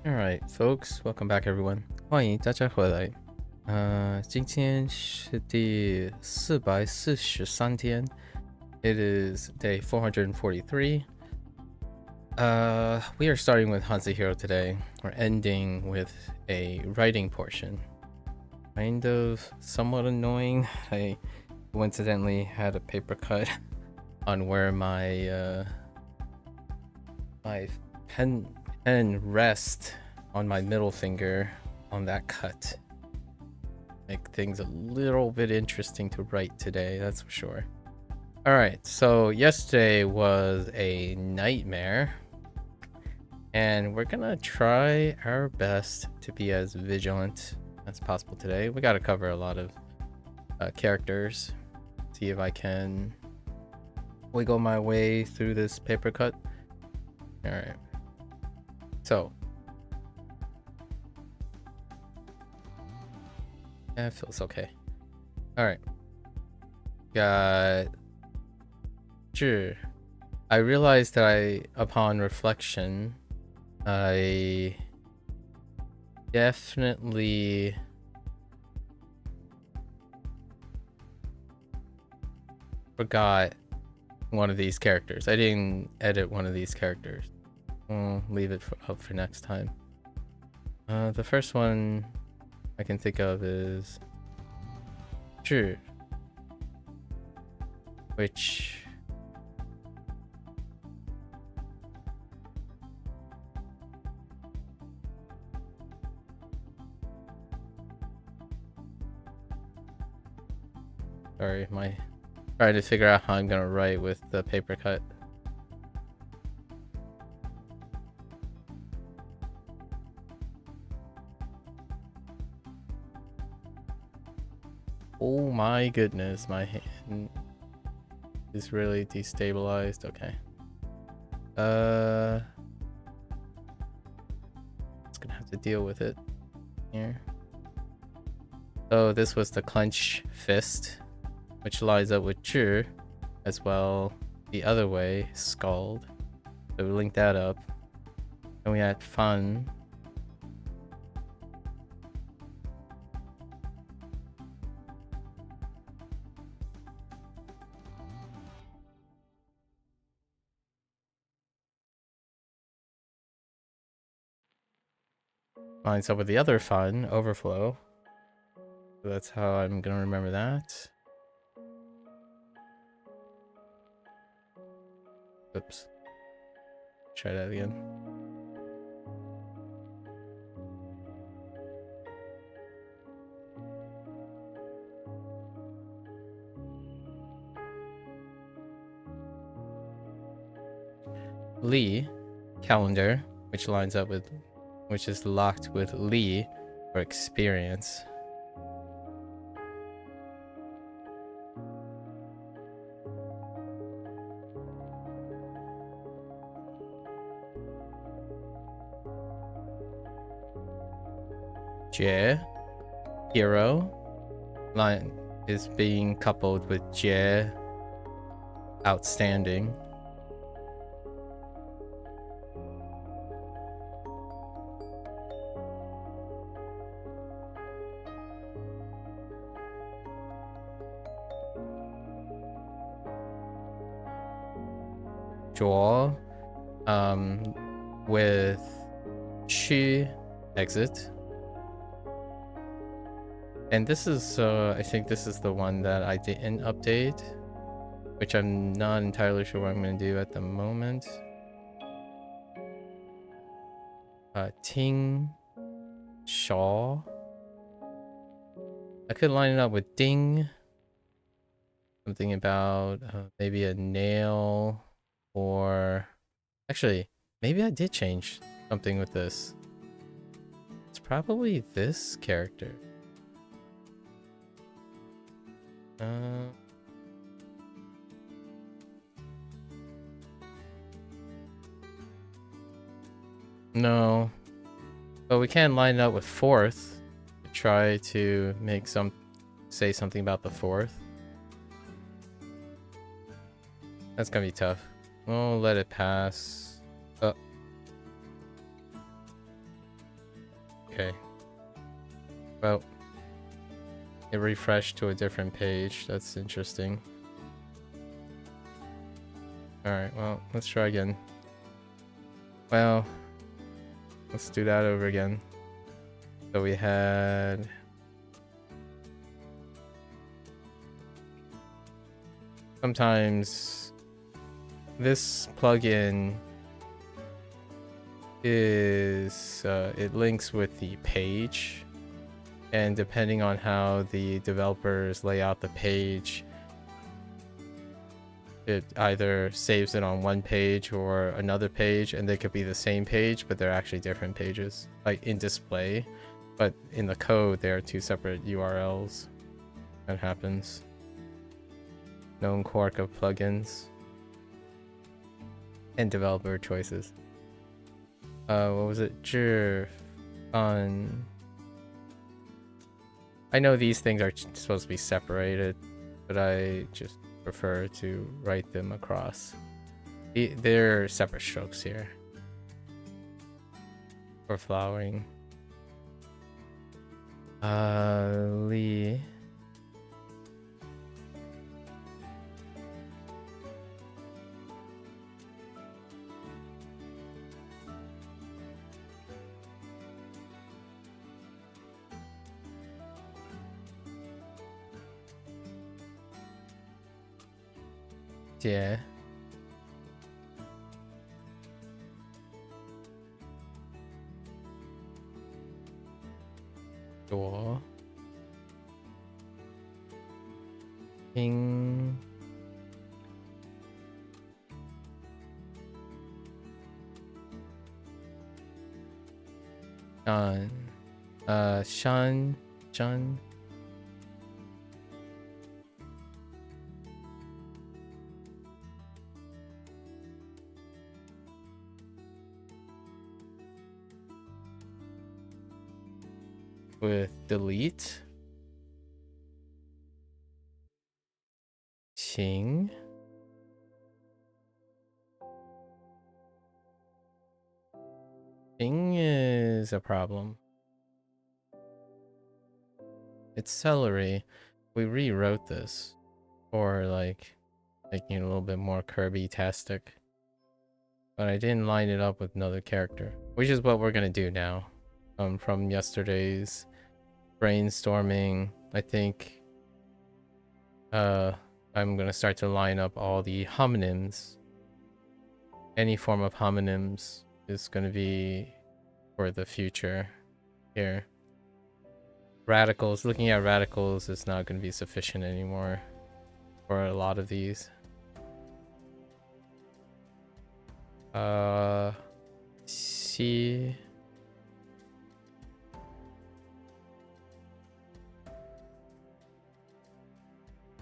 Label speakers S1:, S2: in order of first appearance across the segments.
S1: Alright, folks, welcome back, everyone. 欢迎大家回来。今天是第443天。It is day 443. We are starting with HanziHero today. We're ending with a writing portion. Kind of somewhat annoying. I coincidentally had a paper cut on where my my pen rest on my middle finger on that cut. Make things a little bit interesting to write today, that's for sure. Alright, so yesterday was a nightmare, and we're gonna try our best to be as vigilant as possible today. We gotta cover a lot of characters. See if I can wiggle my way through this paper cut. Alright. So. It feels okay. Alright. Got Zhi. I realized that upon reflection, I definitely forgot one of these characters. I didn't edit one of these characters. We'll leave it up for next time. The first one I can think of is Zhi, which sorry, my trying to figure out how I'm gonna write with the paper cut. Oh my goodness, my hand is really destabilized. Okay. Just gonna have to deal with it here. So this was the clench fist, which lines up with Zhi as well. The other way, Scald. So we linked that up. And we had Fun. Lines up with the other Fun, Overflow. So that's how I'm gonna remember that. Oops. Try that again. Li, calendar, which lines up with, which is locked with Li for experience. Jie, hero, line is being coupled with Jie, outstanding. Zhuo, with Qi, exit. And this is, I think this is the one that I didn't update, which I'm not entirely sure what I'm going to do at the moment. Ting, Shaw. I could line it up with Ding. Something about maybe a nail, or actually, maybe I did change something with this. It's probably this character. No, but we can line it up with fourth. Try to make say something about the fourth. That's gonna be tough. We'll let it pass. Oh. Okay. Well, it refreshed to a different page. That's interesting. Alright, well, let's try again. Well, let's do that over again. So we had... Sometimes this plugin is... it links with the page. And depending on how the developers lay out the page, it either saves it on one page or another page, and they could be the same page, but they're actually different pages, like in display. But in the code, there are two separate URLs. That happens. Known quirk of plugins and developer choices. What was it? Fun. I know these things are supposed to be separated, but I just prefer to write them across. They're separate strokes here for flowering. Lee. Yeah. Door. Ping. Shan. With delete. Qing. Qing is a problem. It's celery. We rewrote this for like making it a little bit more Kirby-tastic. But I didn't line it up with another character, which is what we're gonna do now. From yesterday's brainstorming, I think I'm gonna start to line up all the homonyms. Any form of homonyms is gonna be for the future here. Radicals, looking at radicals is not gonna be sufficient anymore for a lot of these. See.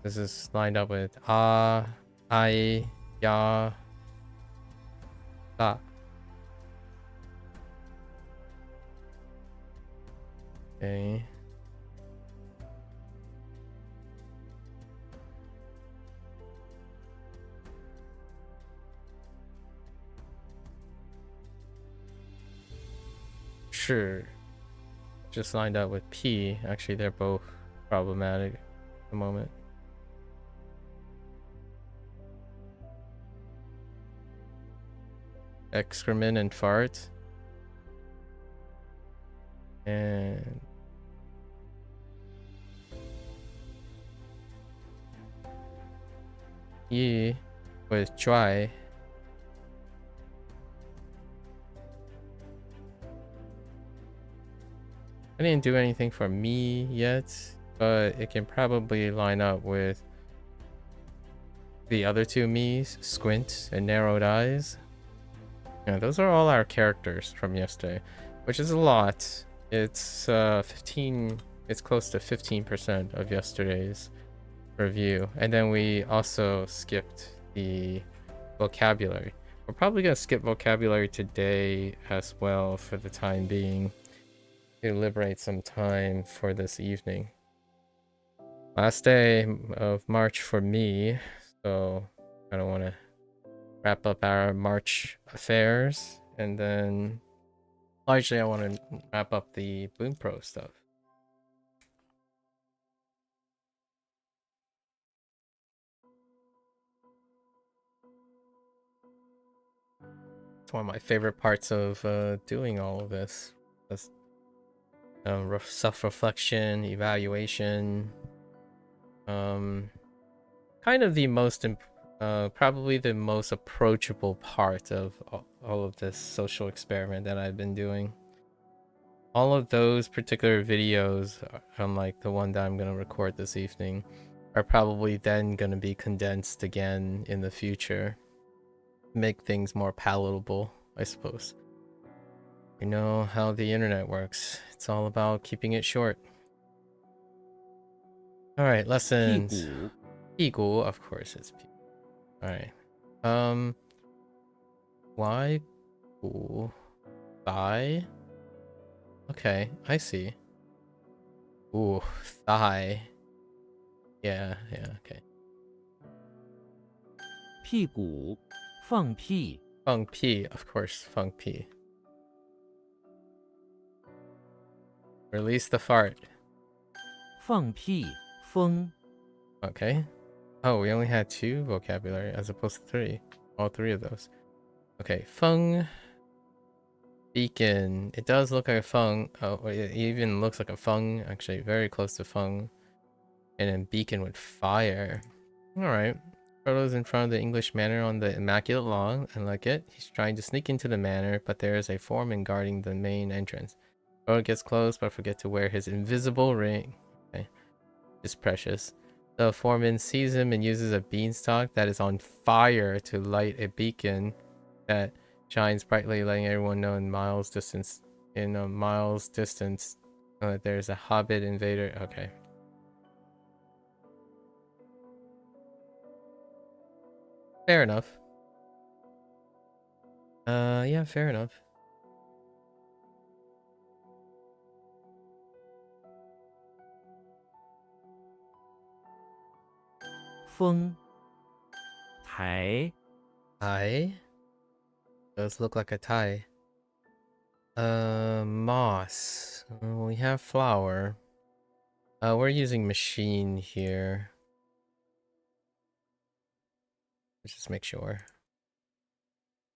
S1: This is lined up with I, ya, da. Okay. Sure. Just lined up with P. Actually, they're both problematic at the moment. Excrement and fart. And E with dry. I didn't do anything for me yet, but it can probably line up with the other two me's, Squint and Narrowed Eyes. Yeah, those are all our characters from yesterday, which is a lot. It's 15, it's close to 15% of yesterday's review. And then we also skipped the vocabulary. We're probably gonna skip vocabulary today as well for the time being, to liberate some time for this evening. Last day of March for me, so I don't want to wrap up our March affairs, and then Largely, I want to wrap up the Boom Pro stuff. It's one of my favorite parts of doing all of this. This self-reflection, evaluation. Kind of the most, probably the most approachable part of all of this social experiment that I've been doing. All of those particular videos, unlike the one that I'm going to record this evening, are probably then going to be condensed again in the future. Make things more palatable, I suppose. You know how the internet works. It's all about keeping it short. Alright, lessons. 屁股, of course it's 屁股. Alright. Y 股 thigh? Okay, I see. Ooh, thigh. Yeah, okay.
S2: 屁股放屁
S1: Feng Pi, of course, Feng Pi. Release the fart.
S2: 放屁风
S1: Okay. Oh, we only had 2 vocabulary as opposed to 3. All 3 of those. Okay, Feng. Beacon. It does look like a Feng. Oh, it even looks like a Feng. Actually, very close to Feng. And then beacon with fire. Alright. Frodo's in front of the English manor on the Immaculate Lawn. I like it. He's trying to sneak into the manor, but there is a foreman guarding the main entrance. Frodo gets close, but forgets to wear his invisible ring. Okay. It's precious. The foreman sees him and uses a beanstalk that is on fire to light a beacon that shines brightly, letting everyone know in a miles distance there's a hobbit invader. Okay. Fair enough. Yeah, fair enough.
S2: 风台
S1: Tie? Does look like a tie. Moss. We have flower. We're using machine here. Let's just make sure.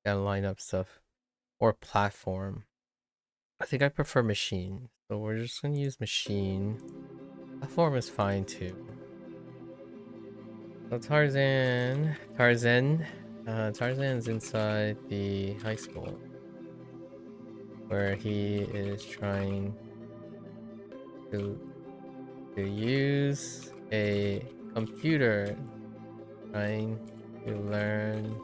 S1: Gotta line up stuff. Or platform. I think I prefer machine. So we're just gonna use machine. Platform is fine too. So Tarzan. Tarzan's inside the high school. Where he is trying to use a computer. Trying to learn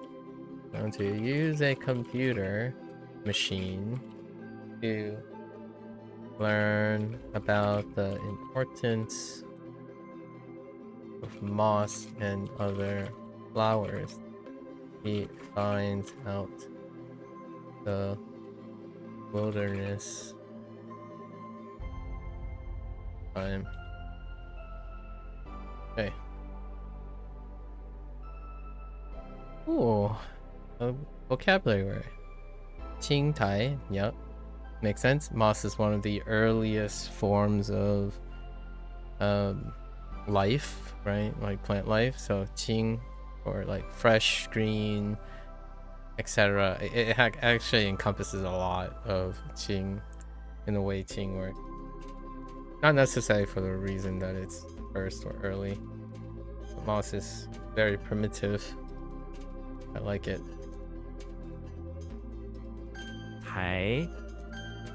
S1: how to use a computer machine to learn about the importance of moss and other flowers. He finds out the wilderness time. Okay. Ooh, a vocabulary word. Qing Tai, yep. Makes sense. Moss is one of the earliest forms of life, right? Like plant life. So qing, or like fresh, green, etc. It actually encompasses a lot of qing in the way qing works. Not necessarily for the reason that it's first or early. But moss is very primitive. I like it.
S2: 台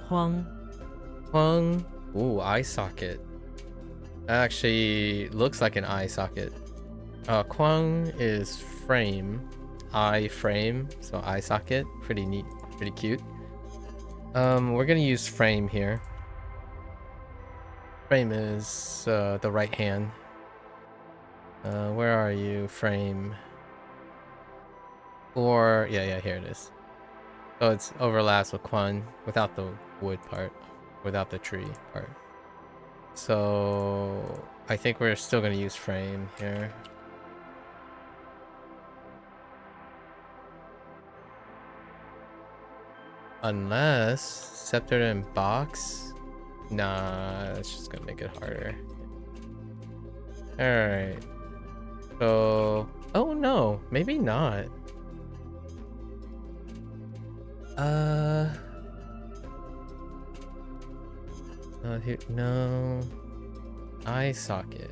S2: 框
S1: Huang. Ooh, eye socket. That actually looks like an eye socket. Kwang is frame. Eye frame. So eye socket. Pretty neat. Pretty cute. We're gonna use frame here. Frame is the right hand. Where are you, frame? Or yeah, here it is. So it's overlaps with Quan without the wood part, without the tree part. So I think we're still gonna use frame here. Unless scepter and box. Nah, it's just gonna make it harder. Alright. So... Oh no, maybe not. Here, no. Eye socket.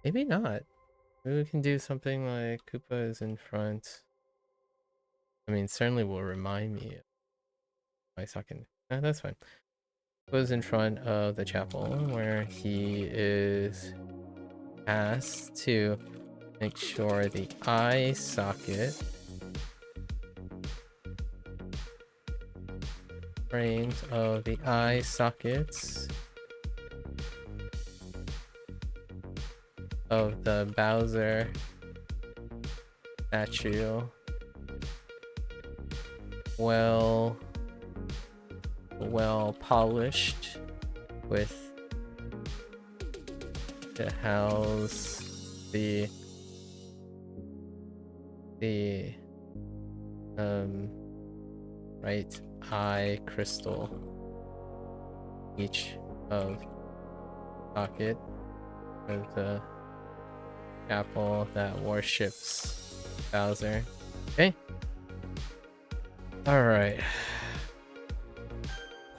S1: Maybe not. Maybe we can do something like Koopa is in front. I mean, certainly will remind me of my second. That's fine. Koopa is in front of the chapel where he is asked to make sure the eye socket frames of the eye sockets of the Bowser statue well polished with to house the right eye crystal each of socket of the chapel that worships Bowser. Okay. All right.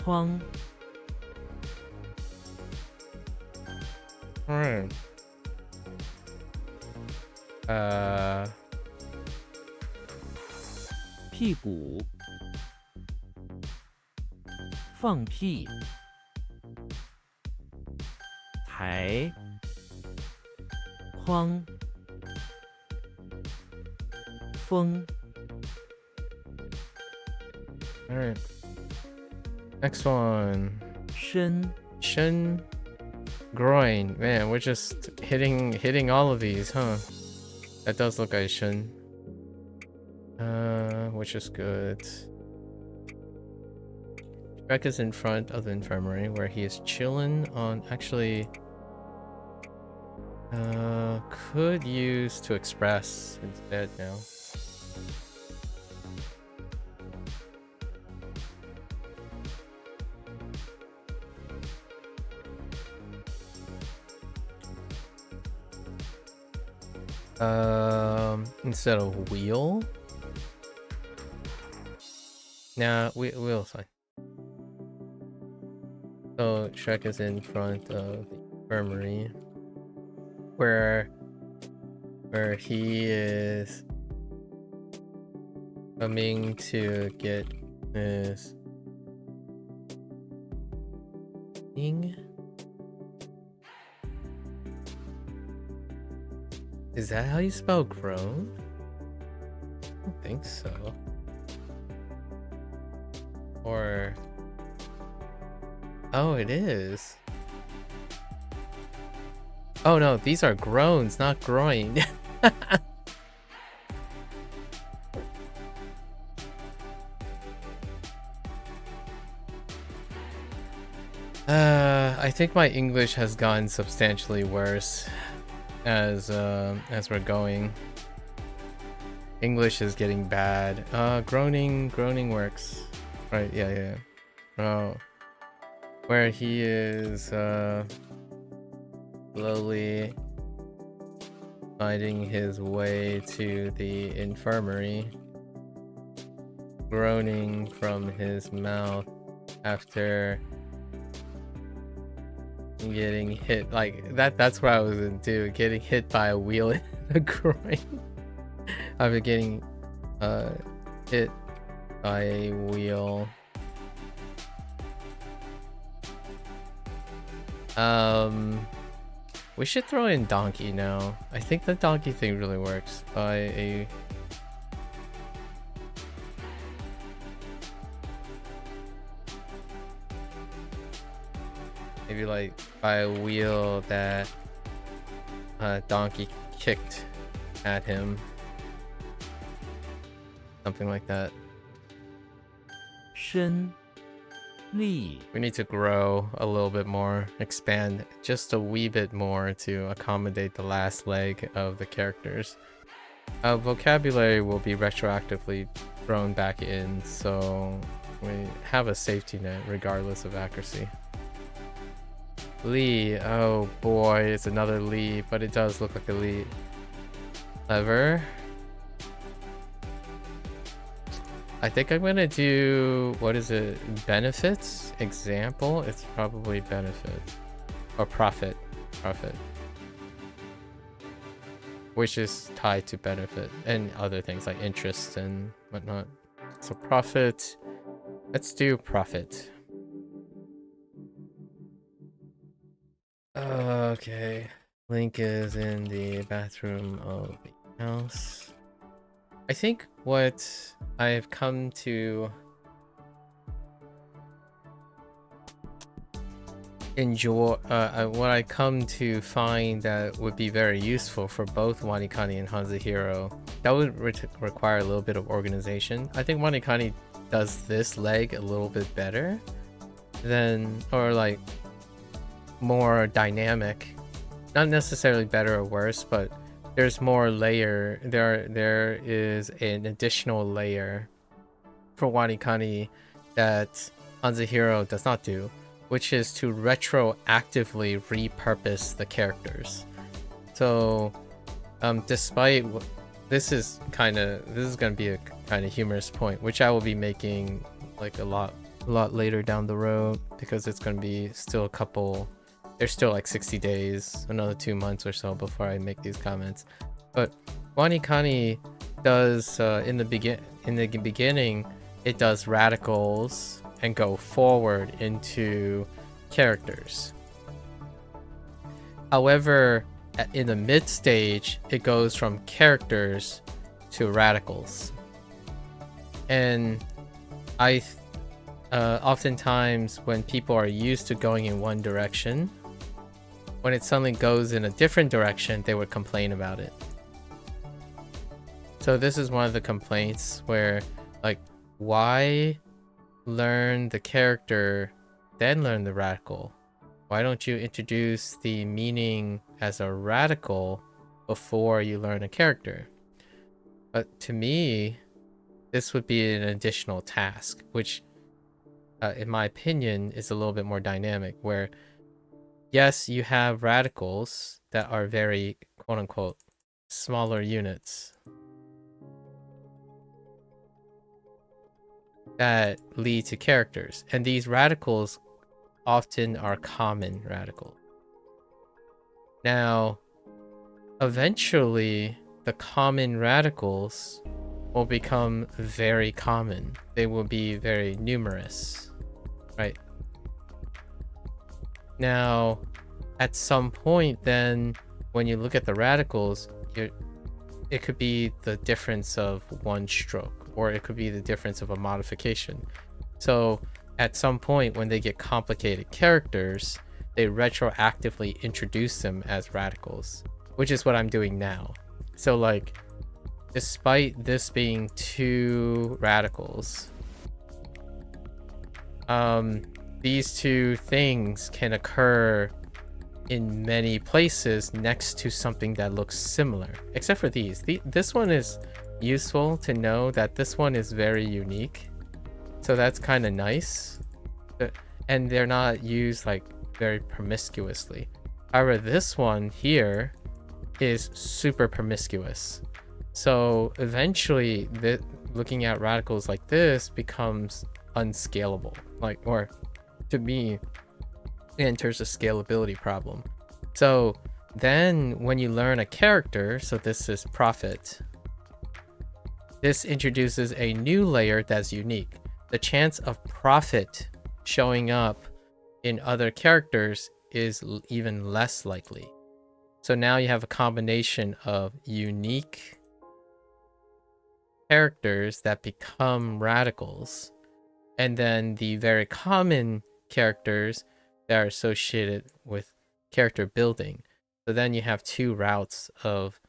S2: 框
S1: All right.
S2: 屁股 放屁 抬 框 风
S1: All right. Next one.
S2: 身
S1: Shin. Groin. Man, we're just hitting all of these, huh? That does look like Shin. Which is good. Shrek is in front of the infirmary where he is chilling on actually could use to express instead now. Instead of wheel. Nah, wheel's fine. So Shrek is in front of the infirmary where he is coming to get his thing. Is that how you spell groan? I don't think so. Or... Oh, it is. Oh no, these are groans, not groin. I think my English has gotten substantially worse as we're going. English is getting bad. Groaning works. Right, yeah. Oh. Where he is slowly finding his way to the infirmary, groaning from his mouth after getting hit like that's what I was into, getting hit by a wheel in the groin. After getting hit by a wheel. We should throw in donkey now. I think the donkey thing really works. Maybe like by a wheel that donkey kicked at him. Something like that.
S2: 身力
S1: We need to grow a little bit more, expand just a wee bit more to accommodate the last leg of the characters. Vocabulary will be retroactively thrown back in, so we have a safety net regardless of accuracy. Lee, oh boy, it's another Lee, but it does look like a Lee. Lever. I think I'm gonna do, what is it, benefits? Example? It's probably benefit. Or profit. Profit. Which is tied to benefit and other things like interest and whatnot. So profit. Let's do profit. Okay. Link is in the bathroom of the house. I think what I've come to enjoy, what I come to find that would be very useful for both Wanikani and HanziHero, that would require a little bit of organization. I think Wanikani does this leg a little bit better than, or like more dynamic. Not necessarily better or worse, but there's more layer. There is an additional layer for Wanikani that HanziHero does not do, which is to retroactively repurpose the characters. So, despite this is gonna be a kind of humorous point, which I will be making like a lot later down the road, because it's gonna be still a couple. There's still like 60 days, another 2 months or so before I make these comments. But Wanikani does in the beginning, it does radicals and go forward into characters. However, in the mid stage, it goes from characters to radicals. And I oftentimes when people are used to going in one direction, when it suddenly goes in a different direction, they would complain about it. So this is one of the complaints where, like, why learn the character, then learn the radical? Why don't you introduce the meaning as a radical before you learn a character? But to me, this would be an additional task, which, in my opinion, is a little bit more dynamic, where yes, you have radicals that are very, quote-unquote, smaller units that lead to characters. And these radicals often are common radicals. Now, eventually, the common radicals will become very common. They will be very numerous, right? Now, at some point, then, when you look at the radicals, it could be the difference of one stroke, or it could be the difference of a modification. So, at some point, when they get complicated characters, they retroactively introduce them as radicals, which is what I'm doing now. So, like, despite this being two radicals, these two things can occur in many places next to something that looks similar, except for these. This one is useful to know that this one is very unique, so that's kind of nice, and they're not used like very promiscuously. However, this one here is super promiscuous, so eventually looking at radicals like this becomes unscalable, like, or to me, it enters a scalability problem. So then when you learn a character, so this is profit, this introduces a new layer that's unique. The chance of profit showing up in other characters is even less likely. So now you have a combination of unique characters that become radicals, and then the very common characters that are associated with character building. So then you have two routes of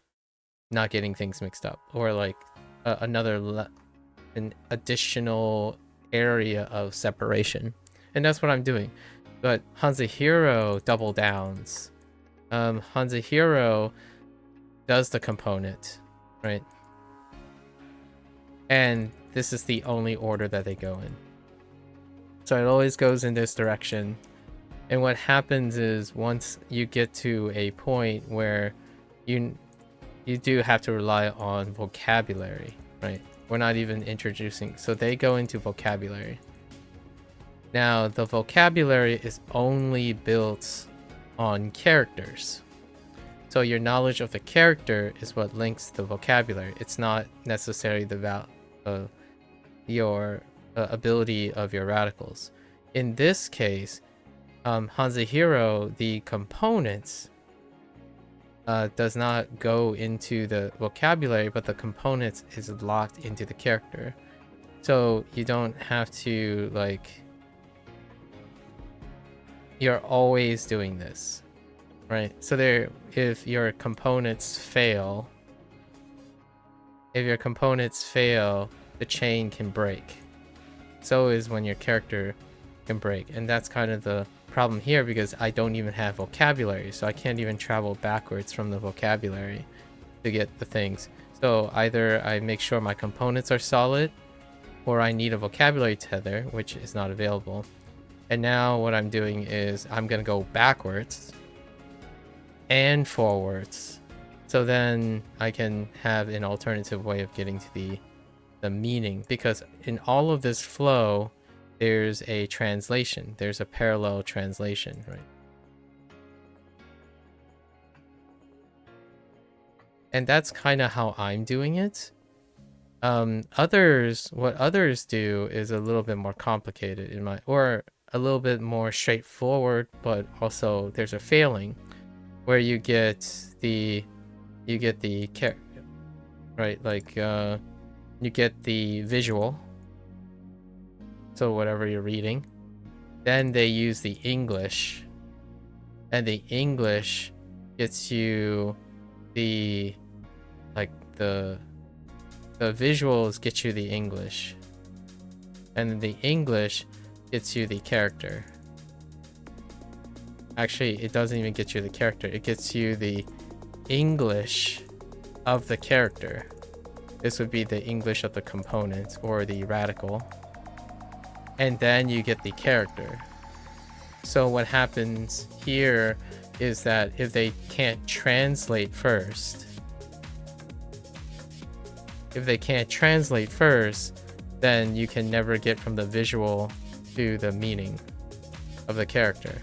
S1: not getting things mixed up, or like an additional area of separation. And that's what I'm doing. But HanziHero double downs. HanziHero does the component, right? And this is the only order that they go in. So it always goes in this direction. And what happens is once you get to a point where you do have to rely on vocabulary, right? We're not even introducing. So they go into vocabulary. Now, the vocabulary is only built on characters. So your knowledge of the character is what links the vocabulary. It's not necessarily your ability of your radicals. In this case, HanziHero, the components does not go into the vocabulary, but the components is locked into the character. So you don't have to, like, you're always doing this, right? So there, if your components fail, the chain can break. So is when your character can break. And that's kind of the problem here, because I don't even have vocabulary, so I can't even travel backwards from the vocabulary to get the things. So either I make sure my components are solid, or I need a vocabulary tether, which is not available. And now what I'm doing is I'm gonna go backwards and forwards, so then I can have an alternative way of getting to the meaning, because in all of this flow there's a translation, there's a parallel translation, right? And that's kind of how I'm doing it. What others do is a little bit more complicated or a little bit more straightforward, but also there's a failing where you get the right, like you get the visual, so whatever you're reading, then they use the English, and the English gets you the visuals get you the English, and then the English gets you the character. Actually, it doesn't even get you the character, it gets you the English of the character. This would be the English of the component or the radical, and then you get the character. So what happens here is that if they can't translate first, then you can never get from the visual to the meaning of the character.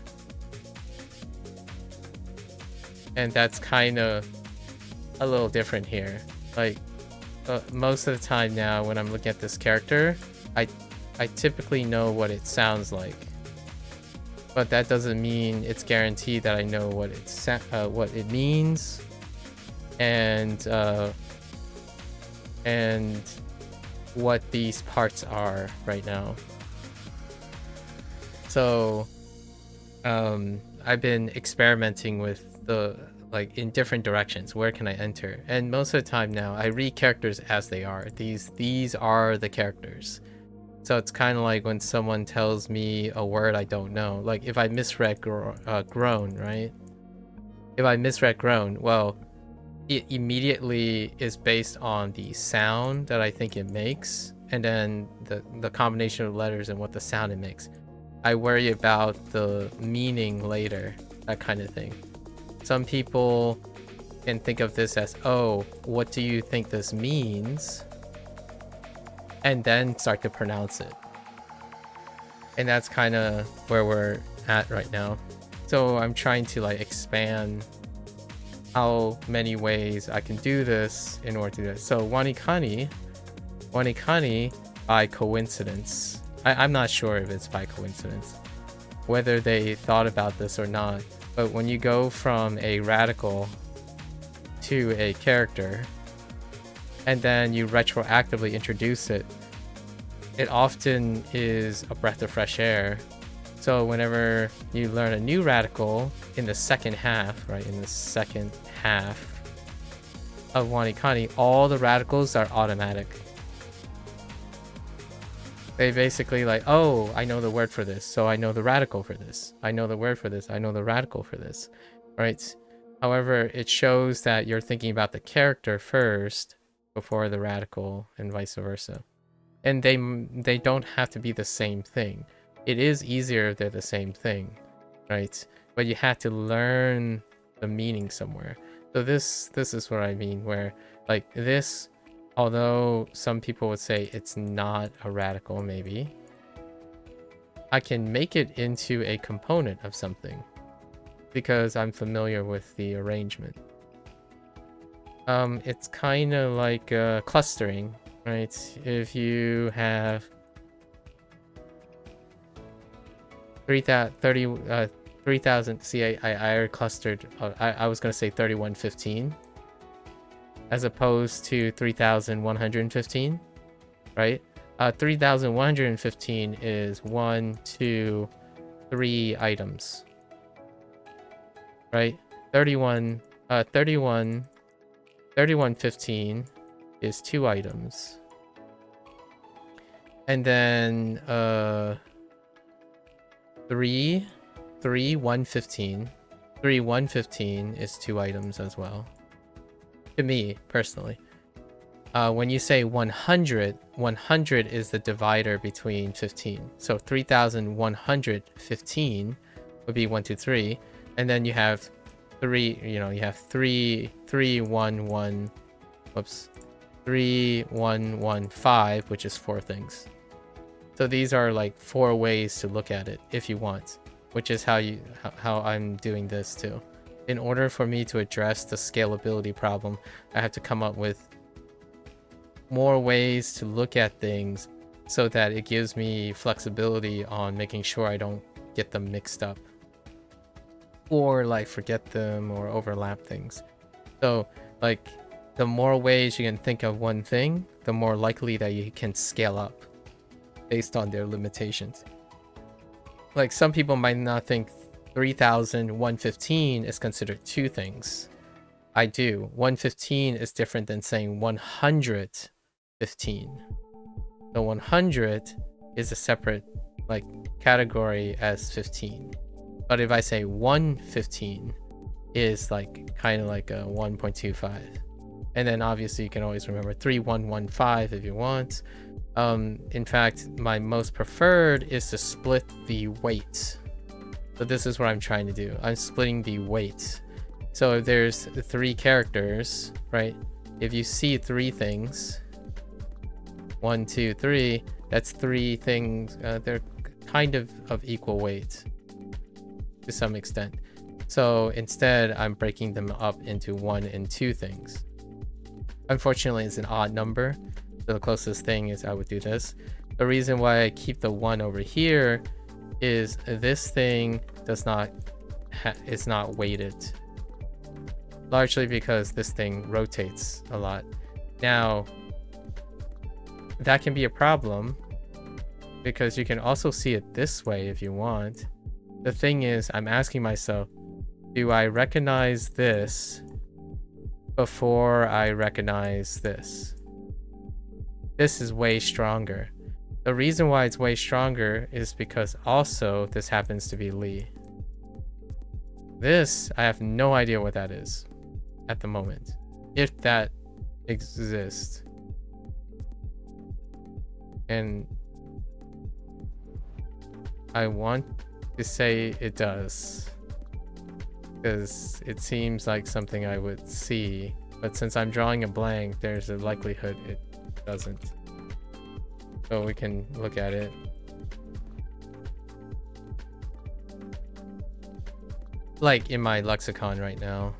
S1: And that's kind of a little different here. Like most of the time now when I'm looking at this character, I typically know what it sounds like, but that doesn't mean it's guaranteed that I know what it means, and what these parts are right now. So I've been experimenting with in different directions. Where can I enter? And most of the time now I read characters as they are. These are the characters. So it's kind of like when someone tells me a word I don't know. Like if I misread groan, right? If I misread groan, well, it immediately is based on the sound that I think it makes, and then the combination of letters and what the sound it makes. I worry about the meaning later, that kind of thing. Some people can think of this as, oh, what do you think this means? And then start to pronounce it. And that's kind of where we're at right now. So I'm trying to expand how many ways I can do this in order to do this. So wanikani by coincidence. I'm not sure if it's by coincidence, whether they thought about this or not. But when you go from a radical to a character, and then you retroactively introduce it, it often is a breath of fresh air. So whenever you learn a new radical in the second half, right, in the second half of wanikani, all the radicals are automatic. They basically like, oh, I know the word for this, so I know the radical for this. I know the word for this, I know the radical for this, right? However, it shows that you're thinking about the character first before the radical and vice versa. And they don't have to be the same thing. It is easier if they're the same thing, right? But you have to learn the meaning somewhere. So this is what I mean, where like this, although some people would say it's not a radical, maybe, I can make it into a component of something because I'm familiar with the arrangement. It's kind of like clustering, right? If you have 3,000, see, I clustered, I was going to say 3115 as opposed to 3,115, right? 3,115 is 1, 2, 3 items, right? 3115 is 2 items. And then 3,115 is 2 items as well. To me, personally. When you say 100, 100 is the divider between 15. So 3,115 would be 1, 2, 3. And then you have 3, you have 3, 3, 1, 1, whoops, 3, 1, 1, 5, which is 4 things. So these are like 4 ways to look at it if you want, which is how I'm doing this too. In order for me to address the scalability problem, I have to come up with more ways to look at things so that it gives me flexibility on making sure I don't get them mixed up or like forget them or overlap things. So like the more ways you can think of one thing, the more likely that you can scale up based on their limitations. Like some people might not think 3,115 is considered 2 things. I do. 115 is different than saying 115. So 100 is a separate like category as 15. But if I say 115 is like kind of like a 1.25. And then obviously you can always remember 3115 if you want. In fact, my most preferred is to split the weight. So this is what I'm trying to do. I'm splitting the weight. So if there's 3 characters, right? If you see 3 things, 1, 2, 3, that's 3 things. They're kind of equal weight to some extent. So instead, I'm breaking them up into 1 and 2 things. Unfortunately, it's an odd number. So the closest thing is I would do this. The reason why I keep the 1 over here is this thing is not weighted. Largely because this thing rotates a lot. Now, that can be a problem because you can also see it this way if you want. The thing is, I'm asking myself, do I recognize this before I recognize this? This is way stronger. The reason why it's way stronger is because also this happens to be Lee. This, I have no idea what that is at the moment, if that exists. And I want to say it does, because it seems like something I would see, but since I'm drawing a blank, there's a likelihood it doesn't. So we can look at it. Like in my lexicon right now.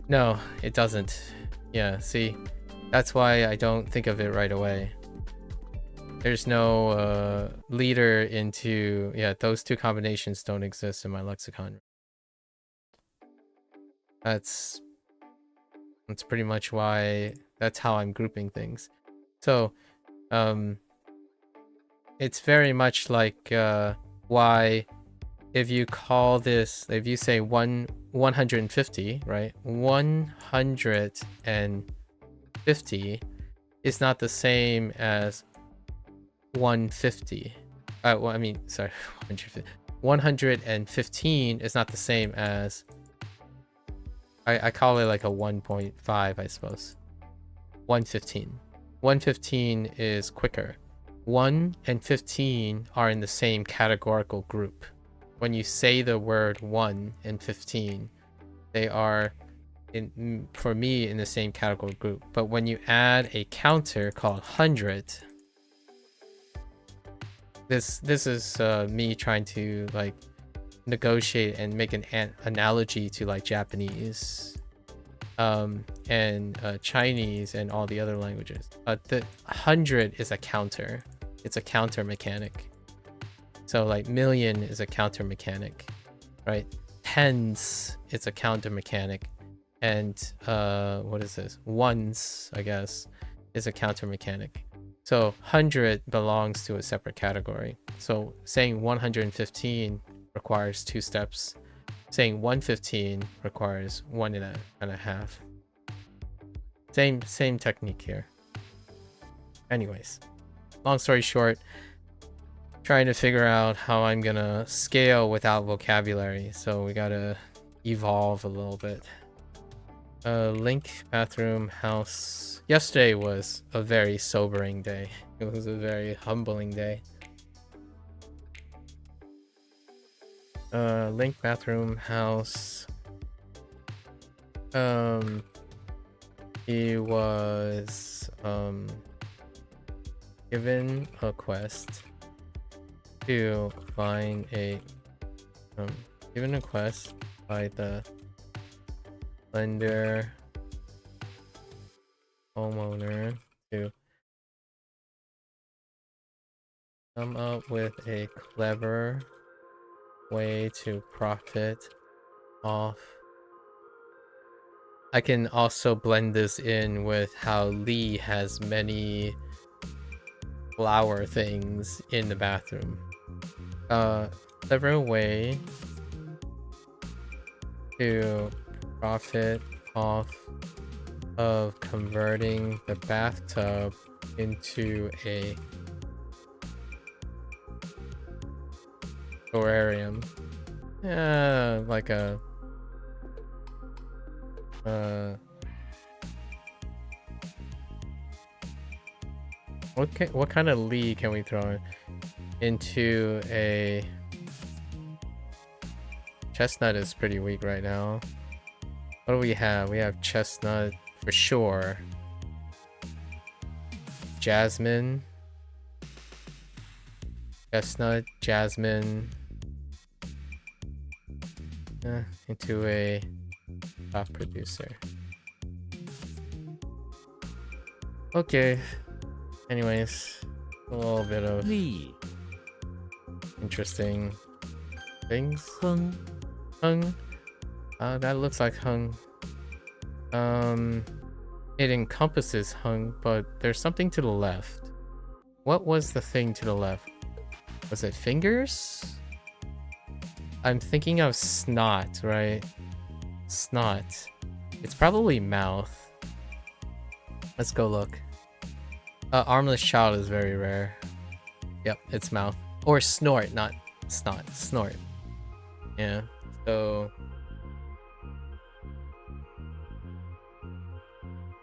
S1: No, it doesn't. Yeah, see, that's why I don't think of it right away. There's no leader into, yeah, those 2 combinations don't exist in my lexicon. That's pretty much why, that's how I'm grouping things. So, it's very much like why if you call this, if you say 150, right? 150 is not the same as 150. Well, I mean, sorry, 115 is not the same as, I call it like a 1.5, I suppose. 115. 115 is quicker. 1 and 15 are in the same categorical group. When you say the word 1 and 15, they are, for me, in the same category group. But when you add a counter called 100, this is me trying to like negotiate and make an analogy to like Japanese and Chinese and all the other languages. The 100 is a counter. It's a counter mechanic. So like million is a counter mechanic, right? Tens is a counter mechanic, and what is this? Ones, I guess, is a counter mechanic. So 100 belongs to a separate category. So saying 115 requires 2 steps. Saying 115 requires 1.5. Same technique here. Anyways, long story short, trying to figure out how I'm gonna scale without vocabulary. So we gotta evolve a little bit. Link, bathroom, house. Yesterday was a very sobering day. It was a very humbling day. Link, bathroom, house. He was given a quest to find a given a quest by the lender homeowner to come up with a clever way to profit off. I can also blend this in with how Lee has many flower things in the bathroom. Clever way to profit off of converting the bathtub into a terrarium. Like a what kind of Lee can we throw into a chestnut? Is pretty weak right now. What do we have? We have chestnut for sure. Jasmine. Chestnut, jasmine. Into a top producer. Okay. Anyways, a little bit of
S2: 力
S1: interesting things.
S2: 哼
S1: Hung. That looks like hung. It encompasses hung, but there's something to the left. What was the thing to the left? Was it fingers? I'm thinking of snot, right? Snot. It's probably mouth. Let's go look. Armless child is very rare. Yep, it's mouth. Or snort, not snot. Snort. Yeah, so...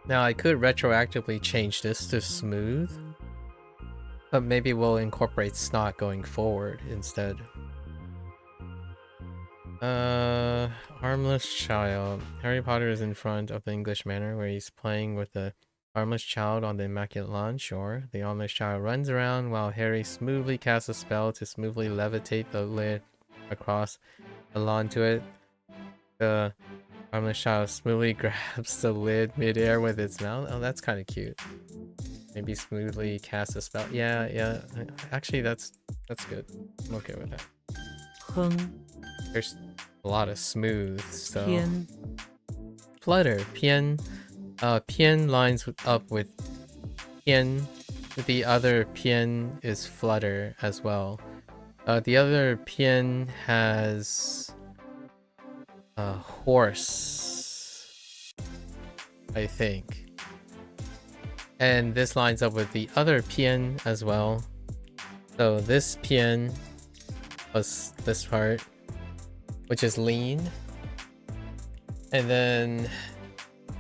S1: Now I could retroactively change this to smooth. But maybe we'll incorporate snot going forward instead. Armless child. Harry Potter is in front of the English manor where he's playing with the armless child on the immaculate lawn shore. The armless child runs around while Harry smoothly casts a spell to smoothly levitate the lid across the lawn to it. The armless child smoothly grabs the lid midair with its mouth. Oh, that's kind of cute. Maybe smoothly cast a spell. Yeah. Actually, that's good. I'm okay with that.
S2: 哼
S1: There's a lot of smooth, so
S2: 偏
S1: flutter. Pian. Pian lines up with pian. The other pian is flutter as well. The other pian has horse, I think. And this lines up with the other pian as well. So this pian plus this part, which is lean. And then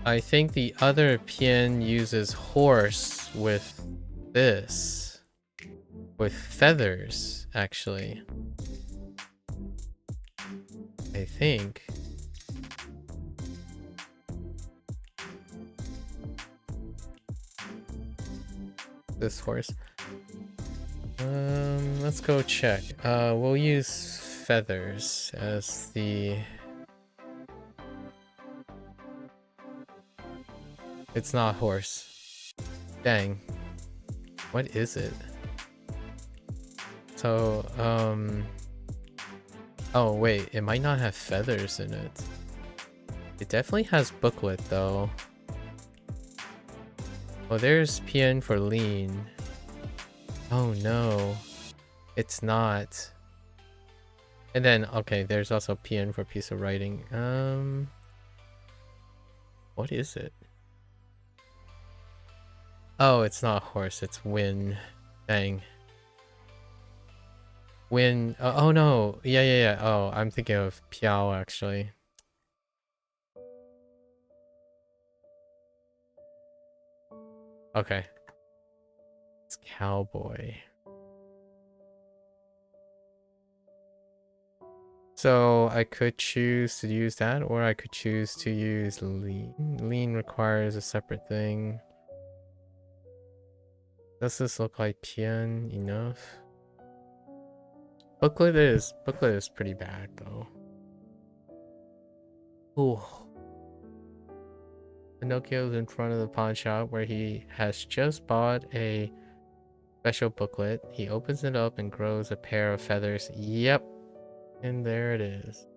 S1: I think the other pian uses horse with this. With feathers, actually. I think. This horse. Let's go check. We'll use feathers as the... It's not horse. Dang. What is it? So, oh wait, it might not have feathers in it. It definitely has booklet though. Oh, there's PN for lean. Oh no, it's not. And then, okay, there's also PN for piece of writing. What is it? Oh, it's not horse, it's win. Dang. Win. Oh no. Yeah. Oh, I'm thinking of Piao actually. Okay. It's cowboy. So I could choose to use that, or I could choose to use lean. Lean requires a separate thing. Does this look like Pian enough? Booklet is pretty bad though. Ooh. Pinocchio's in front of the pawn shop where he has just bought a special booklet. He opens it up and grows a pair of feathers. Yep. And there it is.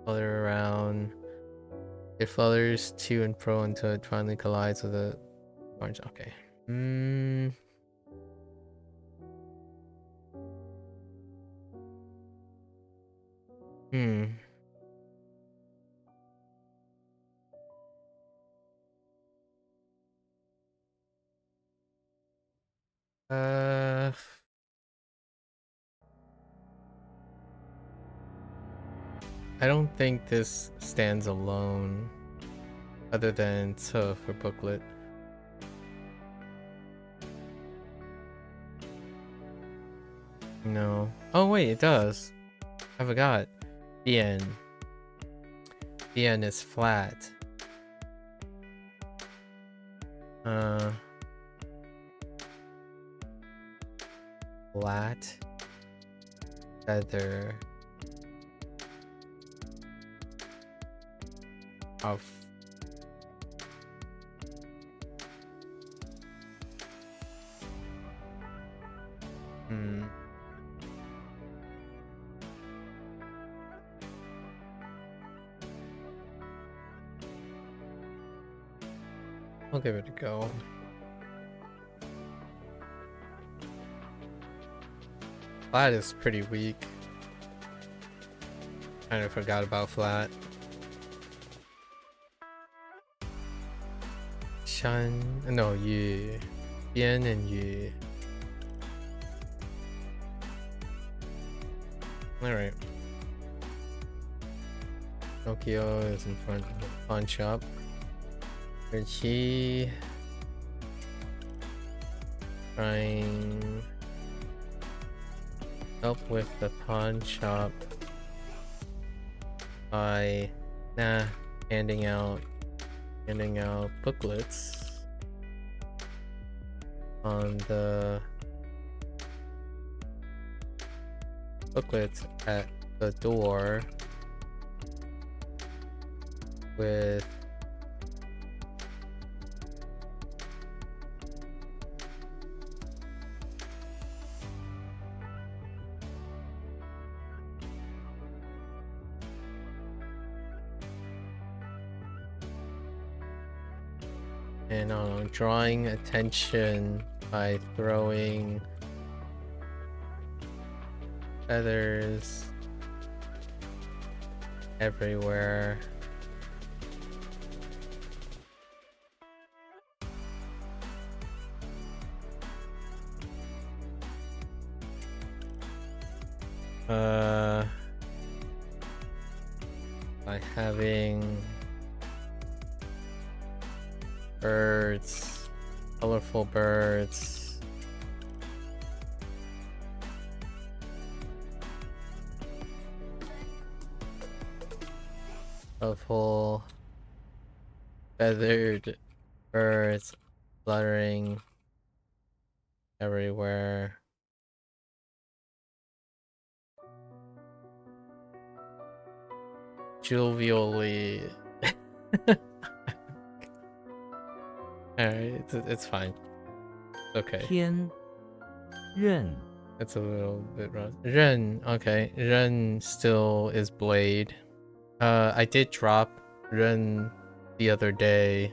S1: Flutter around. It flutters to and fro until it finally collides with a orange. Okay. I don't think this stands alone, other than for booklet. No. Oh wait, it does. I forgot. Bien. Bien is flat. Flat. Feather. Of. I'll give it a go. Flat is pretty weak. Kind of forgot about flat. Shan, no, Yu. Bian and Yu. Alright. Tokyo is in front of the pawn shop. Where he trying help with the pawn shop by handing out booklets on the booklets at the door with and drawing attention by throwing feathers everywhere. By having birds, colorful birds. Colorful feathered birds fluttering everywhere. Jovially. Alright, it's fine. Okay.
S2: 天任
S1: It's a little bit rough. Ren, okay. Ren still is blade. I did drop Ren the other day.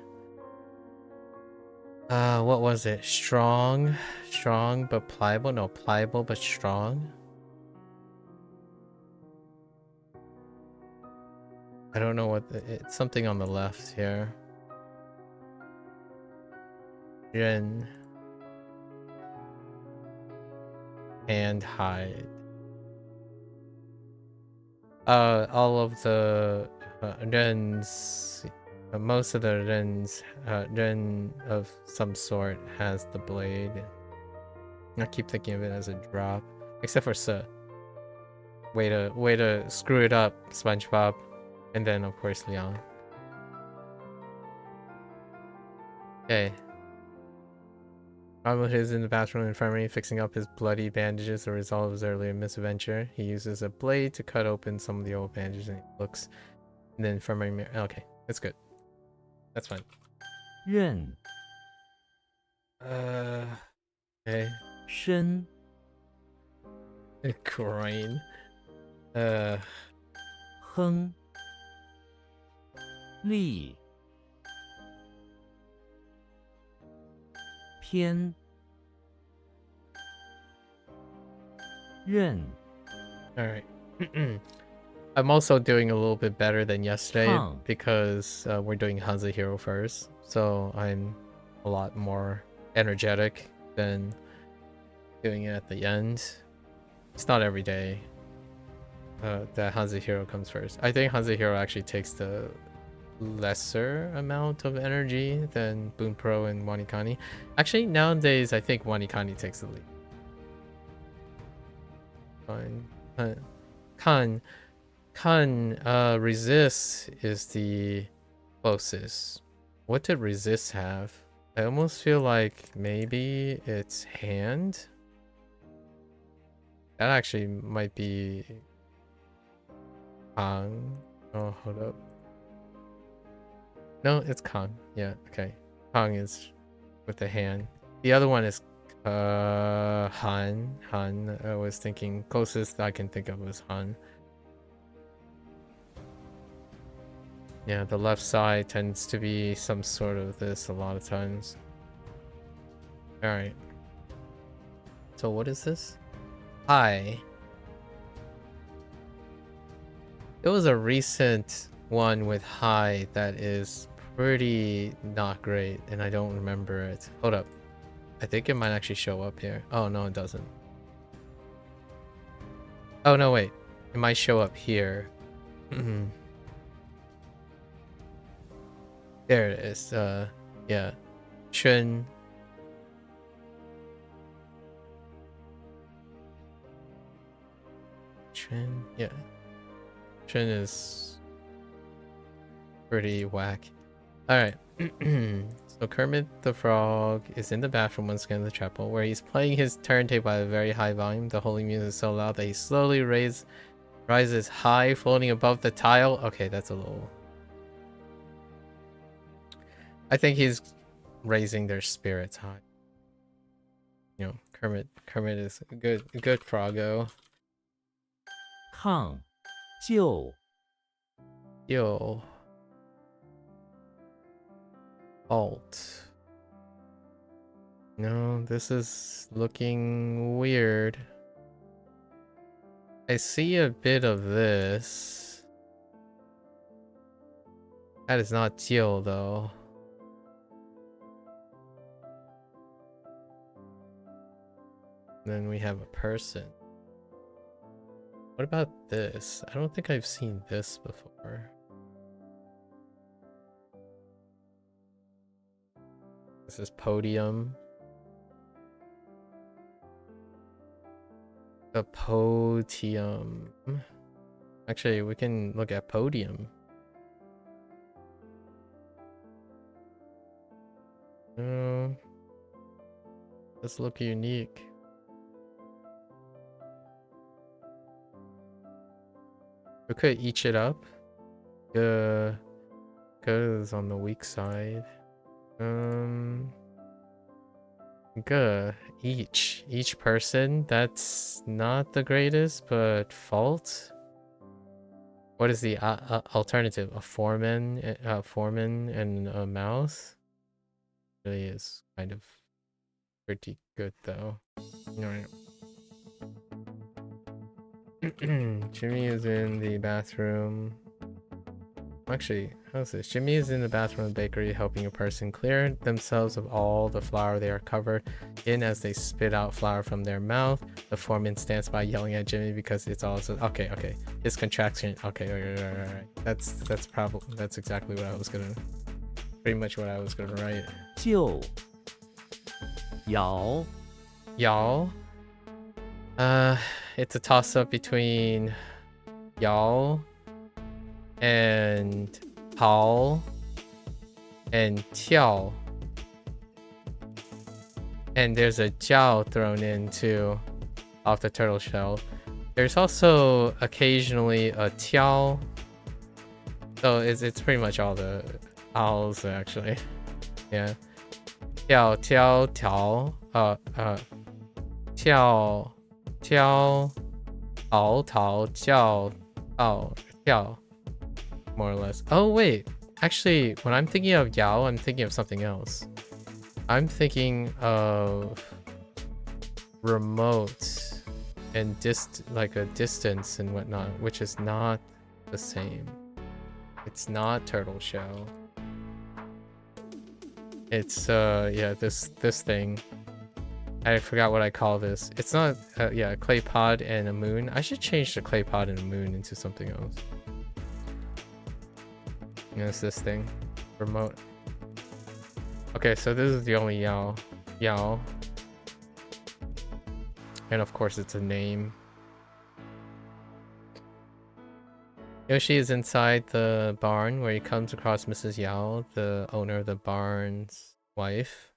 S1: What was it? Strong? Strong but pliable? No, pliable but strong? I don't know what it's something on the left here. Ren. And hide. All of the Rens, most of the Rens, Ren of some sort has the blade. I keep thinking of it as a drop, except for Se. Way to screw it up, SpongeBob, and then of course Leon. Okay. Robin Hood is in the bathroom infirmary fixing up his bloody bandages, the result of his earlier misadventure. He uses a blade to cut open some of the old bandages and he looks in the infirmary mirror. Okay, that's good. That's fine.
S2: 任
S1: Okay.
S2: 身
S1: Groin.
S2: 亨利偏任
S1: Alright. I'm also doing a little bit better than yesterday
S2: Huh.
S1: because we're doing HanziHero first. So I'm a lot more energetic than doing it at the end. It's not every day that HanziHero comes first. I think HanziHero actually takes the lesser amount of energy than Boon Pro and Wanikani. Actually, nowadays, I think Wanikani takes the lead. Fine. Resist is the closest. What did resist have? I almost feel like maybe it's hand. That actually might be Kong. Oh, hold up. No, it's Kong. Yeah, okay. Kong is with the hand. The other one is Han. I was thinking closest I can think of was Han. Yeah, the left side tends to be some sort of this a lot of times. Alright. So what is this? Hi. It was a recent one with Hi that is pretty not great, and I don't remember it. Hold up. I think it might actually show up here. Oh, no, it doesn't. Oh, no, wait. It might show up here. There it is. Yeah. Chun. Yeah. Chun is pretty whack. Alright. So Kermit the Frog is in the bathroom once again in the chapel, where he's playing his turntable at a very high volume. The holy music is so loud that he slowly rises high, floating above the tile. Okay, that's a little... I think he's raising their spirits high. You know, Kermit is a good froggo.
S2: 抗救
S1: Yo. Alt. No, this is looking weird. I see a bit of this. That is not Jill though. Then we have a person. What about this? I don't think I've seen this before. This is podium. The podium. Actually, we can look at podium. Oh, let's look unique. We could each it up. Good is on the weak side. Good. Each person. That's not the greatest, but fault. What is the alternative? A foreman and a mouse. Really is kind of pretty good though. Alright. Jimmy is in the bathroom. Actually, how's this? Jimmy is in the bathroom of the bakery helping a person clear themselves of all the flour they are covered in as they spit out flour from their mouth. The foreman stands by yelling at Jimmy because it's also okay. His contraction. Okay, right. That's exactly what I was gonna. Pretty much what I was gonna write.
S2: 就摇
S1: Y'all. It's a toss-up between y'all and Paul and Tiao. And there's a jiao thrown in too off the turtle shell. There's also occasionally a tiao. So it's pretty much all the owls actually. Yeah. Tiao tiao tiao tiao tiao ao tao jiao ao tiao. More or less. Oh wait, actually when I'm thinking of yao, I'm thinking of something else. I'm thinking of remote and like a distance and whatnot, which is not the same. It's not turtle shell. It's yeah, this thing. I forgot what I call this. It's not yeah, a clay pod and a moon. I should change the clay pod and a moon into something else. It's this thing. Remote. Okay, so this is the only Yao. Yao. And of course it's a name. Yoshi is inside the barn where he comes across Mrs. Yao, the owner of the barn's wife.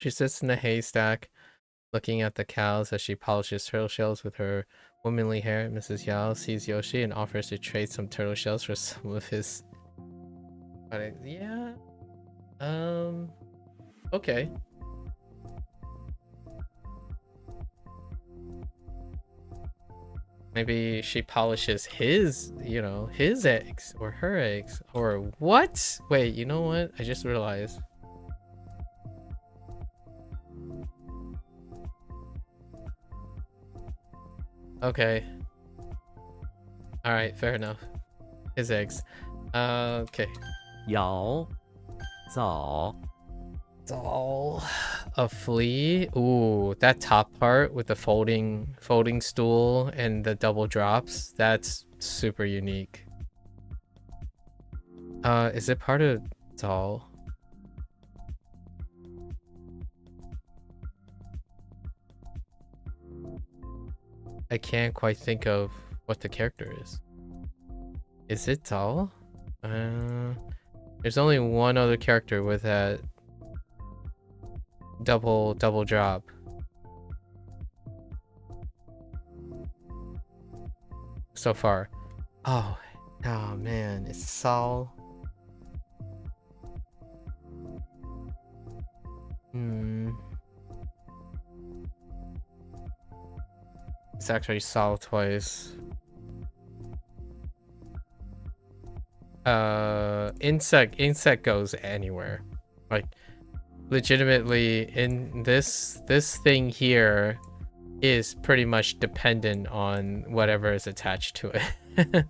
S1: She sits in the haystack, looking at the cows as she polishes turtle shells with her womanly hair. Mrs. Yao sees Yoshi and offers to trade some turtle shells for some of his... Yeah. Okay. Maybe she polishes his, you know, his eggs or her eggs or what? Wait, you know what? I just realized. Okay. All right, fair enough. His eggs. Okay.
S2: 摇早
S1: Doll. A flea. Ooh, that top part with the folding stool and the double drops. That's super unique. Is it part of doll? I can't quite think of what the character is. Is it doll? There's only one other character with that double drop. So far. Oh man, it's Saul. It's actually Saul twice. Insect goes anywhere. Like legitimately in this thing here is pretty much dependent on whatever is attached to it.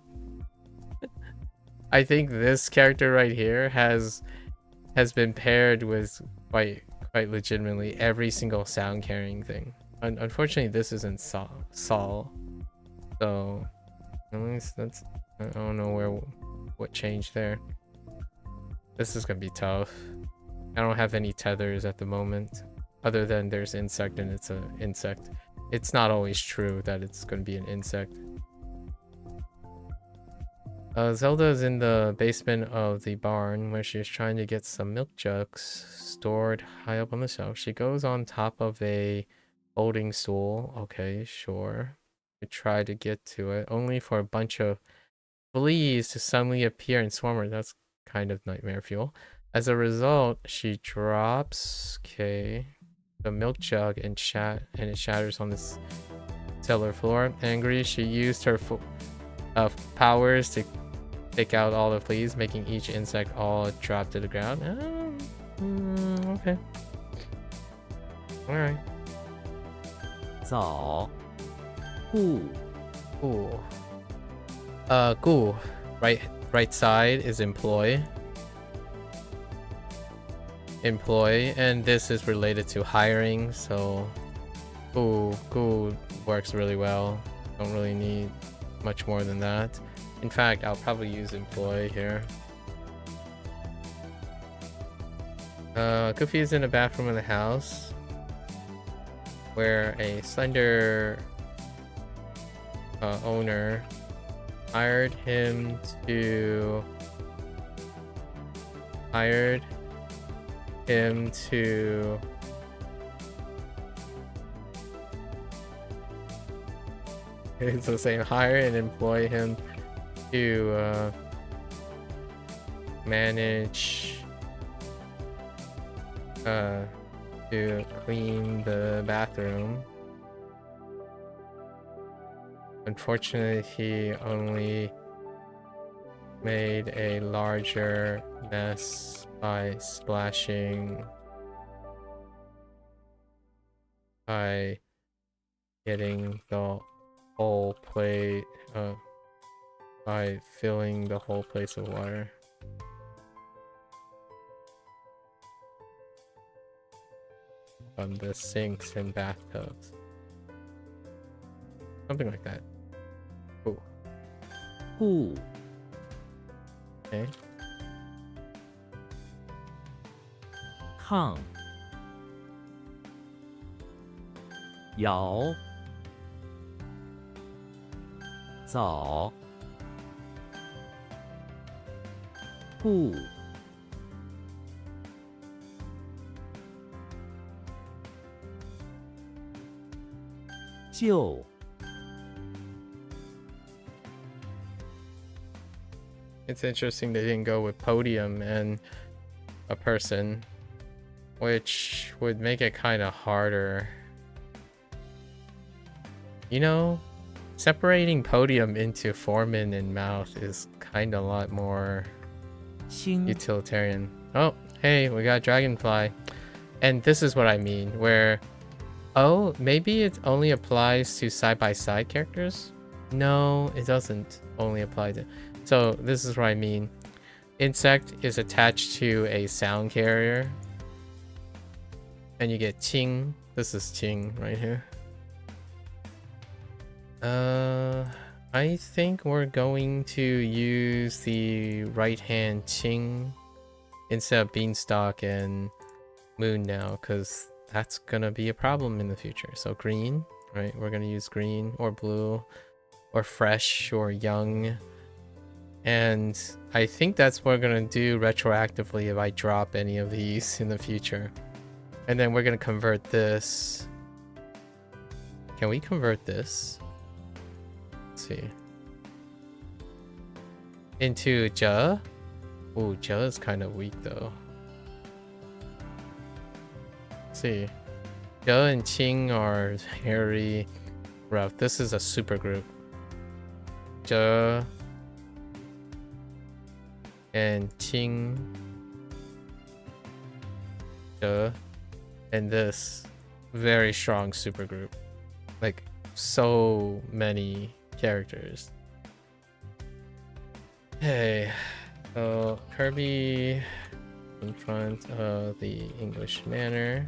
S1: I think this character right here has been paired with quite legitimately every single sound carrying thing. Unfortunately, this isn't Saul. So at least that's, I don't know what changed there. This is gonna be tough. I don't have any tethers at the moment, other than there's insect and it's an insect. It's not always true that it's gonna be an insect. Zelda is in the basement of the barn where she's trying to get some milk jugs stored high up on the shelf. She goes on top of a folding stool. Okay, sure. To try to get to it, only for a bunch of fleas to suddenly appear and swarm her. That's kind of nightmare fuel. As a result, she drops the milk jug and it shatters on this cellar floor. Angry, she used her powers to take out all the fleas, making each insect all drop to the ground. Okay. Alright.
S2: 早顾
S1: Cool. Cool. Right side is employ. Employ, and this is related to hiring, so cool works really well. Don't really need much more than that. In fact, I'll probably use employ here. Goofy is in a bathroom in the house where a slender owner hired him to it's the same, hire and employ him to manage to clean the bathroom. Unfortunately, he only made a larger mess by getting the whole plate by filling the whole place with water. On the sinks and bathtubs. Something like that. Cool.
S2: 顾
S1: Okay.
S2: 烫摇早顾就
S1: It's interesting they didn't go with podium and a person, which would make it kind of harder. You know, separating podium into foreman and mouth is kind of a lot more
S2: 新
S1: utilitarian. Oh, hey, we got dragonfly. And this is what I mean, where, oh, maybe it only applies to side-by-side characters? No, it doesn't only apply to... So this is what I mean. Insect is attached to a sound carrier. And you get ting. This is ting right here. I think we're going to use the right hand ting instead of beanstalk and moon now, because that's gonna be a problem in the future. So green, right? We're gonna use green or blue or fresh or young. And I think that's what we're gonna do retroactively if I drop any of these in the future. And then we're gonna convert this. Can we convert this? Let's see. Into ja? Ooh, ja is kind of weak though. Let's see. Ja and Qing are very rough. This is a super group. Ja and Qing. Ja. And this very strong super group. Like so many characters. Hey, so Kirby in front of the English Manor,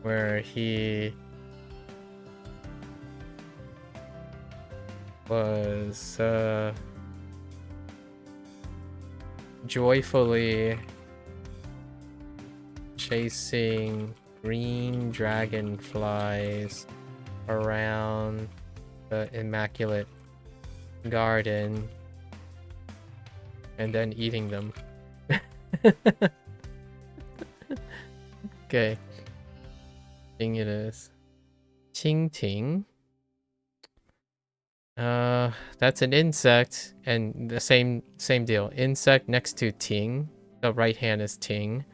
S1: where he was joyfully chasing green dragonflies around the immaculate garden and then eating them. Okay. Thing it is. Ting. That's an insect, and the same deal. Insect next to ting. The right hand is ting.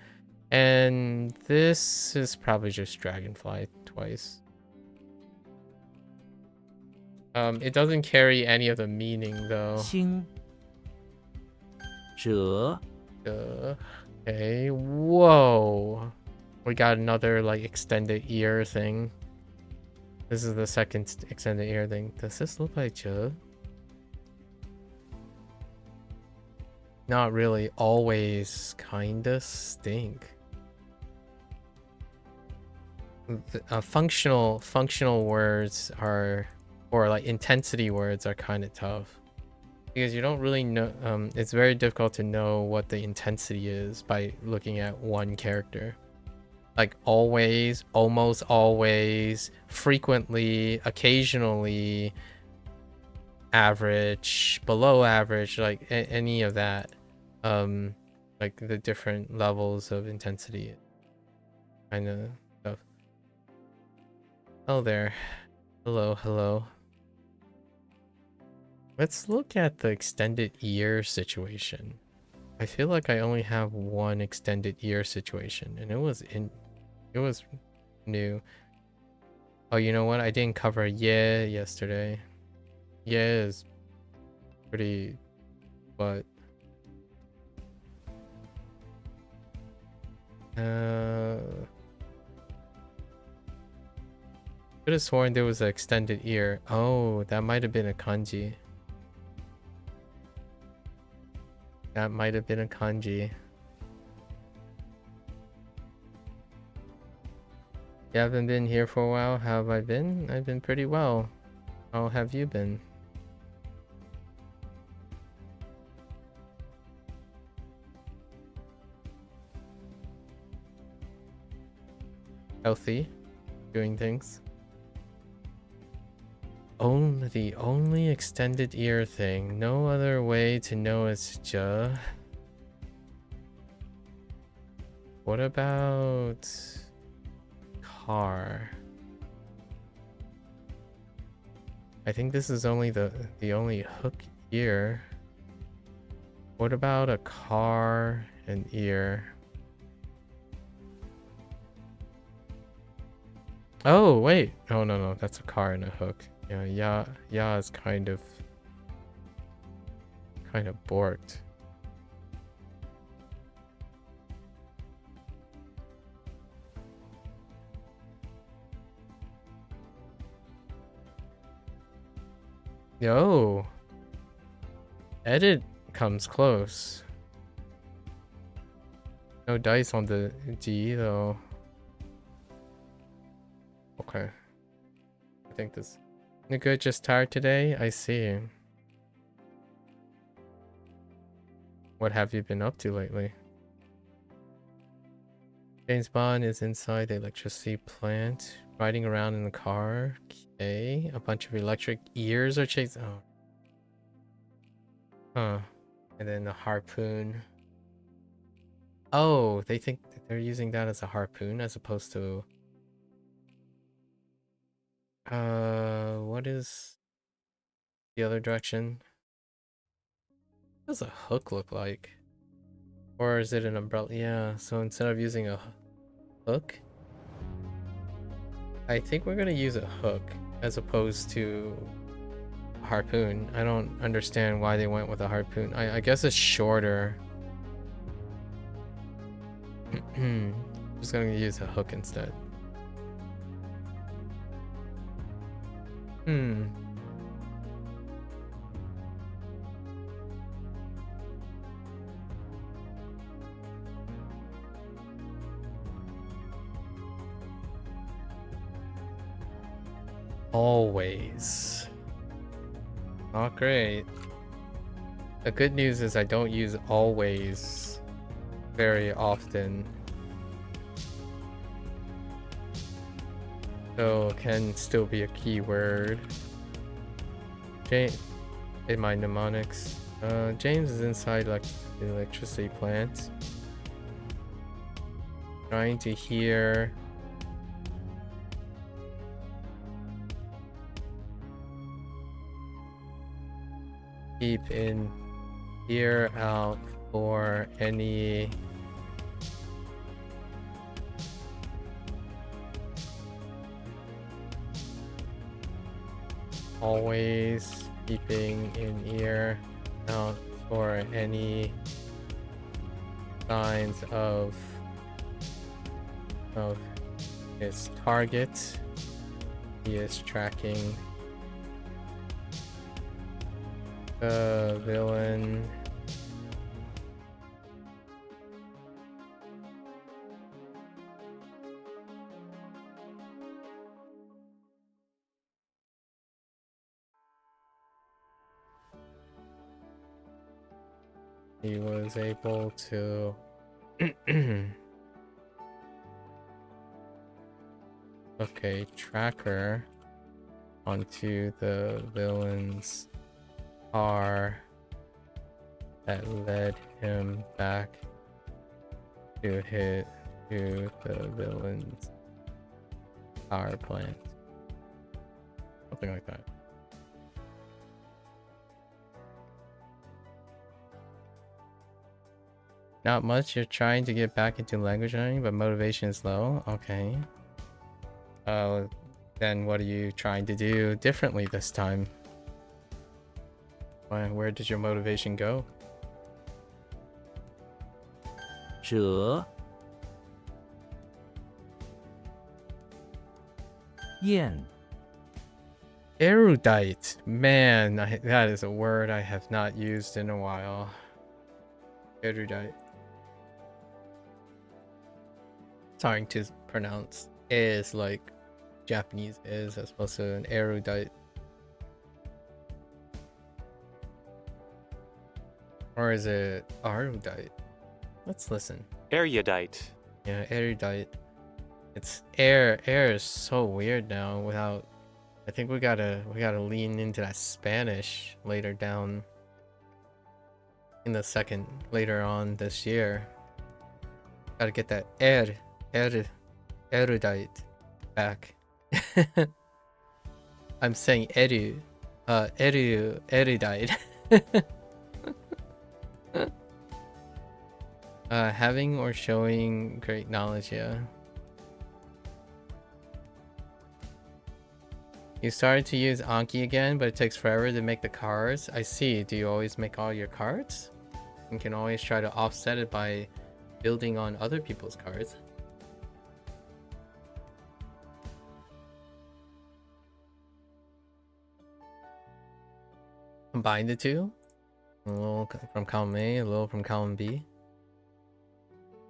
S1: And this is probably just dragonfly twice. It doesn't carry any of the meaning though.
S2: 星者
S1: Okay, whoa. We got another like extended ear thing. This is the second extended ear thing. Does this look like J? Not really. Always kinda stink. Functional words are, or like intensity words are kind of tough because you don't really know. It's very difficult to know what the intensity is by looking at one character. Like always, almost always, frequently, occasionally, average, below average, like any of that. Like the different levels of intensity kind of stuff. Oh there. Hello. Let's look at the extended ear situation. I feel like I only have one extended ear situation, and it was new. Oh, you know what? I didn't cover yeah yesterday. Yeah is pretty, but could have sworn there was an extended ear. Oh, that might have been a kanji. That might have been a kanji. You haven't been here for a while. How have I been? I've been pretty well. How have you been? Healthy? Doing things? The only extended ear thing. No other way to know it's ja. What about car? I think this is only the only hook ear. What about a car and ear? Oh wait, oh no, that's a car and a hook. Yeah is kind of borked. Yo, edit comes close. No dice on the G though. Okay, I think this. You good? Just tired today? I see. What have you been up to lately? James Bond is inside the electricity plant, riding around in the car. Okay, a bunch of electric ears are chasing. Oh. Huh. And then the harpoon. Oh, they think that they're using that as a harpoon as opposed to... what is the other direction? What does a hook look like? Or is it an umbrella? Yeah, so instead of using a hook, I think we're gonna use a hook as opposed to a harpoon. I don't understand why they went with a harpoon. I guess it's shorter. Just gonna use a hook instead. Always. Not great. The good news is I don't use always very often. So can still be a keyword. James in my mnemonics. James is inside like the electricity plant. Trying to hear. Keep in ear out for any always keeping in ear out for any signs of his target. He is tracking the villain. He was able to okay, tracker onto the villain's car that led him back to the villain's power plant. Something like that. Not much. You're trying to get back into language learning, but motivation is low. Okay. Then what are you trying to do differently this time? Where did your motivation go?
S2: 折燕
S1: Erudite. Man, that is a word I have not used in a while. Erudite. Trying to pronounce is like Japanese is as opposed to an erudite. Or is it erudite? Let's listen.
S3: Erudite.
S1: Yeah, erudite. It's air. Air is so weird now without. I think we gotta lean into that Spanish later down in the later on this year. Gotta get that erudite back. I'm saying erudite. Having or showing great knowledge, yeah. You started to use Anki again, but it takes forever to make the cards. I see. Do you always make all your cards? You can always try to offset it by building on other people's cards. Combine the two. A little from column A, a little from column B.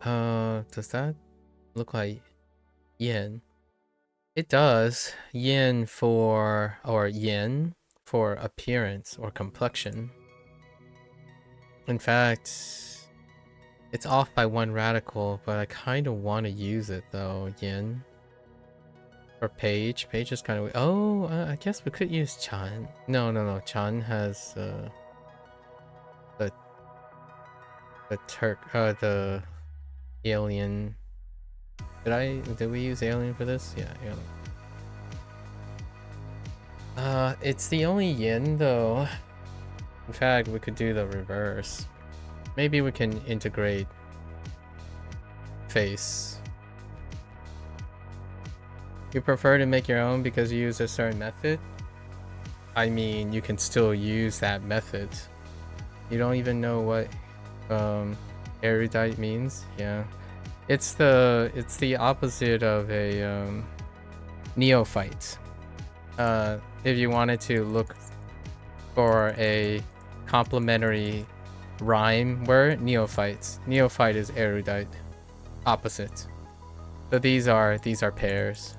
S1: Does that look like yen? It does. Yin for appearance or complexion. In fact, it's off by one radical, but I kind of want to use it though. Yin. Or page. Page is kind of. Oh, I guess we could use Chan. No. Chan has the alien. Did we use alien for this? Yeah, alien. It's the only yin though. In fact, we could do the reverse. Maybe we can integrate face. You prefer to make your own because you use a certain method? I mean, you can still use that method. You don't even know what erudite means? Yeah. It's the opposite of a neophyte. If you wanted to look for a complementary rhyme word, neophytes. Neophyte is erudite. Opposite. So these are pairs.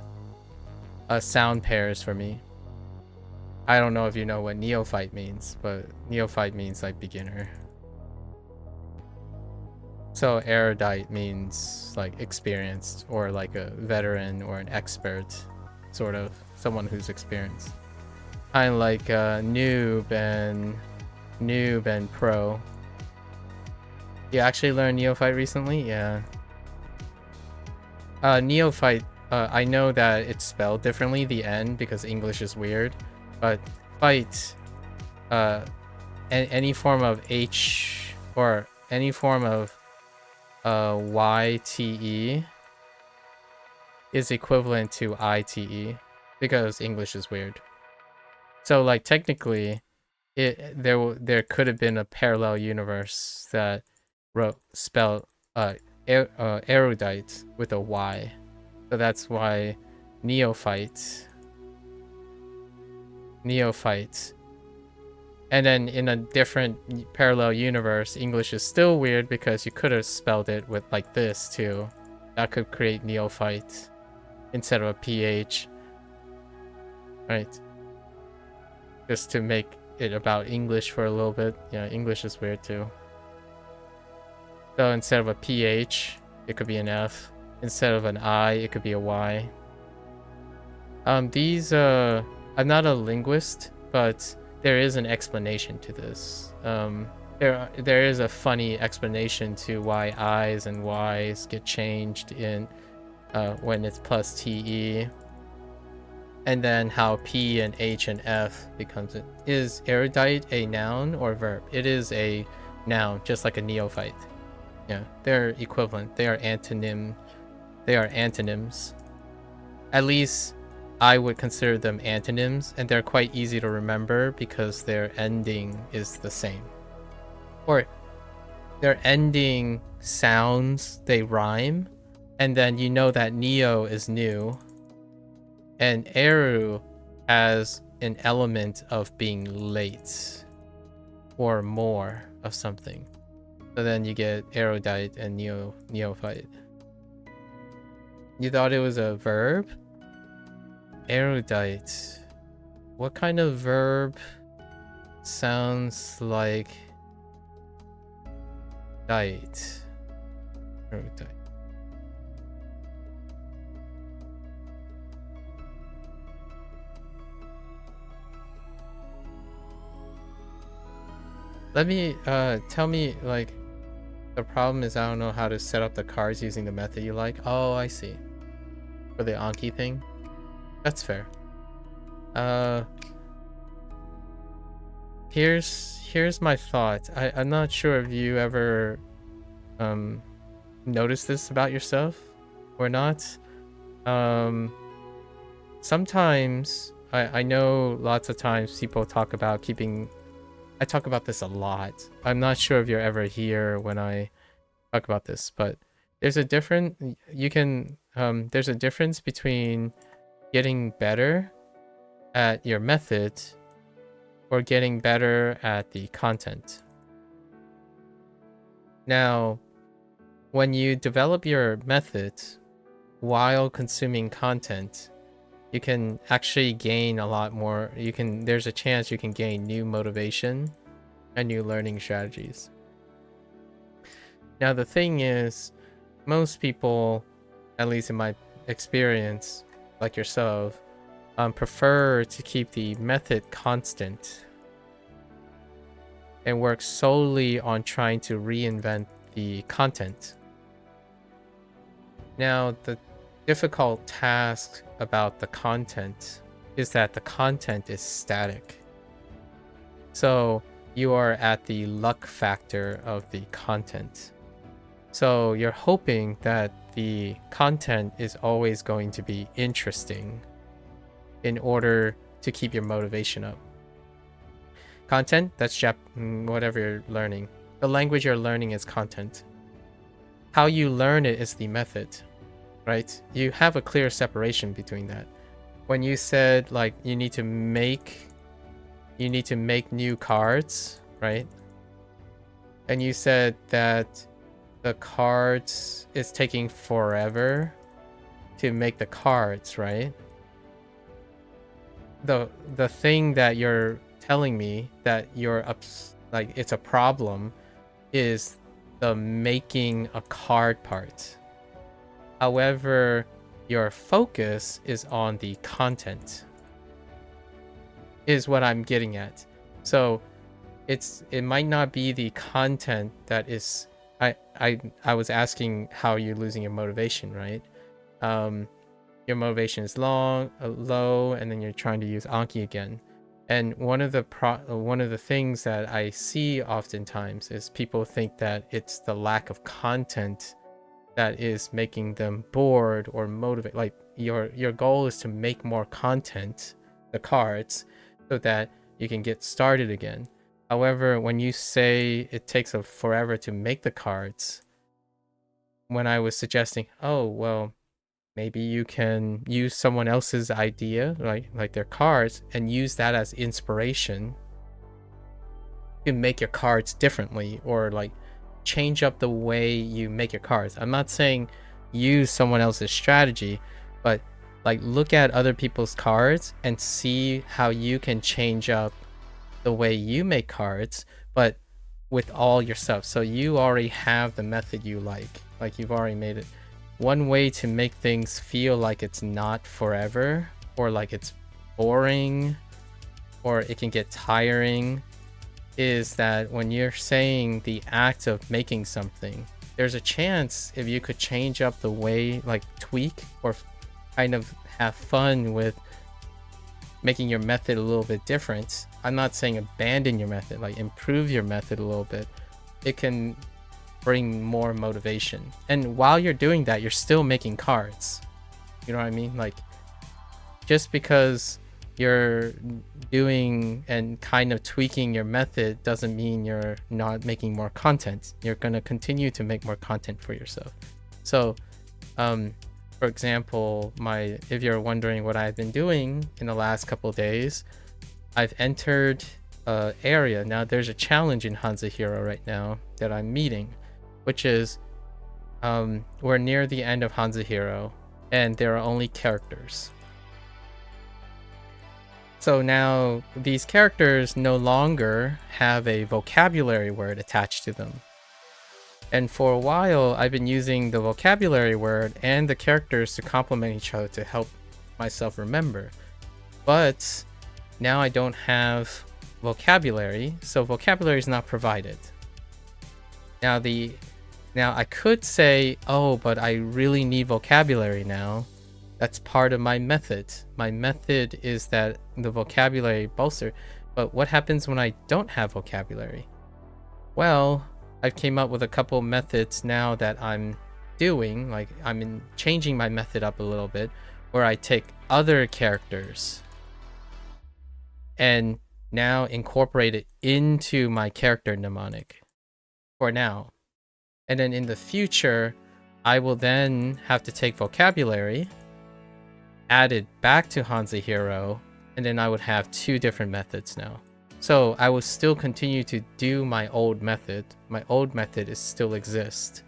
S1: Sound pairs for me. I don't know if you know what neophyte means, but neophyte means like beginner. So erudite means like experienced, or like a veteran or an expert, sort of someone who's experienced. Kind of like noob and pro. You actually learned neophyte recently? Yeah. Neophyte, I know that it's spelled differently, the N, because English is weird, but fight, any form of H or any form of YTE is equivalent to ITE, because English is weird. So like technically, there could have been a parallel universe that spelled erudite with a Y. So that's why neophyte. And then in a different parallel universe, English is still weird because you could have spelled it with like this too. That could create neophyte instead of a PH. Right. Just to make it about English for a little bit. Yeah, English is weird too. So instead of a PH, it could be an F. Instead of an I, it could be a Y. I'm not a linguist, but there is an explanation to this. There is a funny explanation to why I's and Y's get changed in when it's plus TE. And then how P and H and F becomes it. Is erudite a noun or verb? It is a noun, just like a neophyte. Yeah, they're equivalent. They are antonyms. At least I would consider them antonyms, and they're quite easy to remember because their ending is the same. Or their ending sounds, they rhyme, and then you know that neo is new, and eru has an element of being late or more of something. So then you get erudite and neophyte. You thought it was a verb? Erudite. What kind of verb sounds like dite? Erudite. Let me tell me, like, the problem is I don't know how to set up the cards using the method you like. Oh, I see. For the Anki thing. That's fair. Here's my thought. I'm not sure if you ever noticed this about yourself or not. Sometimes I know lots of times people talk about keeping. I talk about this a lot. I'm not sure if you're ever here when I talk about this, but there's a difference between getting better at your method or getting better at the content. Now, when you develop your method while consuming content, you can actually gain a lot more. There's a chance you can gain new motivation and new learning strategies. Now, the thing is, most people, at least in my experience, like yourself, prefer to keep the method constant and work solely on trying to reinvent the content. Now, the difficult task about the content is that the content is static. So you are at the luck factor of the content. So you're hoping that the content is always going to be interesting in order to keep your motivation up. Content, that's whatever you're learning. The language you're learning is content. How you learn it is the method, right? You have a clear separation between that. When you said like you need to make new cards, right? And you said that the cards is taking forever to make the cards, right? the thing that you're telling me that like it's a problem is the making a card part. However, your focus is on the content, is what I'm getting at. So it might not be the content that is. I was asking how you're losing your motivation, right? Your motivation is low, and then you're trying to use Anki again. And one of the things that I see oftentimes is people think that it's the lack of content that is making them bored or motivate. Like your goal is to make more content, the cards, so that you can get started again. However, when you say it takes forever to make the cards, when I was suggesting, oh well, maybe you can use someone else's idea, right? Like their cards, and use that as inspiration to make your cards differently, or like change up the way you make your cards. I'm not saying use someone else's strategy, but like look at other people's cards and see how you can change up the way you make cards, but with all your stuff. So you already have the method you like you've already made it. One way to make things feel like it's not forever, or like it's boring, or it can get tiring, is that when you're saying the act of making something, there's a chance if you could change up the way, like tweak or kind of have fun with making your method a little bit different. I'm not saying abandon your method, like improve your method a little bit. It can bring more motivation. And while you're doing that, you're still making cards. You know what I mean? Like, just because you're doing and kind of tweaking your method doesn't mean you're not making more content. You're going to continue to make more content for yourself. So, for example, if you're wondering what I've been doing in the last couple of days, I've entered an area. Now there's a challenge in HanziHero right now that I'm meeting, which is we're near the end of HanziHero and there are only characters. So now these characters no longer have a vocabulary word attached to them. And for a while, I've been using the vocabulary word and the characters to complement each other to help myself remember. But now I don't have vocabulary, so vocabulary is not provided. Now I could say, oh, but I really need vocabulary now. That's part of my method. My method is that the vocabulary bolster. But what happens when I don't have vocabulary? Well, I've came up with a couple methods now that I'm doing. Like changing my method up a little bit, where I take other characters and now incorporate it into my character mnemonic for now. And then in the future, I will then have to take vocabulary, add it back to HanziHero, and then I would have two different methods now. So I will still continue to do my old method. My old method is still exists.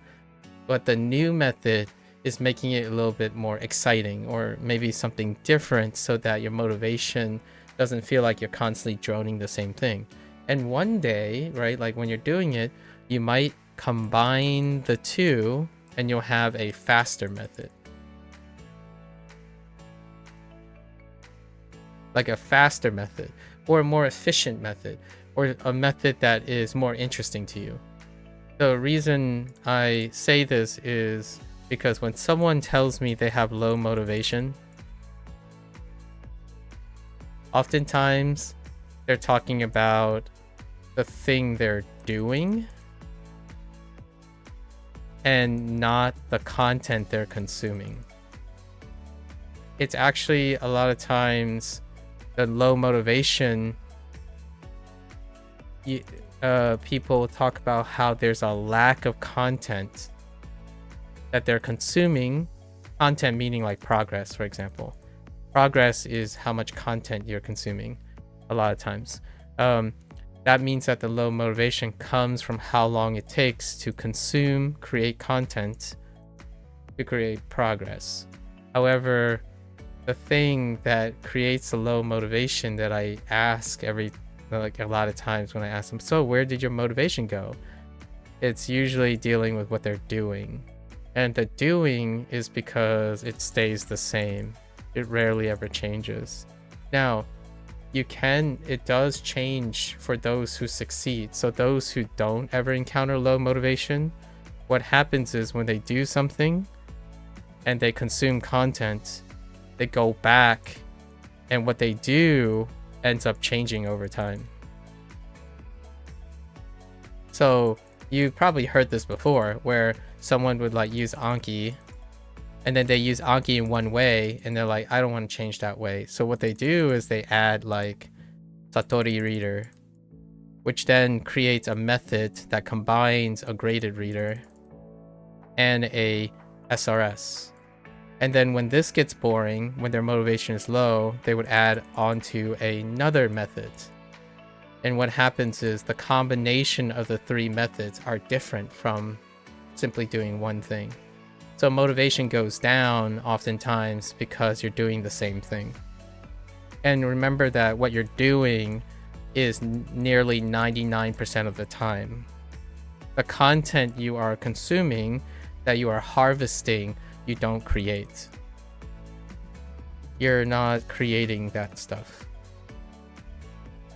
S1: But the new method is making it a little bit more exciting, or maybe something different, so that your motivation doesn't feel like you're constantly droning the same thing. And one day, right, like when you're doing it, you might combine the two and you'll have a faster method. Like a faster method, or a more efficient method, or a method that is more interesting to you. The reason I say this is because when someone tells me they have low motivation, oftentimes they're talking about the thing they're doing and not the content they're consuming. It's actually a lot of times the low motivation, people talk about how there's a lack of content that they're consuming. Content meaning like progress, for example. Progress is how much content you're consuming a lot of times. That means that the low motivation comes from how long it takes to consume, create content, to create progress. However, the thing that creates a low motivation that I ask like a lot of times when I ask them, so where did your motivation go? It's usually dealing with what they're doing. And the doing is because it stays the same. It rarely ever changes. Now, it does change for those who succeed. So those who don't ever encounter low motivation, what happens is when they do something and they consume content, they go back and what they do ends up changing over time. So you probably heard this before where someone would like use Anki and then they use Anki in one way and they're like, I don't want to change that way. So what they do is they add like Satori reader, which then creates a method that combines a graded reader and a SRS. And then when this gets boring, when their motivation is low, they would add onto another method. And what happens is the combination of the three methods are different from simply doing one thing. So motivation goes down oftentimes because you're doing the same thing. And remember that what you're doing is nearly 99% of the time. The content you are consuming, that you are harvesting, you don't create. You're not creating that stuff.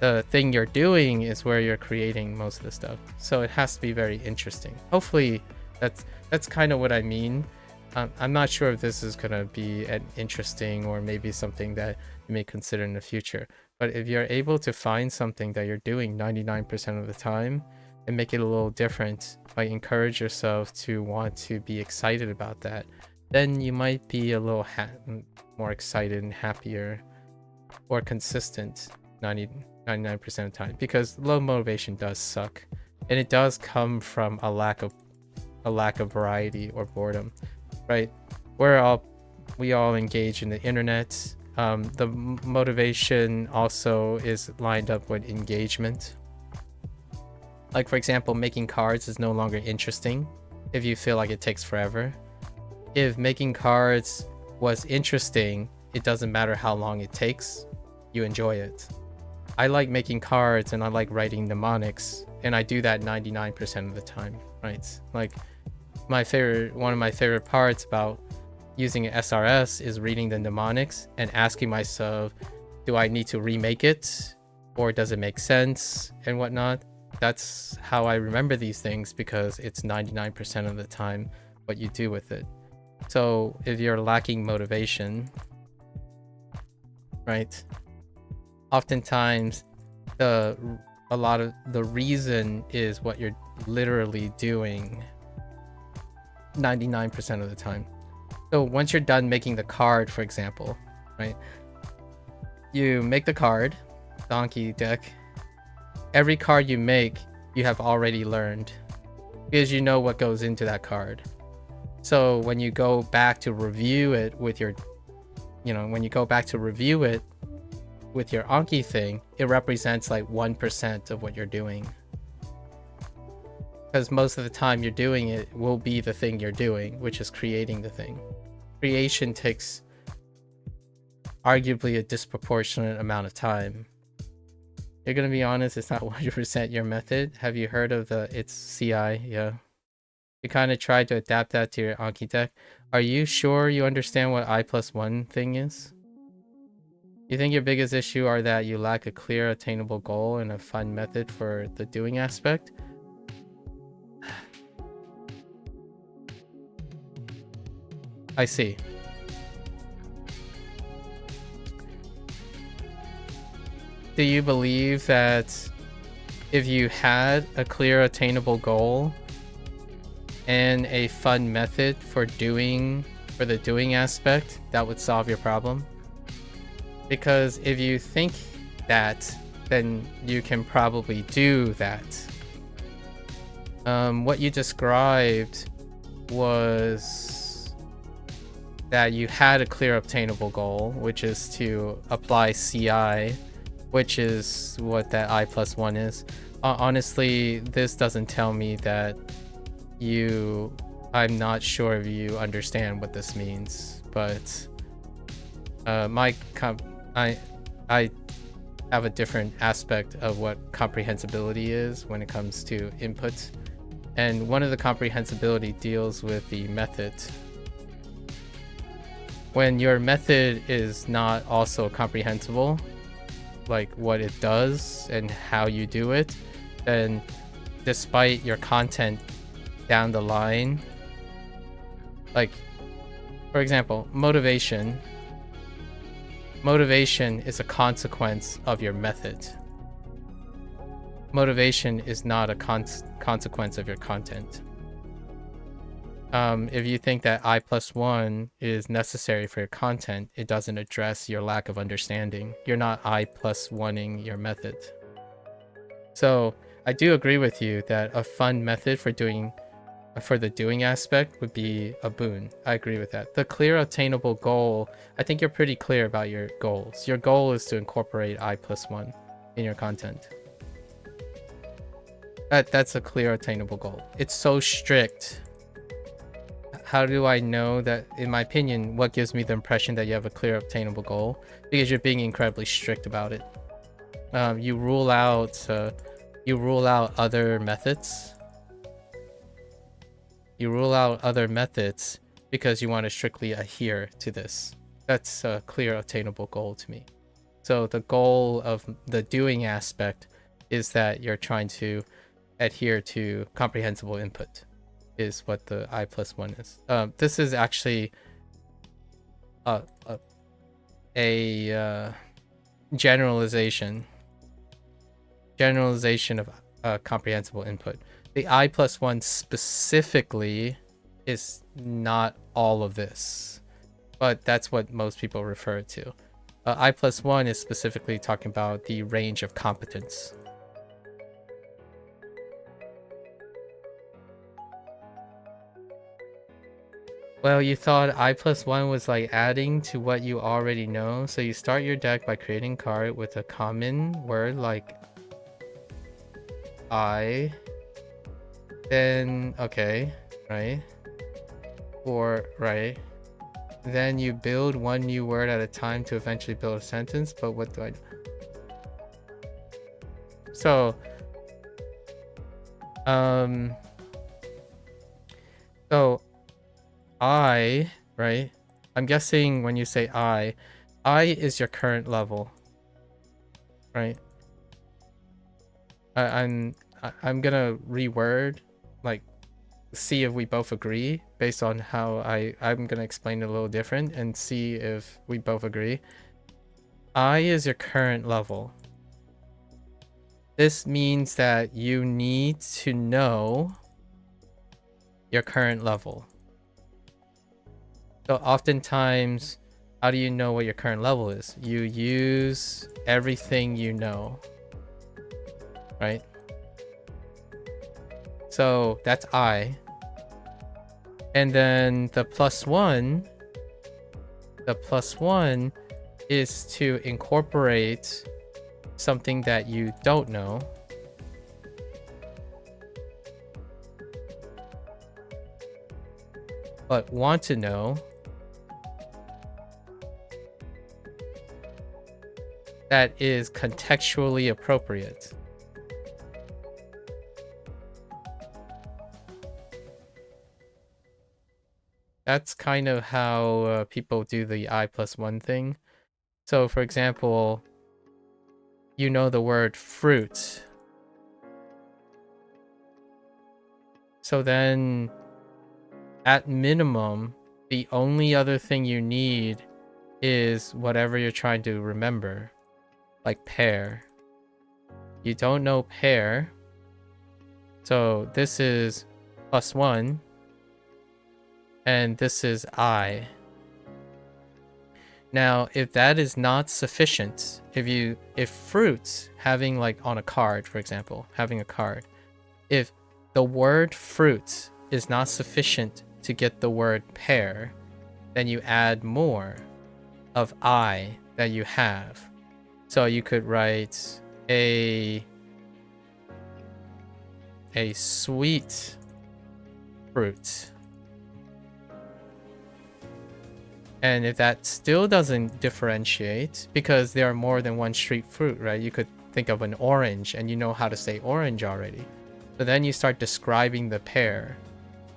S1: The thing you're doing is where you're creating most of the stuff. So it has to be very interesting. Hopefully that's kind of what I mean. I'm not sure if this is going to be an interesting or maybe something that you may consider in the future. But if you're able to find something that you're doing 99% of the time and make it a little different, like encourage yourself to want to be excited about that, then you might be a little more excited and happier or consistent 99% of the time, because low motivation does suck and it does come from a lack of variety or boredom, right? We all engage in the internet. The motivation also is lined up with engagement. Like for example, making cards is no longer interesting if you feel like it takes forever. If making cards was interesting, it doesn't matter how long it takes, you enjoy it. I like making cards and I like writing mnemonics, and I do that 99% of the time, right? Like one of my favorite parts about using an SRS is reading the mnemonics and asking myself, do I need to remake it or does it make sense and whatnot? That's how I remember these things, because it's 99% of the time what you do with it. So if you're lacking motivation, right, oftentimes a lot of the reason is what you're literally doing 99% of the time. So once you're done making the card, for example, right, you make the card, donkey deck. Every card you make, you have already learned, because you know what goes into that card. So when you go back to review it with your Anki thing, it represents like 1% of what you're doing. Because most of the time you're doing it will be the thing you're doing, which is creating the thing. Creation takes arguably a disproportionate amount of time. You're gonna be honest, it's not 100% your method. Have you heard of it's CI? Yeah. You kind of tried to adapt that to your Anki deck. Are you sure you understand what I+1 thing is? You think your biggest issue are that you lack a clear, attainable goal and a fun method for the doing aspect? I see. Do you believe that if you had a clear, attainable goal and a fun method for the doing aspect, that would solve your problem? Because if you think that, then you can probably do that. What you described was that you had a clear obtainable goal, which is to apply CI, which is what that I+1 is. Honestly, this doesn't tell me that I'm not sure if you understand what this means, but I have a different aspect of what comprehensibility is when it comes to inputs, and one of the comprehensibility deals with the method. When your method is not also comprehensible, like what it does and how you do it, then despite your content down the line, like for example, motivation is a consequence of your method. Motivation is not a consequence of your content. If you think that I+1 is necessary for your content, it doesn't address your lack of understanding. You're not I+1ing your method. So I do agree with you that a fun method for the doing aspect would be a boon. I agree with that. The clear attainable goal, I think you're pretty clear about your goals. Your goal is to incorporate I+1 in your content. That's a clear attainable goal. It's so strict. How do I know that? In my opinion, what gives me the impression that you have a clear obtainable goal? Because you're being incredibly strict about it. You rule out other methods. You rule out other methods because you want to strictly adhere to this. That's a clear attainable goal to me. So the goal of the doing aspect is that you're trying to adhere to comprehensible input, is what the I+1 is. This is actually a generalization of comprehensible input. The I+1 specifically is not all of this, but that's what most people refer to. I+1 is specifically talking about the range of competence. Well, you thought I+1 was like adding to what you already know, so you start your deck by creating a card with a common word like I, then okay, right? Or right, then you build one new word at a time to eventually build a sentence. But what do I do? So I, right? I'm guessing when you say I is your current level, right? I'm gonna reword, like, see if we both agree based on how I'm gonna explain it a little different and see if we both agree. I is your current level. This means that you need to know your current level. So oftentimes, how do you know what your current level is? You use everything you know, right? So that's I. And then the +1 is to incorporate something that you don't know. But want to know. That is contextually appropriate. That's kind of how people do the I+1 thing. So for example, you know the word fruit. So then at minimum, the only other thing you need is whatever you're trying to remember, like pear. You don't know pear. So this is +1. And this is I. Now, if that is not sufficient, if fruits, having like on a card, for example, having a card, if the word fruit is not sufficient to get the word pear, then you add more of I that you have. So you could write a sweet fruit. And if that still doesn't differentiate, because there are more than one street fruit, right? You could think of an orange and you know how to say orange already. So then you start describing the pair.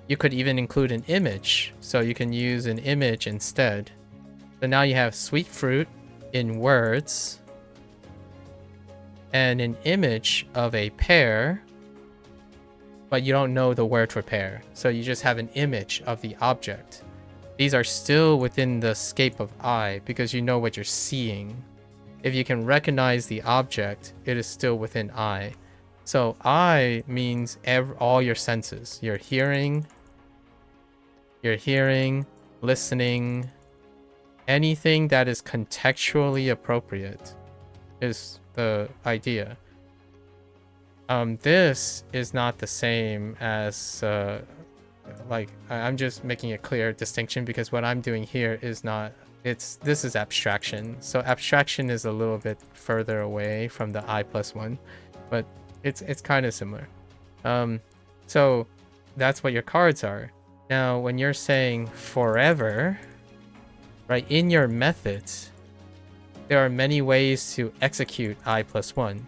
S1: You could even include an image, so you can use an image instead. So now you have sweet fruit in words and an image of a pear, but you don't know the word for pear. So you just have an image of the object. These are still within the scope of I because you know what you're seeing. If you can recognize the object, it is still within I. So I means all your senses. Your hearing, listening, anything that is contextually appropriate is the idea. This is not the same as like I'm just making a clear distinction because what I'm doing here is not, this is abstraction. So abstraction is a little bit further away from the I+1, but it's kind of similar. So that's what your cards are. Now when you're saying forever, right, in your methods there are many ways to execute I+1,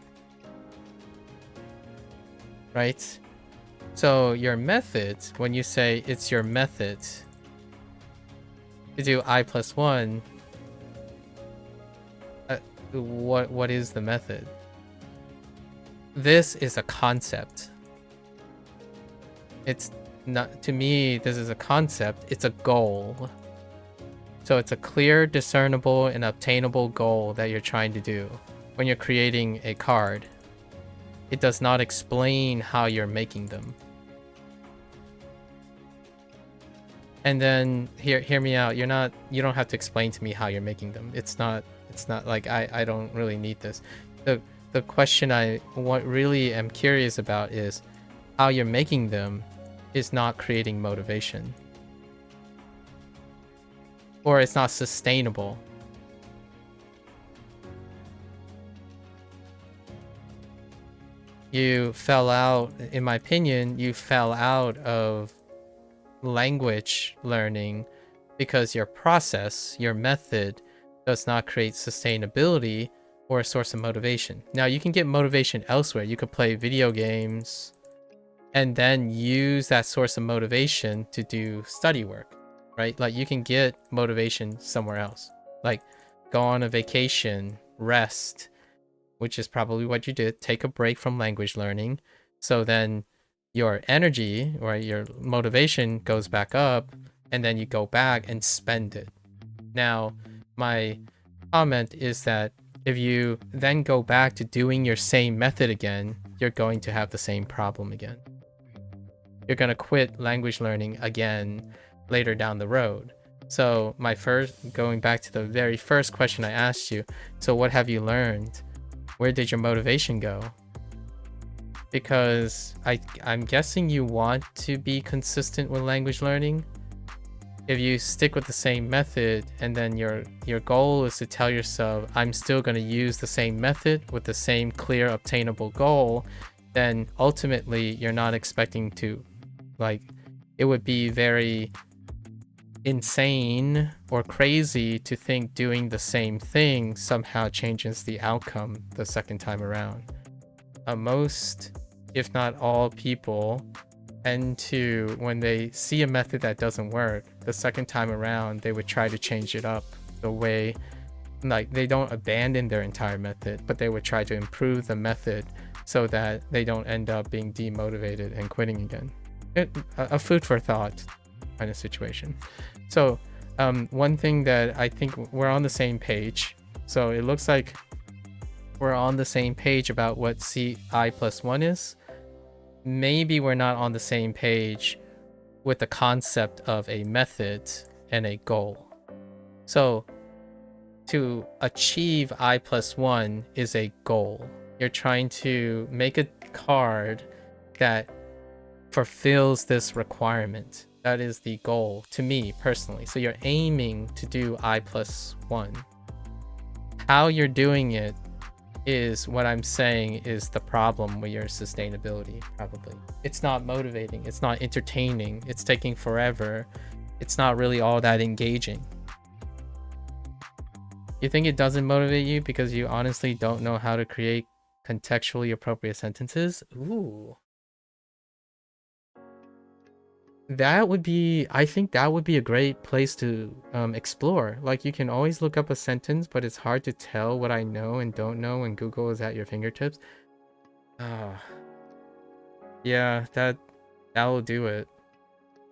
S1: right? So your method, when you say it's your method to do I+1, what is the method? This is a concept. It's not, to me, this is a concept, it's a goal. So it's a clear, discernible, and obtainable goal that you're trying to do when you're creating a card. It does not explain how you're making them. And then hear me out. You don't have to explain to me how you're making them. It's not like I don't really need this. The question really am curious about is how you're making them is not creating motivation. Or it's not sustainable. You fell out, in my opinion, you fell out of language learning because your process, your method, does not create sustainability or a source of motivation. Now, you can get motivation elsewhere. You could play video games and then use that source of motivation to do study work, right? Like you can get motivation somewhere else, like go on a vacation, rest, which is probably what you did, take a break from language learning. So then your energy or your motivation goes back up and then you go back and spend it. Now, my comment is that if you then go back to doing your same method again, you're going to have the same problem again. You're going to quit language learning again later down the road. So going back to the very first question I asked you, so what have you learned? Where did your motivation go? Because I'm guessing you want to be consistent with language learning. If you stick with the same method and then your goal is to tell yourself, I'm still going to use the same method with the same clear obtainable goal, then ultimately you're not expecting to, like, it would be very insane or crazy to think doing the same thing somehow changes the outcome the second time around. Most, if not all people, tend to, when they see a method that doesn't work, the second time around, they would try to change it up the way, like they don't abandon their entire method, but they would try to improve the method so that they don't end up being demotivated and quitting again. A food for thought kind of situation. So one thing that I think we're on the same page. So it looks like we're on the same page about what CI+1 is. Maybe we're not on the same page with the concept of a method and a goal. So to achieve I+1 is a goal. You're trying to make a card that fulfills this requirement. That is the goal to me personally. So you're aiming to do I+1. How you're doing it is what I'm saying is the problem with your sustainability, probably. It's not motivating, it's not entertaining, it's taking forever, it's not really all that engaging. You think it doesn't motivate you because you honestly don't know how to create contextually appropriate sentences? Ooh. That would be, I think that would be a great place to explore. Like, you can always look up a sentence, but it's hard to tell what I know and don't know when Google is at your fingertips. Yeah, that will do it.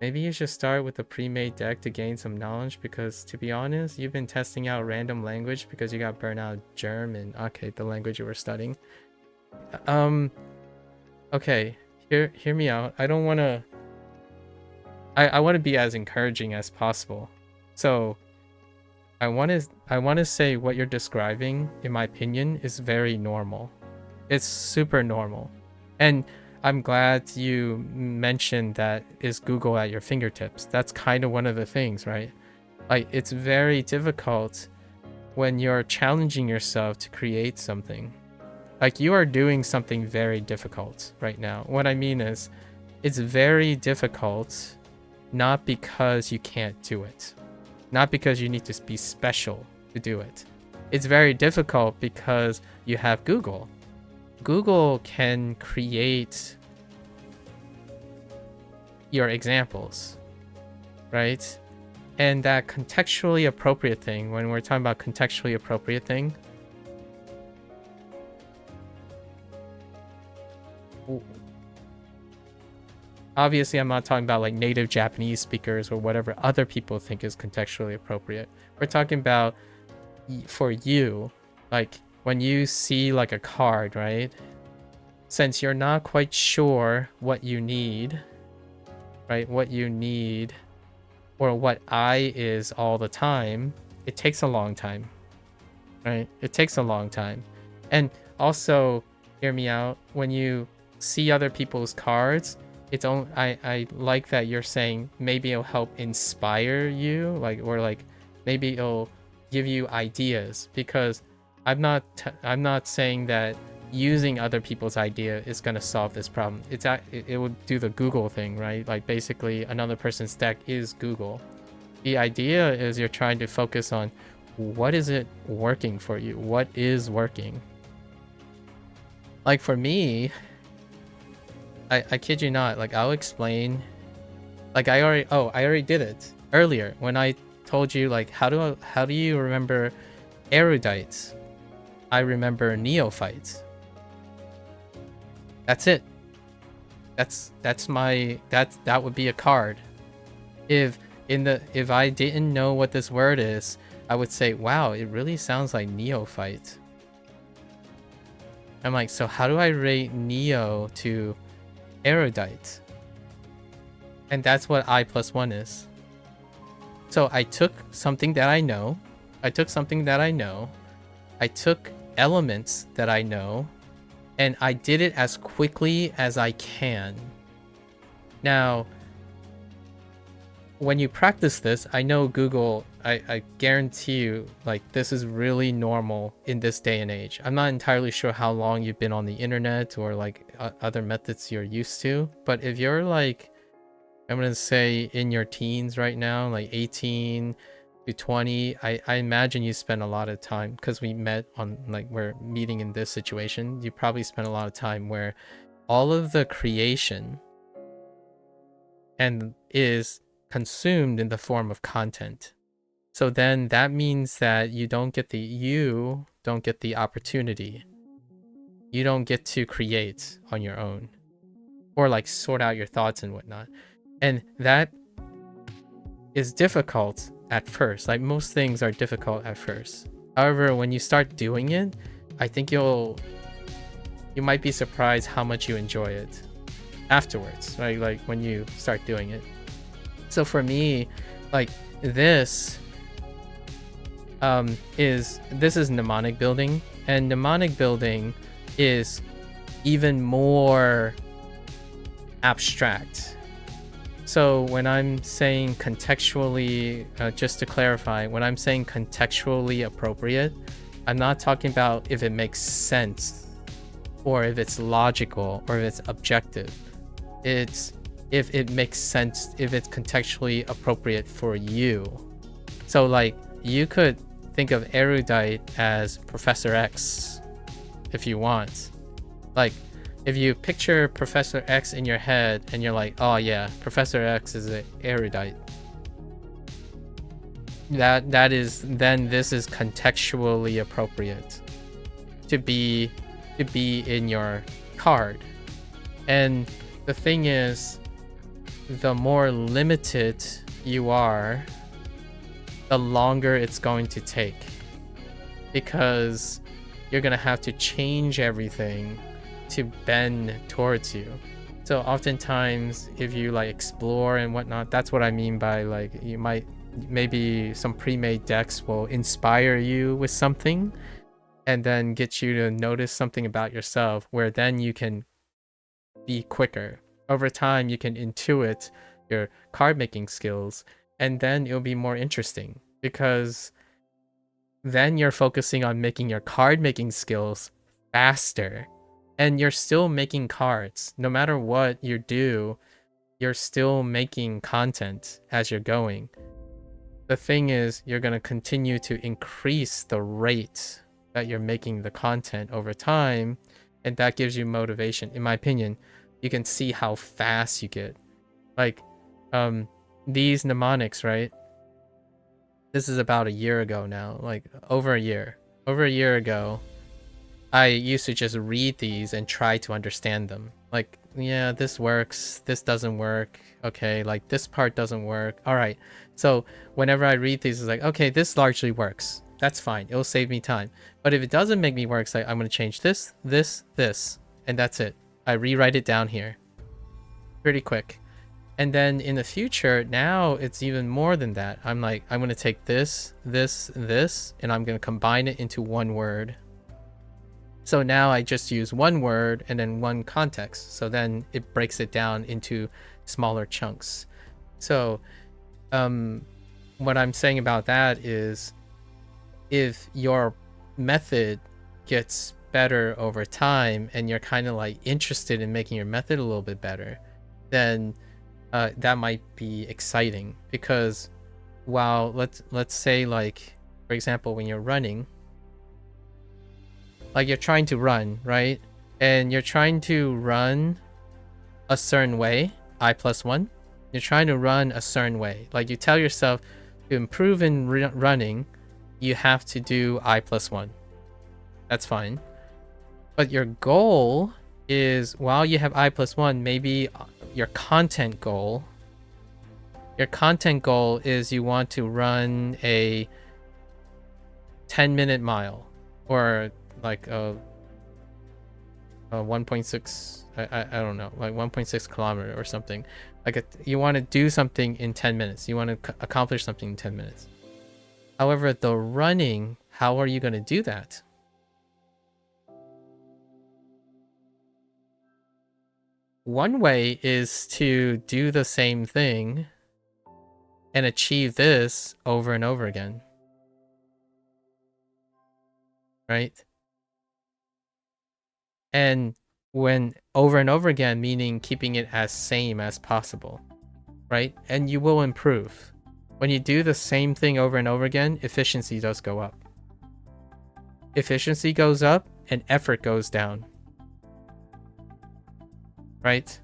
S1: Maybe you should start with a pre-made deck to gain some knowledge, because to be honest, you've been testing out random language because you got burnt out German. Okay, the language you were studying. Okay, hear me out. I don't want to... I want to be as encouraging as possible. So I want to say what you're describing, in my opinion, is very normal. It's super normal. And I'm glad you mentioned that is Google at your fingertips. That's kind of one of the things, right? Like, it's very difficult when you're challenging yourself to create something. Like, you are doing something very difficult right now. What I mean is, it's very difficult not because you can't do it, not because you need to be special to do it. It's very difficult because you have Google. Google can create your examples, right? And that contextually appropriate thing, when we're talking about contextually appropriate thing, obviously I'm not talking about like native Japanese speakers or whatever other people think is contextually appropriate. We're talking about for you, like when you see like a card, right? Since you're not quite sure what you need, right? What you need or what I is all the time, it takes a long time, right? It takes a long time. And also, hear me out, when you see other people's cards, it's only, I like that you're saying maybe it'll help inspire you, like, or like maybe it'll give you ideas, because I'm not saying that using other people's idea is going to solve this problem. It would do the Google thing, right? Like, basically another person's deck is Google. The idea is you're trying to focus on what is it working for you? What is working? Like, for me, I kid you not, like, I'll explain. Like, I already did it earlier when I told you, like, how do you remember erudites? I remember neophytes. That's it. That would be a card. If I didn't know what this word is, I would say, wow, it really sounds like neophyte. I'm like, so how do I rate neo to erudite? And that's what I+1 is. So I took something that I know. I took elements that I know, and I did it as quickly as I can. Now, when you practice this, I know Google, I guarantee you, like, this is really normal in this day and age. I'm not entirely sure how long you've been on the internet or like other methods you're used to, but if you're like, I'm gonna say in your teens right now, like 18 to 20, I imagine you spend a lot of time, because we met on, like, we're meeting in this situation, you probably spent a lot of time where all of the creation and is consumed in the form of content. So then that means that you don't get the opportunity. You don't get to create on your own, or like sort out your thoughts and whatnot. And that is difficult at first. Like, most things are difficult at first. However, when you start doing it, I think you might be surprised how much you enjoy it afterwards, right? Like, when you start doing it. So for me, like, this is mnemonic building, and mnemonic building is even more abstract. So when I'm saying contextually, just to clarify, when I'm saying contextually appropriate, I'm not talking about if it makes sense or if it's logical or if it's objective. It's if it makes sense, if it's contextually appropriate for you. So like, you could think of erudite as Professor X if you want. Like, if you picture Professor X in your head and you're like, oh yeah, Professor X is an erudite, that is, then this is contextually appropriate to be in your card. And the thing is, the more limited you are, the longer it's going to take, because you're gonna have to change everything to bend towards you. So oftentimes, if you like explore and whatnot, that's what I mean by like, you might, maybe some pre-made decks will inspire you with something and then get you to notice something about yourself, where then you can be quicker. Over time, you can intuit your card making skills, and then it'll be more interesting, because then you're focusing on making your card making skills faster, and you're still making cards. No matter what you do, you're still making content as you're going. The thing is, you're going to continue to increase the rate that you're making the content over time, and that gives you motivation. In my opinion, you can see how fast you get. Like, these mnemonics, right? This is about a year ago now, like over a year ago, I used to just read these and try to understand them. Like, yeah, this works, this doesn't work, okay, like this part doesn't work, all right. So whenever I read these, it's like, okay, this largely works, that's fine, it'll save me time. But if it doesn't make me work, it's like, I'm gonna change this, and that's it. I rewrite it down here pretty quick. And then in the future, now it's even more than that. I'm like, I'm gonna take this, and I'm gonna combine it into one word. So now I just use one word and then one context. So then it breaks it down into smaller chunks. So what I'm saying about that is, if your method gets better over time and you're kind of like interested in making your method a little bit better, then that might be exciting. Because while let's say, like, for example, when you're running, like you're trying to run, right? And you're trying to run a certain way, I+1. You're trying to run a certain way. Like, you tell yourself, to improve in running, you have to do I+1. That's fine. But your goal is, while you have I+1, maybe your content goal is you want to run a 10-minute mile, or like a 1.6, I don't know, like 1.6 kilometer or something. Like you want to do something in 10 minutes. You want to accomplish something in 10 minutes. However, the running, how are you going to do that? One way is to do the same thing and achieve this over and over again. Right? And when over and over again, meaning keeping it as same as possible, right? And you will improve. When you do the same thing over and over again, efficiency does go up. Efficiency goes up and effort goes down. Right?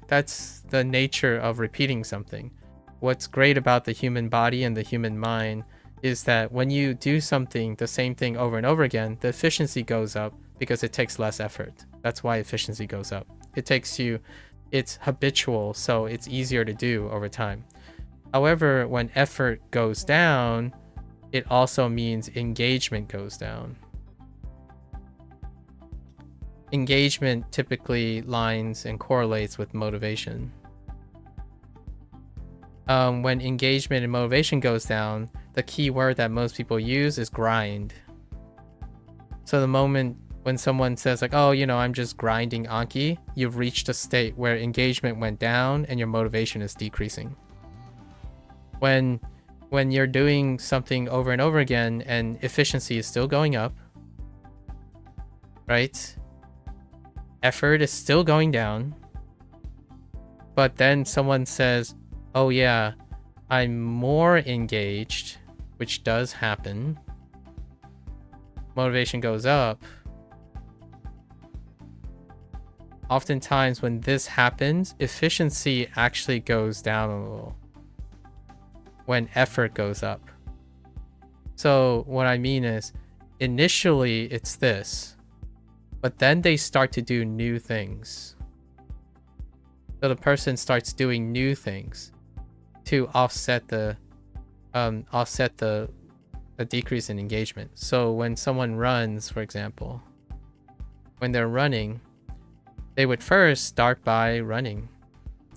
S1: That's the nature of repeating something. What's great about the human body and the human mind is that when you do something, the same thing over and over again, the efficiency goes up because it takes less effort. That's why efficiency goes up. It's habitual, so it's easier to do over time. However, when effort goes down, it also means engagement goes down. Engagement typically lines and correlates with motivation. When engagement and motivation goes down, the key word that most people use is grind. So the moment when someone says like, oh, I'm just grinding Anki, you've reached a state where engagement went down and your motivation is decreasing. When you're doing something over and over again and efficiency is still going up, right? Effort is still going down, but then someone says, oh yeah, I'm more engaged, which does happen, motivation goes up. Oftentimes when this happens, efficiency actually goes down a little when effort goes up. So what I mean is, initially it's this, but then they start to do new things. So the person starts doing new things to offset the decrease in engagement. So when someone runs, for example, when they're running, they would first start by running,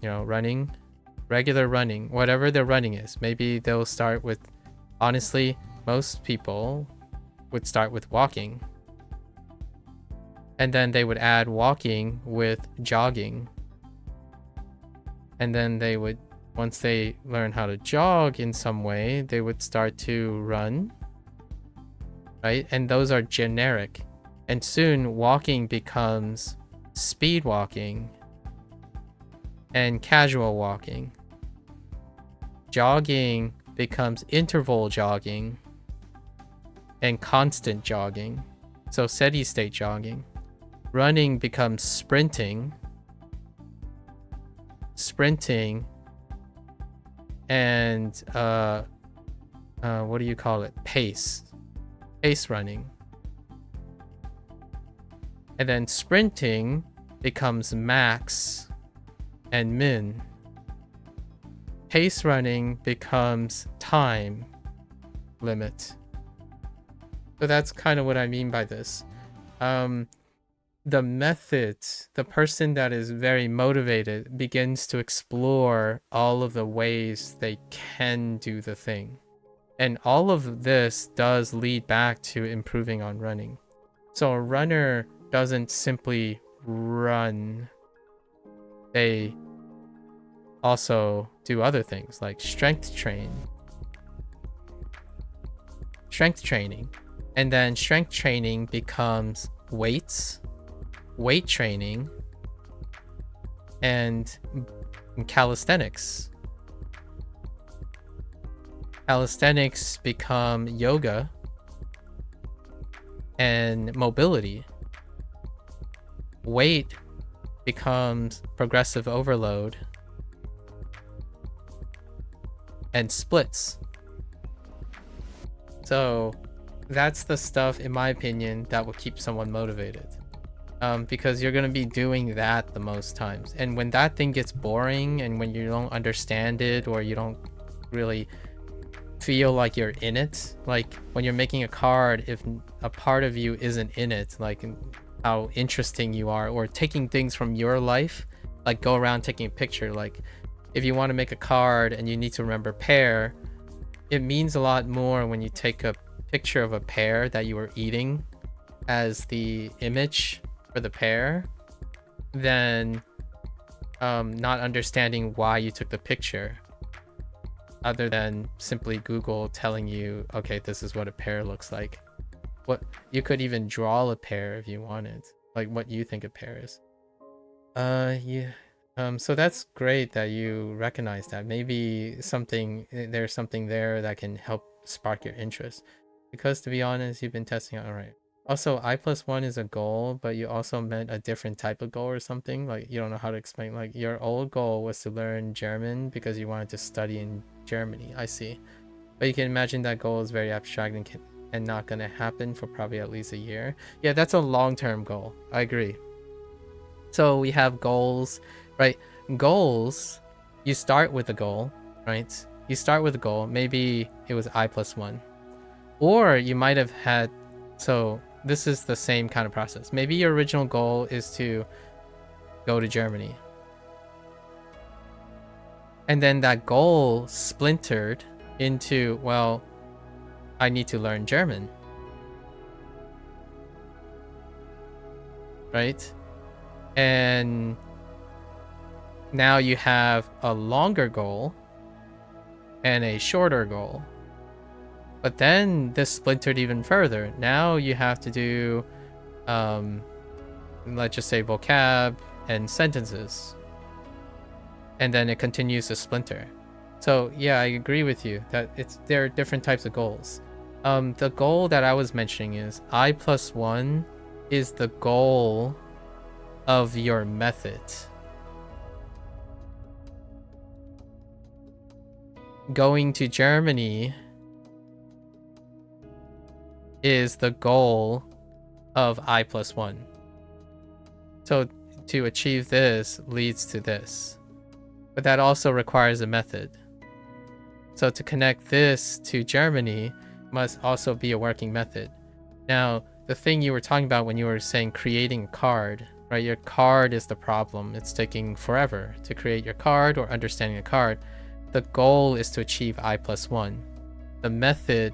S1: running, regular running, whatever their running is. Maybe they'll start with, honestly, most people would start with walking. And then they would add walking with jogging. And then they would, once they learn how to jog in some way, they would start to run, right? And those are generic. And soon walking becomes speed walking and casual walking. Jogging becomes interval jogging and constant jogging. So steady state jogging. Running becomes sprinting and what do you call it? Pace running. And then sprinting becomes max and min. Pace running becomes time limit. So that's kind of what I mean by this. The method, the person that is very motivated begins to explore all of the ways they can do the thing. And all of this does lead back to improving on running. So a runner doesn't simply run. They also do other things like strength training. And then strength training becomes weights, weight training, and calisthenics. Calisthenics become yoga and mobility. Weight becomes progressive overload and splits. So that's the stuff, in my opinion, that will keep someone motivated. Because you're going to be doing that the most times. And when that thing gets boring and when you don't understand it or you don't really feel like you're in it, like when you're making a card, if a part of you isn't in it, like how interesting you are, or taking things from your life, like go around taking a picture, like if you want to make a card and you need to remember pear, it means a lot more when you take a picture of a pear that you were eating as the image for the pear than not understanding why you took the picture, other than simply Google telling you, okay, this is what a pear looks like. What you could even draw a pear if you wanted, like what you think a pear is. So that's great that you recognize that. Maybe there's something there that can help spark your interest, because to be honest, you've been testing out. All right. Also, I+1 is a goal, but you also meant a different type of goal or something. Like, you don't know how to explain. Like, your old goal was to learn German because you wanted to study in Germany. I see. But you can imagine that goal is very abstract and not going to happen for probably at least a year. Yeah, that's a long-term goal. I agree. So we have goals, right? Goals, you start with a goal, right? You start with a goal. Maybe it was I+1. Or you might have had... So this is the same kind of process. Maybe your original goal is to go to Germany. And then that goal splintered into, well, I need to learn German. Right? And now you have a longer goal and a shorter goal. But then this splintered even further. Now you have to do, let's just say vocab and sentences. And then it continues to splinter. So yeah, I agree with you that there are different types of goals. The goal that I was mentioning is I+1 is the goal of your method. Going to Germany is the goal of I+1. So to achieve this leads to this. But that also requires a method. So to connect this to Germany must also be a working method. Now, the thing you were talking about when you were saying creating a card, right? Your card is the problem. It's taking forever to create your card or understanding a card. The goal is to achieve I+1. The method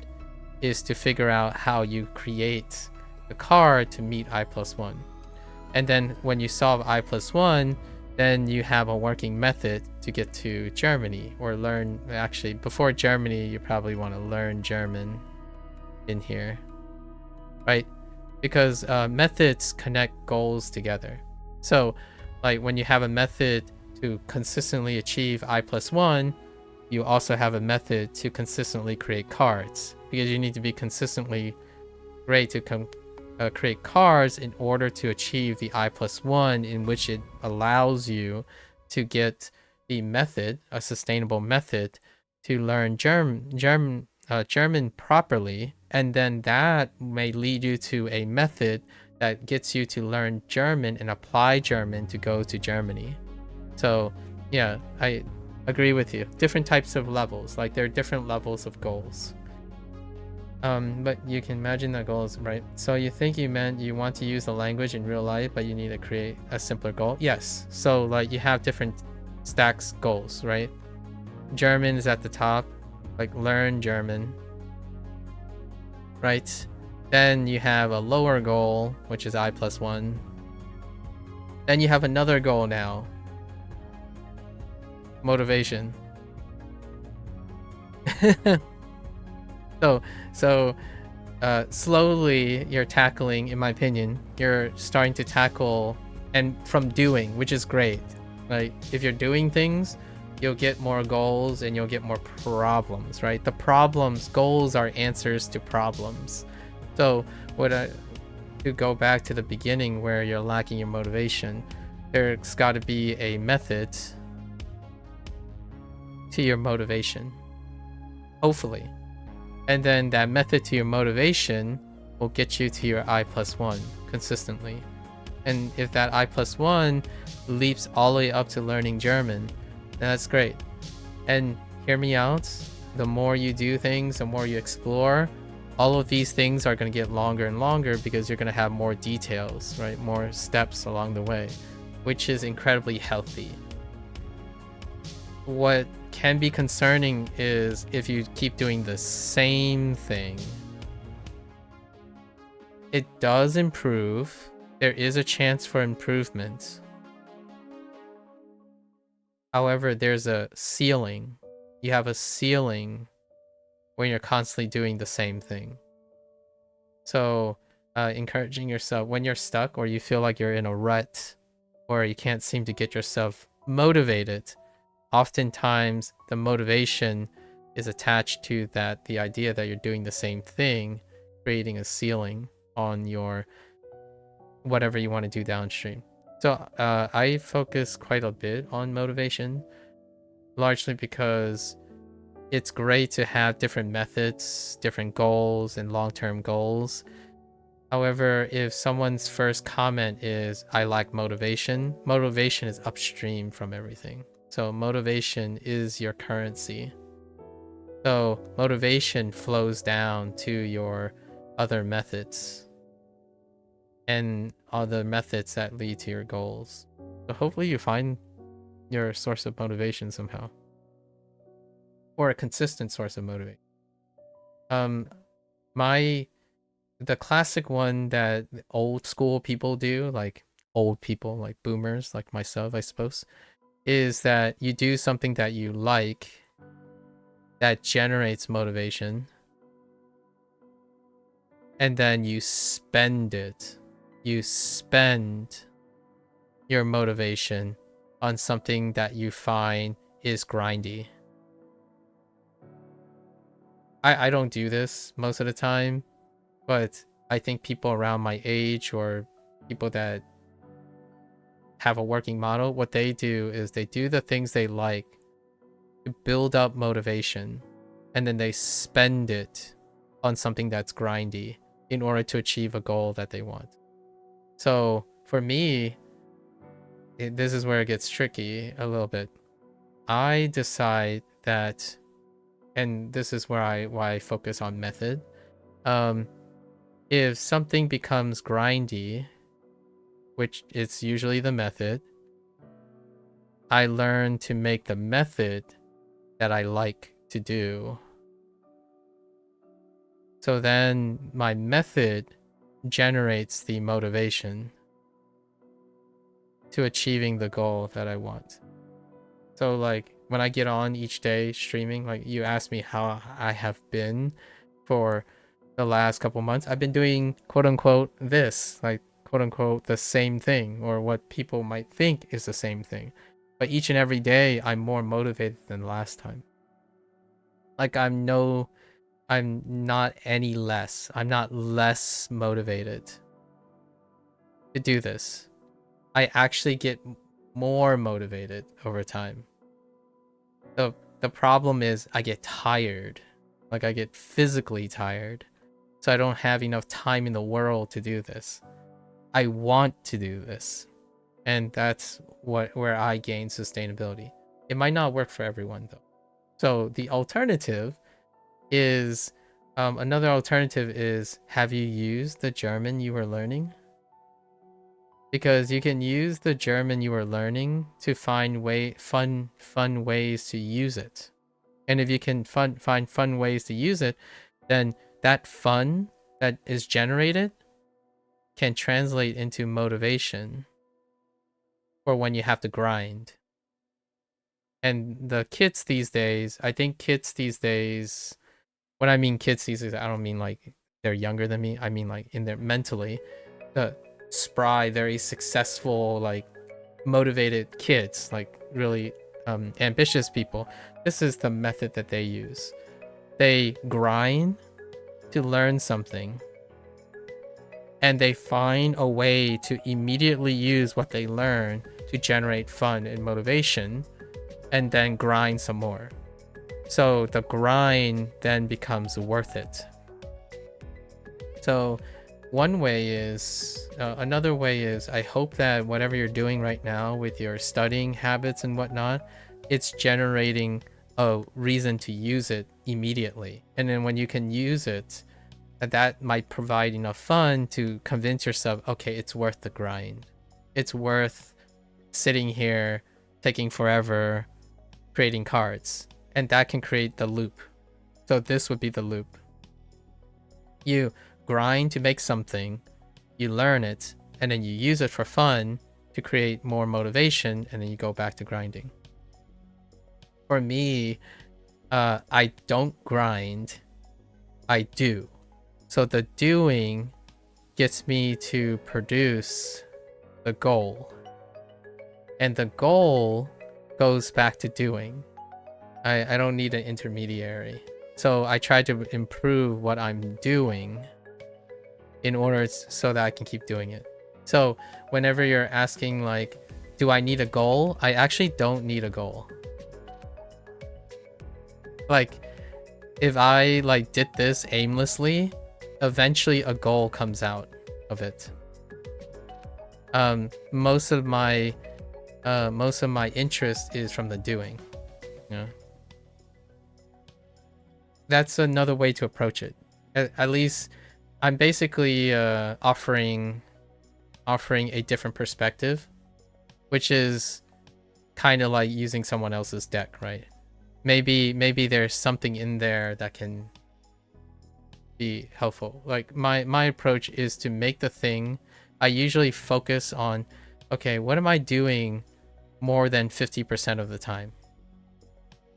S1: is to figure out how you create the card to meet I+1. And then when you solve I+1, then you have a working method to get to Germany or learn. Actually, before Germany, you probably want to learn German in here, right? Because methods connect goals together. So like when you have a method to consistently achieve I+1, you also have a method to consistently create cards, because you need to be consistently great to create cards in order to achieve the I+1, in which it allows you to get the method, a sustainable method, to learn German properly, and then that may lead you to a method that gets you to learn German and apply German to go to Germany. So yeah, I agree with you. Different types of levels, like there are different levels of goals. But you can imagine that goals, right? So you think you meant you want to use the language in real life, but you need to create a simpler goal? Yes. So like you have different stacks goals, right? German is at the top, like learn German, right? Then you have a lower goal, which is I+1. Then you have another goal now. Motivation. So slowly you're tackling, in my opinion, you're starting to tackle, and from doing, which is great. Like if you're doing things, you'll get more goals and you'll get more problems, right? The problems, goals are answers to problems. So to go back to the beginning where you're lacking your motivation, there's got to be a method to your motivation, hopefully. And then that method to your motivation will get you to your I+1 consistently. And if that I+1 leaps all the way up to learning German, then that's great. And hear me out, the more you do things, the more you explore, all of these things are going to get longer and longer because you're going to have more details, right? More steps along the way, which is incredibly healthy. What can be concerning is if you keep doing the same thing. It does improve. There is a chance for improvement. However, there's a ceiling. You have a ceiling when you're constantly doing the same thing. So encouraging yourself when you're stuck or you feel like you're in a rut or you can't seem to get yourself motivated, oftentimes the motivation is attached to the idea that you're doing the same thing, creating a ceiling on your whatever you want to do downstream. So I focus quite a bit on motivation, largely because it's great to have different methods, different goals, and long-term goals. However, if someone's first comment is, I lack motivation, motivation is upstream from everything. So motivation is your currency. So motivation flows down to your other methods and other methods that lead to your goals. So hopefully you find your source of motivation somehow, or a consistent source of motivation. The classic one that old school people do, like old people, like boomers, like myself, I suppose, is that you do something that you like that generates motivation, and then you spend it. You spend your motivation on something that you find is grindy. I don't do this most of the time, but I think people around my age or people that have a working model, what they do is they do the things they like to build up motivation, and then they spend it on something that's grindy in order to achieve a goal that they want. So for me, this is where it gets tricky a little bit. I decide that, and this is why I focus on method. If something becomes grindy, which is usually the method, I learn to make the method that I like to do. So then my method generates the motivation to achieving the goal that I want. So like when I get on each day streaming, like you asked me how I have been for the last couple months, I've been doing quote unquote this, like quote unquote the same thing, or what people might think is the same thing. But each and every day I'm more motivated than last time. Like I'm not any less. I'm not less motivated to do this. I actually get more motivated over time. The problem is I get tired. Like I get physically tired. So I don't have enough time in the world to do this. I want to do this. And that's where I gain sustainability. It might not work for everyone though. So the alternative is another alternative is, have you used the German you were learning? Because you can use the German you were learning to find fun ways to use it. And if you can find fun ways to use it, then that fun that is generated can translate into motivation for when you have to grind. And the kids these days, I think kids these days, when I mean kids these days, I don't mean like they're younger than me. I mean like in their mentally, the spry, very successful, like motivated kids, like really ambitious people. This is the method that they use. They grind to learn something, and they find a way to immediately use what they learn to generate fun and motivation, and then grind some more. So the grind then becomes worth it. So one way is, another way is, I hope that whatever you're doing right now with your studying habits and whatnot, it's generating a reason to use it immediately. And then when you can use it, that might provide enough fun to convince yourself, okay, it's worth the grind. It's worth sitting here, taking forever, creating cards. And that can create the loop. So this would be the loop. You grind to make something, you learn it, and then you use it for fun to create more motivation, and then you go back to grinding. For me, I don't grind, I do. So the doing gets me to produce the goal, and the goal goes back to doing. I don't need an intermediary. So I try to improve what I'm doing in order so that I can keep doing it. So whenever you're asking like, do I need a goal? I actually don't need a goal. Like if I like did this aimlessly, eventually a goal comes out of it. Most of my interest is from the doing. Yeah. That's another way to approach it. At least I'm basically offering a different perspective, which is kind of like using someone else's deck, right? Maybe there's something in there that can be helpful. Like my approach is to make the thing. I usually focus on, okay, what am I doing more than 50% of the time?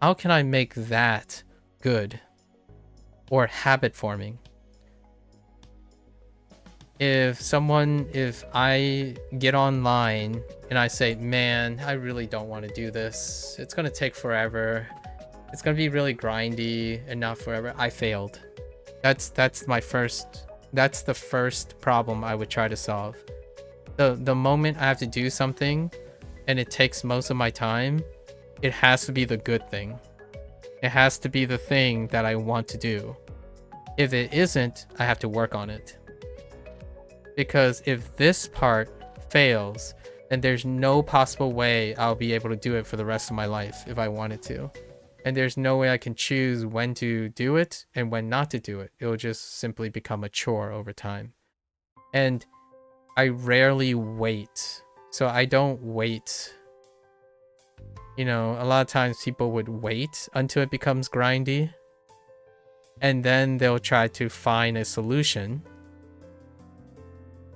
S1: How can I make that good or habit forming? If I get online and I say, man, I really don't want to do this, it's gonna take forever, It's gonna be really grindy and not forever. I failed. That's the first problem I would try to solve. The moment I have to do something and it takes most of my time, it has to be the good thing. It has to be the thing that I want to do. If it isn't, I have to work on it. Because if this part fails, then there's no possible way I'll be able to do it for the rest of my life if I wanted to. And there's no way I can choose when to do it and when not to do it. It will just simply become a chore over time. And I rarely wait. So I don't wait. You know, a lot of times people would wait until it becomes grindy. And then they'll try to find a solution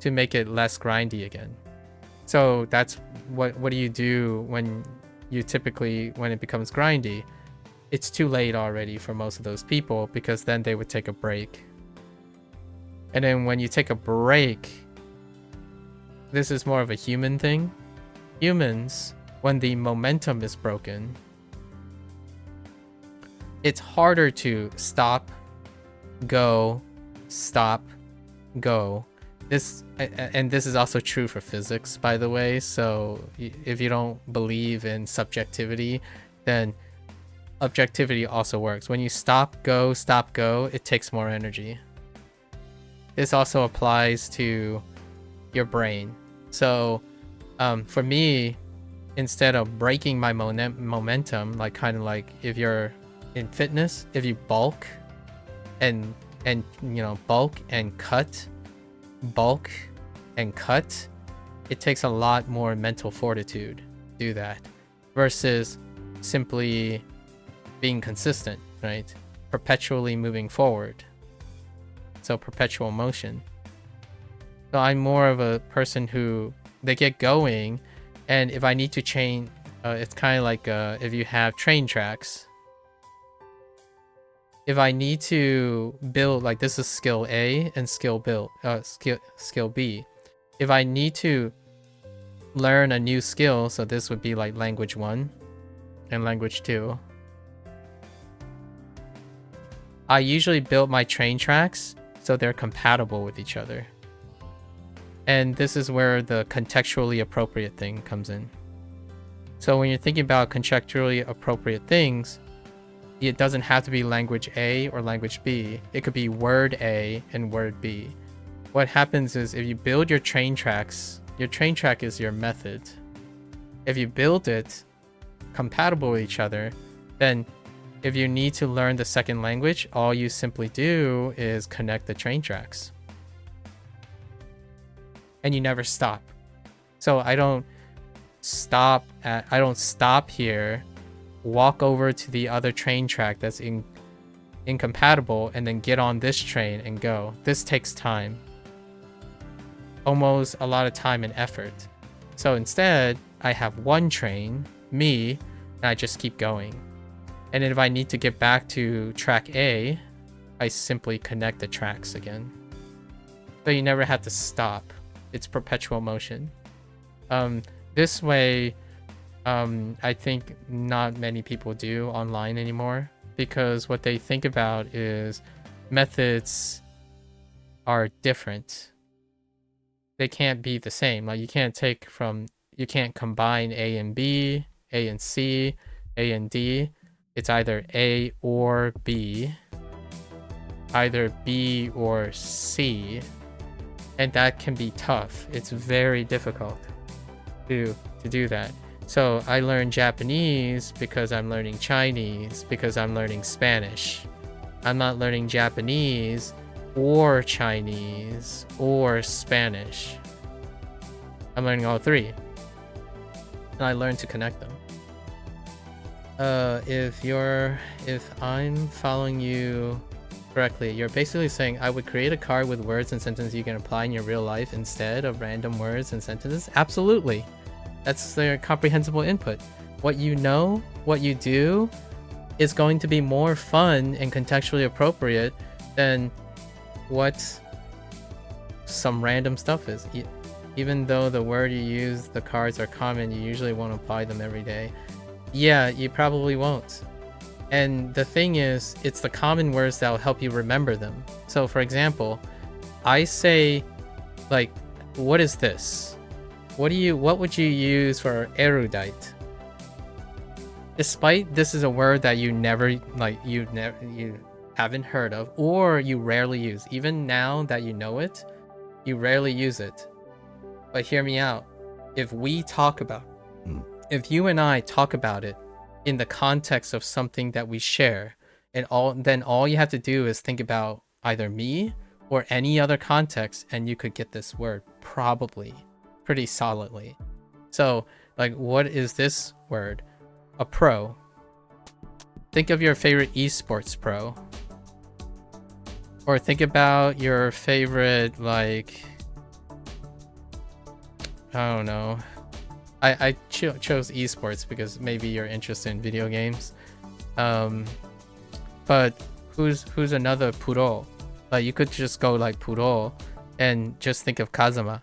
S1: to make it less grindy again. So that's what do you do when it becomes grindy? It's too late already for most of those people, because then they would take a break. And then when you take a break, this is more of a human thing. Humans, when the momentum is broken, it's harder to stop, go, stop, go. This is also true for physics, by the way. So if you don't believe in subjectivity, then objectivity also works. When you stop, go, it takes more energy. This also applies to your brain. So for me, instead of breaking my momentum, like kind of like if you're in fitness, if you bulk and bulk and cut, it takes a lot more mental fortitude to do that versus simply being consistent, right? Perpetually moving forward. So perpetual motion. So I'm more of a person who they get going, and if I need to change, it's kind of like if you have train tracks. If I need to build, like this is skill A and skill B. If I need to learn a new skill, so this would be like language 1 and language 2. I usually build my train tracks so they're compatible with each other. And this is where the contextually appropriate thing comes in. So when you're thinking about contextually appropriate things, it doesn't have to be language A or language B. It could be word A and word B. What happens is if you build your train tracks, your train track is your method. If you build it compatible with each other, then if you need to learn the second language, all you simply do is connect the train tracks. And you never stop. So I don't stop here, walk over to the other train track that's incompatible, and then get on this train and go. This takes time. Almost a lot of time and effort. So instead, I have one train, me, and I just keep going. And if I need to get back to track A, I simply connect the tracks again. So you never have to stop. It's perpetual motion. This way, I think not many people do online anymore, because what they think about is methods are different. They can't be the same. Like you can't combine A and B, A and C, A and D. It's either A or B, either B or C, and that can be tough. It's very difficult to do that. So I learned Japanese because I'm learning Chinese, because I'm learning Spanish. I'm not learning Japanese or Chinese or Spanish. I'm learning all three, and I learn to connect them. If I'm following you correctly, you're basically saying I would create a card with words and sentences you can apply in your real life instead of random words and sentences. Absolutely. That's their comprehensible input. What you know, what you do is going to be more fun and contextually appropriate than what some random stuff is. Even though the word you use, the cards are common, you usually won't apply them every day. Yeah, you probably won't. And the thing is, it's the common words that will help you remember them. So for example, I say, like, what is this? What would you use for erudite? Despite this is a word that you haven't heard of, or you rarely use. Even now that you know it, you rarely use it. But hear me out. If you and I talk about it in the context of something that we share, then all you have to do is think about either me or any other context, and you could get this word probably pretty solidly. So, like, what is this word? A pro. Think of your favorite esports pro. Or think about your favorite, like, I don't know. I chose esports because maybe you're interested in video games. But who's another puro? Like, you could just go like puro and just think of Kazama.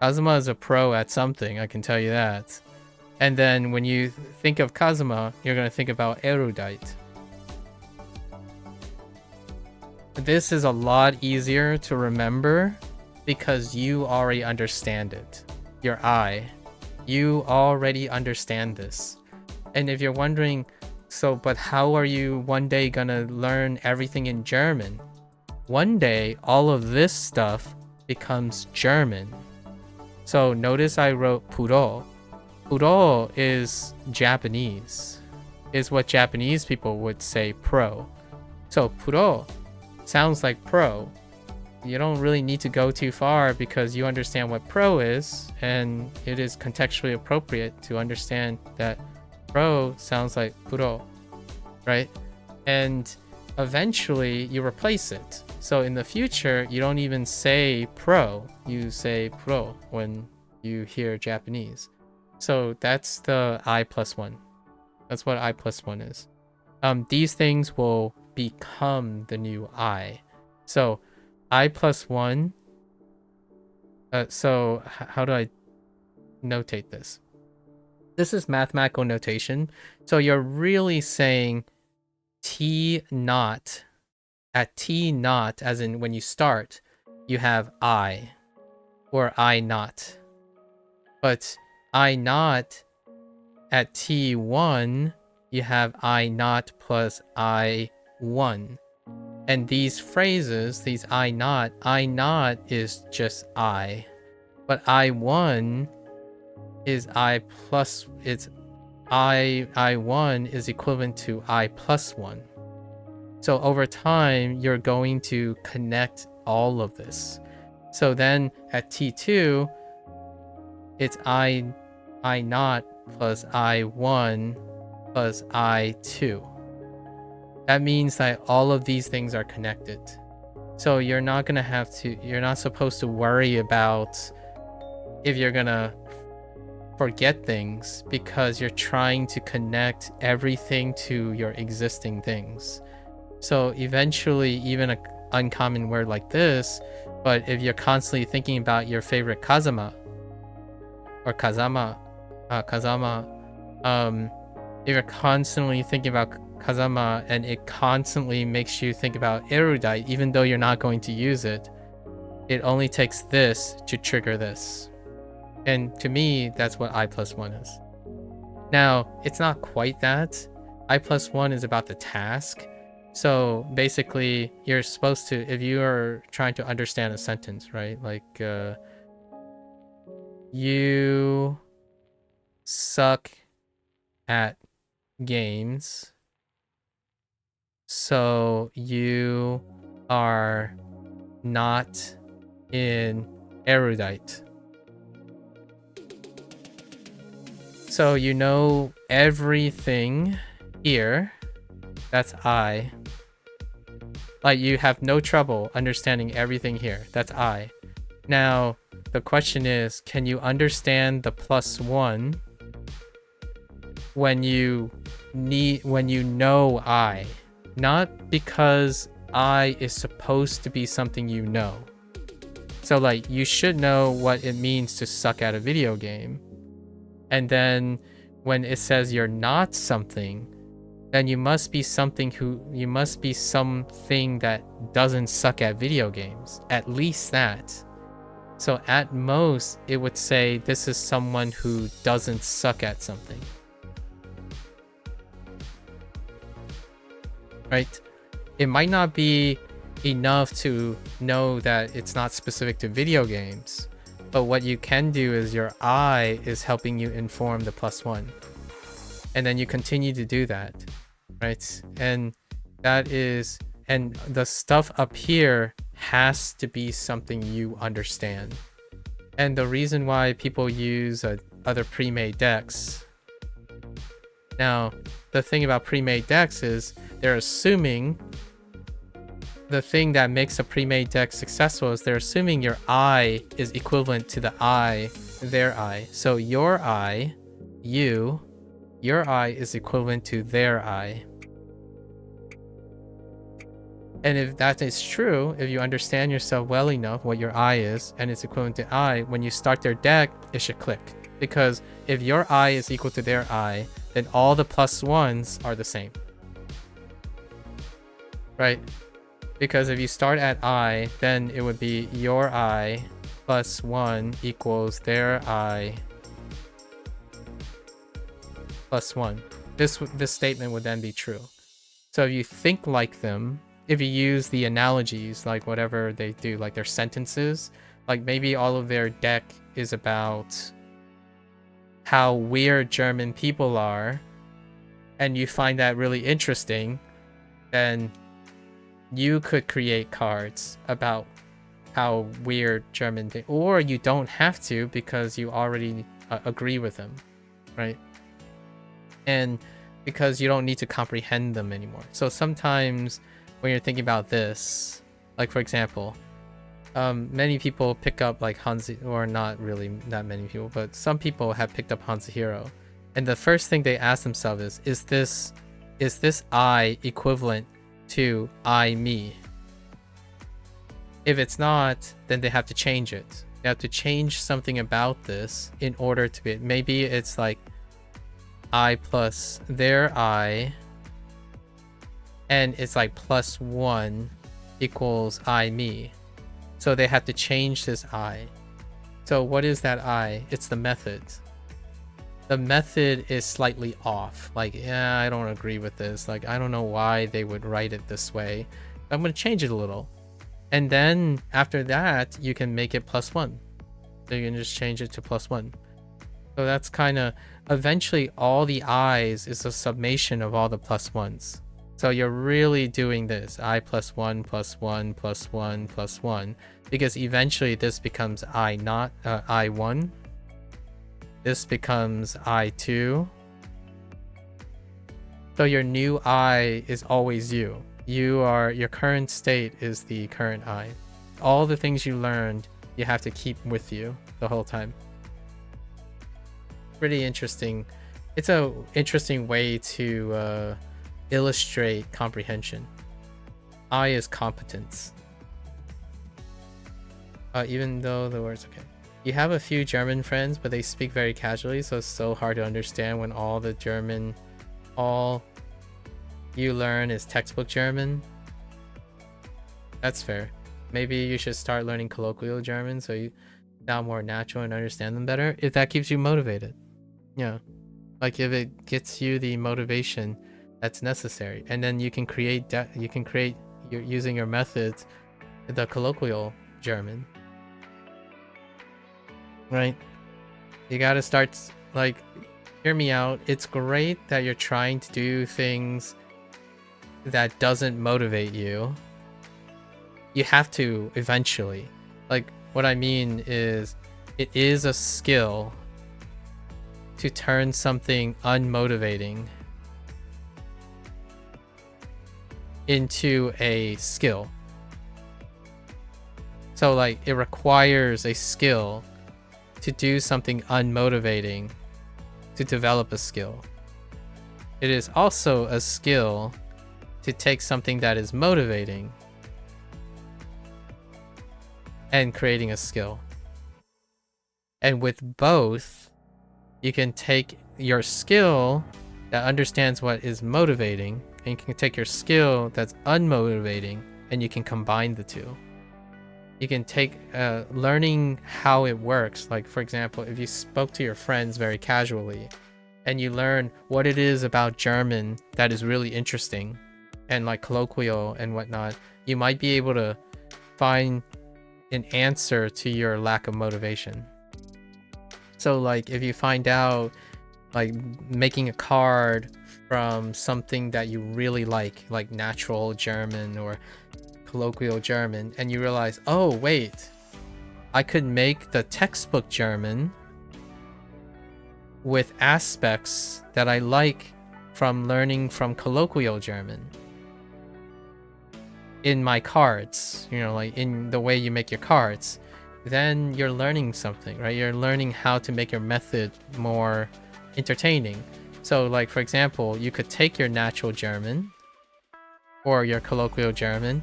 S1: Kazama is a pro at something, I can tell you that. And then when you think of Kazama, you're going to think about erudite. This is a lot easier to remember because you already understand it. Your eye. You already understand this. And if you're wondering, but how are you one day gonna learn everything in German? One day, all of this stuff becomes German. So notice I wrote puro. Puro is Japanese. Is what Japanese people would say pro. So puro sounds like pro. You don't really need to go too far because you understand what pro is, and it is contextually appropriate to understand that pro sounds like puro, right? And eventually you replace it. So in the future, you don't even say pro, you say pro when you hear Japanese. So that's the I+1. That's what I+1 is. These things will become the new I. So I+1. So how do I notate this? This is mathematical notation. So you're really saying T naught. At T naught, as in when you start, you have I or I naught. But I naught at T1, you have I naught plus I1. And these phrases, these I naught is just I. But I1 is it's I1 is equivalent to I+1. So over time, you're going to connect all of this. So then at T2, it's I naught plus I1 plus I2. That means that all of these things are connected. So you're not supposed to worry about if you're gonna forget things because you're trying to connect everything to your existing things. So eventually, even an uncommon word like this, but if you're constantly thinking about your favorite Kazama, or Kazama, if you're constantly thinking about Kazama and it constantly makes you think about erudite, even though you're not going to use it, it only takes this to trigger this. And to me, that's what I+1 is. Now, it's not quite that. I+1 is about the task. So basically, you're supposed to, if you are trying to understand a sentence, right? Like, you suck at games, so you are not in erudite. So you know everything here. That's I. Like, you have no trouble understanding everything here. That's I. Now, the question is, can you understand the +1 when you know I? Not because I is supposed to be something you know. So like, you should know what it means to suck at a video game. And then when it says you're not something, then you must be something that doesn't suck at video games. At least that. So at most, it would say this is someone who doesn't suck at something. Right? It might not be enough to know that it's not specific to video games, but what you can do is your eye is helping you inform the +1. And then you continue to do that, right? And the stuff up here has to be something you understand. And the reason why people use other pre-made decks. Now, the thing about pre-made decks is they're assuming the thing that makes a pre-made deck successful is they're assuming your eye is equivalent to their eye. So your eye is equivalent to their eye. And if that is true, if you understand yourself well enough what your eye is and it's equivalent to eye, when you start their deck, it should click. Because if your eye is equal to their eye, then all the +1s are the same. Right? Because if you start at eye, then it would be your eye +1 equals their eye +1. This statement would then be true. So if you think like them, if you use the analogies, like whatever they do, like their sentences, like maybe all of their deck is about how weird German people are, and you find that really interesting, then you could create cards about how weird German or you don't have to because you already agree with them, right? And because you don't need to comprehend them anymore. So sometimes when you're thinking about this, like for example, many people pick up like or not really that many people, but some people have picked up HanziHero, and the first thing they ask themselves is this I equivalent to I me? If it's not, then they have to change it. They have to change something about this in order to be, maybe it's like I plus their I, and it's like +1 equals I me. So they have to change this I. So what is that I? It's the method. The method is slightly off. Like, yeah, I don't agree with this. Like, I don't know why they would write it this way. I'm going to change it a little. And then after that, you can make it +1. So you can just change it to +1. So that's kind of, eventually all the I's is a summation of all the +1s. So you're really doing this, I +1, +1, +1, +1, because eventually this becomes I1. This becomes I2. So your new I is always you. Your current state is the current I. All the things you learned, you have to keep with you the whole time. Pretty interesting. It's a interesting way to illustrate comprehension. I is competence. Even though the word's okay. You have a few German friends, but they speak very casually, so it's so hard to understand when all you learn is textbook German. That's fair. Maybe you should start learning colloquial German so you sound more natural and understand them better, if that keeps you motivated. Yeah. Like if it gets you the motivation that's necessary, and then you can create using your methods the colloquial German. Right? You gotta start, like, hear me out. It's great that you're trying to do things that doesn't motivate you. You have to eventually. Like, what I mean is, it is a skill to turn something unmotivating into a skill. So like, it requires a skill to do something unmotivating to develop a skill. It is also a skill to take something that is motivating and creating a skill. And with both, you can take your skill that understands what is motivating, and you can take your skill that's unmotivating, and you can combine the two. You can take learning how it works. Like, for example, if you spoke to your friends very casually and you learn what it is about German that is really interesting and like colloquial and whatnot, you might be able to find an answer to your lack of motivation. So like if you find out like making a card from something that you really like natural German or colloquial German, and you realize, oh wait, I could make the textbook German with aspects that I like from learning from colloquial German in my cards, you know, like in the way you make your cards, then you're learning something, right? You're learning how to make your method more entertaining. So like, for example, you could take your natural German or your colloquial German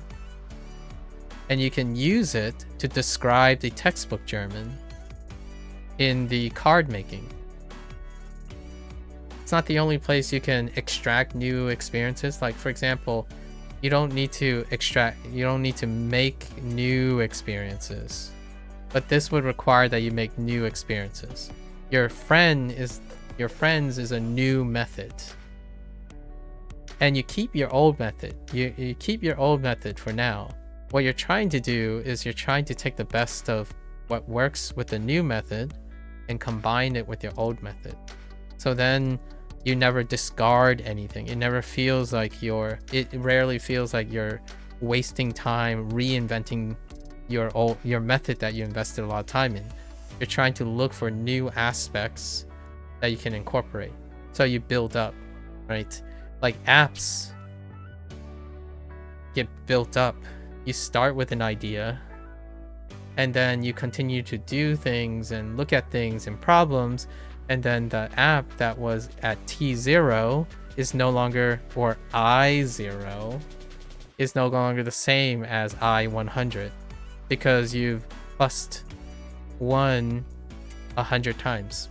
S1: and you can use it to describe the textbook German in the card making. It's not the only place you can extract new experiences. Like, for example, you don't need to make new experiences, but this would require that you make new experiences. Your friends is a new method, and you keep your old method. You keep your old method for now. What you're trying to do is you're trying to take the best of what works with the new method and combine it with your old method. So then you never discard anything. It rarely feels like you're wasting time reinventing your method that you invested a lot of time in. You're trying to look for new aspects that you can incorporate. So you build up, right? Like apps get built up. You start with an idea, and then you continue to do things and look at things and problems, and then the app that was at T0 is no longer, or I0 is no longer the same as I100 because you've plus one 100 times.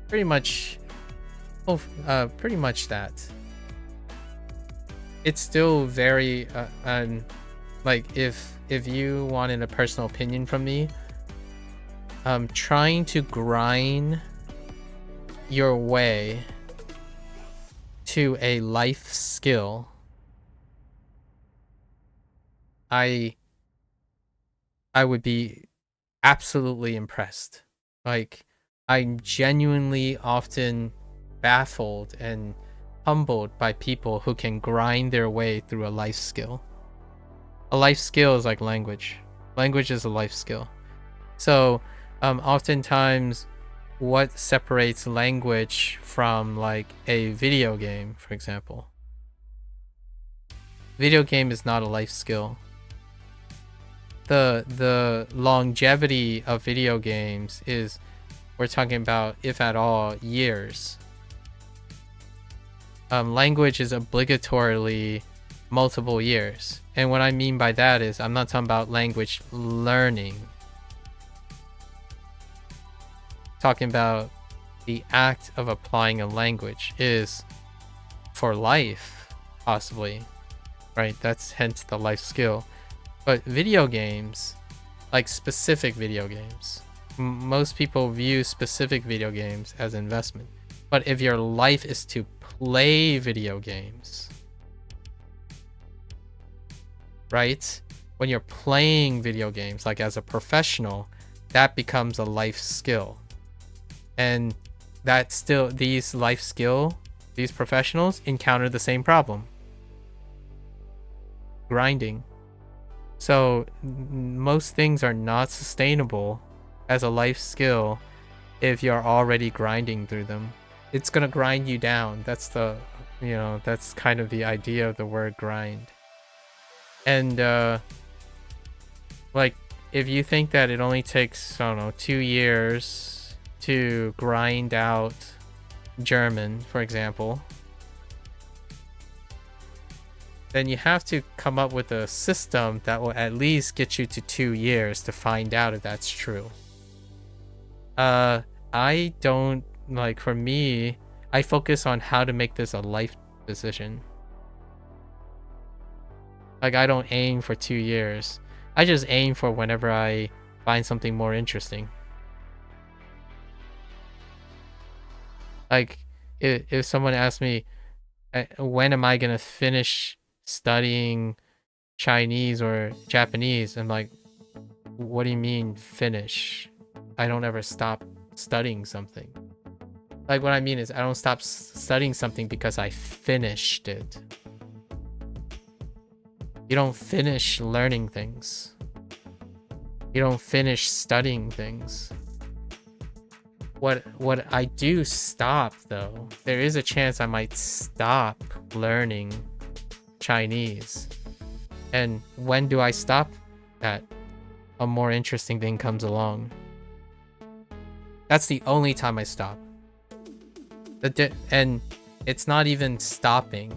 S1: Pretty much that. It's still very like if you wanted a personal opinion from me, trying to grind your way to a life skill, I would be absolutely impressed. Like, I'm genuinely often baffled and humbled by people who can grind their way through a life skill. A life skill is like language. Language is a life skill. So oftentimes what separates language from like a video game, for example. Video game is not a life skill. The longevity of video games is, we're talking about, if at all, years. Language is obligatorily multiple years. And what I mean by that is, I'm not talking about language learning. Talking about the act of applying a language is for life, possibly, right? That's hence the life skill. But video games, like specific video games, most people view specific video games as investment. But if your life is to play video games, right? When you're playing video games, like as a professional, that becomes a life skill. And that still, these professionals encounter the same problem. Grinding. So most things are not sustainable as a life skill if you're already grinding through them. It's gonna grind you down. That's that's kind of the idea of the word grind. And like, if you think that it only takes, I don't know, 2 years to grind out German, for example, then you have to come up with a system that will at least get you to 2 years to find out if that's true. I don't like for me, I focus on how to make this a life decision. Like I don't aim for 2 years. I just aim for whenever I find something more interesting. Like if someone asks me, when am I gonna finish studying Chinese or Japanese? I'm like, what do you mean finish? I don't ever stop studying something. Like what I mean is I don't stop studying something because I finished it. You don't finish learning things. You don't finish studying things. What I do stop though, there is a chance I might stop learning Chinese. And when do I stop that? A more interesting thing comes along. That's the only time I stop. And it's not even stopping.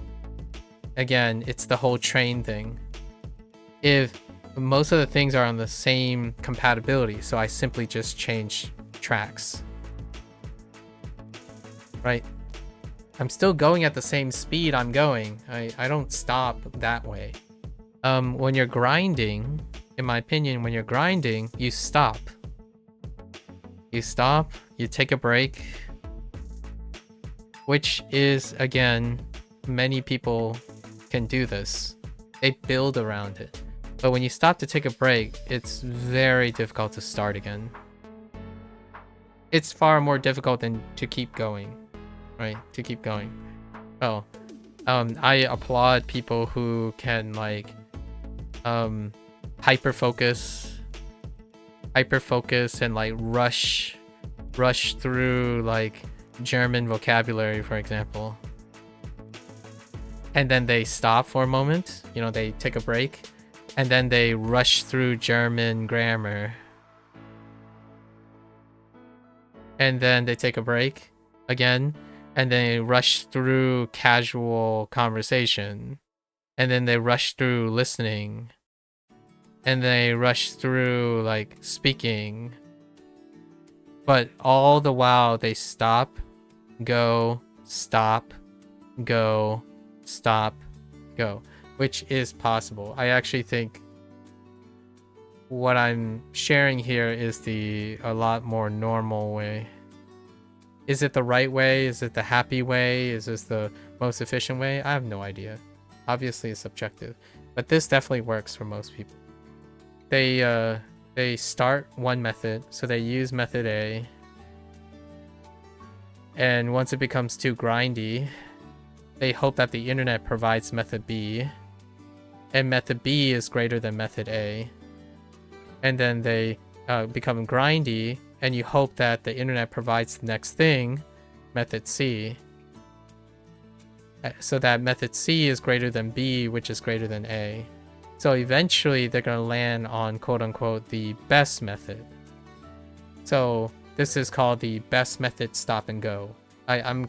S1: Again, it's the whole train thing. If most of the things are on the same compatibility, so I simply just change tracks. Right? I'm still going at the same speed I'm going. I don't stop that way. When you're grinding, in my opinion, when you're grinding, you stop. You stop, you take a break, which is, again, many people can do this. They build around it. But when you stop to take a break, it's very difficult to start again. It's far more difficult than to keep going, right? To keep going. Oh, I applaud people who can like hyper focus and like rush through like German vocabulary, for example. And then they stop for a moment, you know, they take a break, and then they rush through German grammar. And then they take a break again, and then they rush through casual conversation. And then they rush through listening. And they rush through like speaking. But all the while they stop, go, stop, go, stop, go, which is possible. I actually think what I'm sharing here is a lot more normal way. Is it the right way? Is it the happy way? Is this the most efficient way? I have no idea. Obviously it's subjective, but this definitely works for most people. They start one method, so they use method A, and once it becomes too grindy, they hope that the internet provides method B, and method B is greater than method A. And then they become grindy, and you hope that the internet provides the next thing, method C, so that method C is greater than B, which is greater than A. So eventually they're going to land on quote unquote the best method. So this is called the best method stop and go. I'm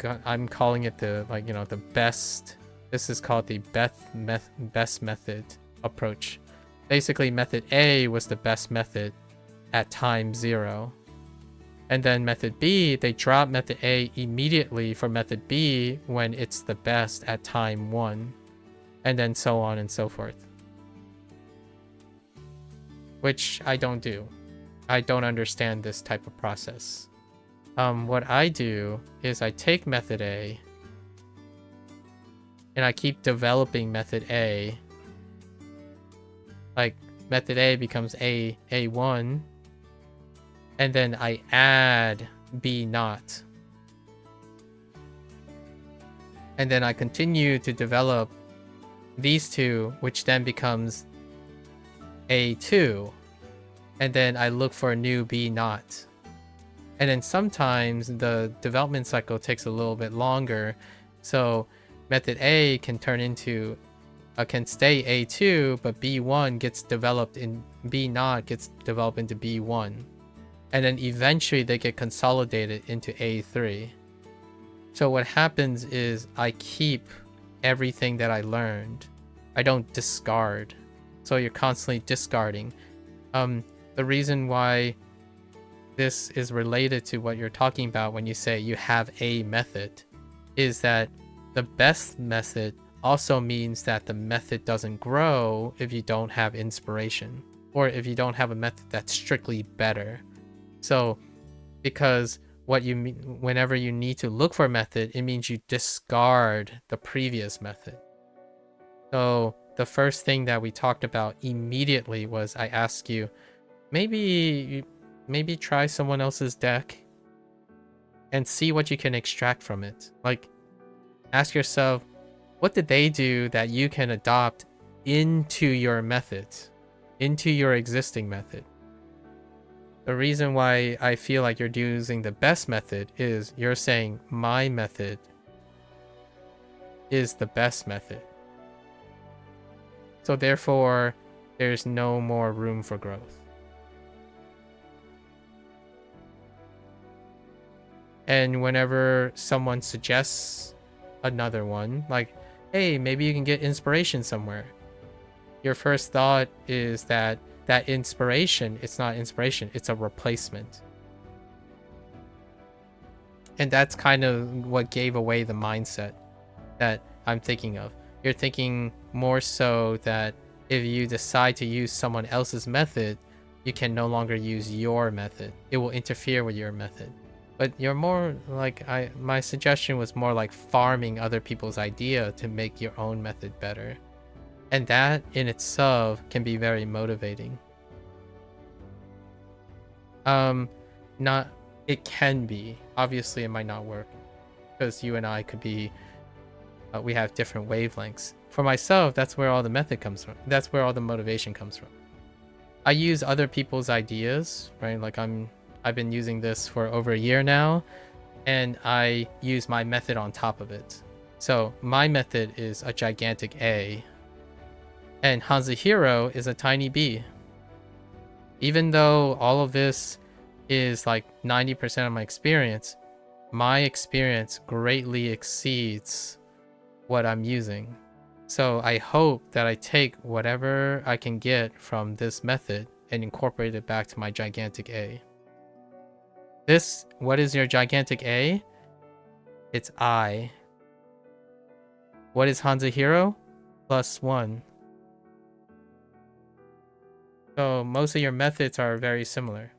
S1: calling it the, like, you know, the best. This is called the best method approach. Basically method A was the best method at time 0. And then method B, they drop method A immediately for method B when it's the best at time 1. And then so on and so forth. Which I don't do. I don't understand this type of process. What I do is I take method A and I keep developing method A. Like method A becomes A1, and then I add B naught. And then I continue to develop these two, which then becomes A2, and then I look for a new B naught. And then sometimes the development cycle takes a little bit longer, so method A can turn into can stay A2, but B1 gets developed in B naught gets developed into B1, and then eventually they get consolidated into A3. So what happens is I keep everything that I learned. I don't discard. So you're constantly discarding. The reason why this is related to what you're talking about when you say you have a method, is that the best method also means that the method doesn't grow if you don't have inspiration, or if you don't have a method that's strictly better. So because what you mean, whenever you need to look for a method, it means you discard the previous method. So the first thing that we talked about immediately was I asked you, maybe try someone else's deck and see what you can extract from it. Like, ask yourself, what did they do that you can adopt into your method, into your existing method? The reason why I feel like you're using the best method is you're saying my method is the best method. So therefore, there's no more room for growth. And whenever someone suggests another one, like, hey, maybe you can get inspiration somewhere, your first thought is that inspiration, it's not inspiration, it's a replacement. And that's kind of what gave away the mindset that I'm thinking of. You're thinking more so that if you decide to use someone else's method, you can no longer use your method. It will interfere with your method. But you're more like, my suggestion was more like farming other people's idea to make your own method better. And that in itself can be very motivating. It can be. Obviously, it might not work because you and I could be, we have different wavelengths. For myself, that's where all the method comes from. That's where all the motivation comes from. I use other people's ideas, right? Like I've been using this for over a year now, and I use my method on top of it. So my method is a gigantic A, and HanziHero is a tiny B. Even though all of this is like 90% of my experience greatly exceeds what I'm using. So I hope that I take whatever I can get from this method and incorporate it back to my gigantic A. What is your gigantic A? It's I. What is HanziHero? +1. So most of your methods are very similar.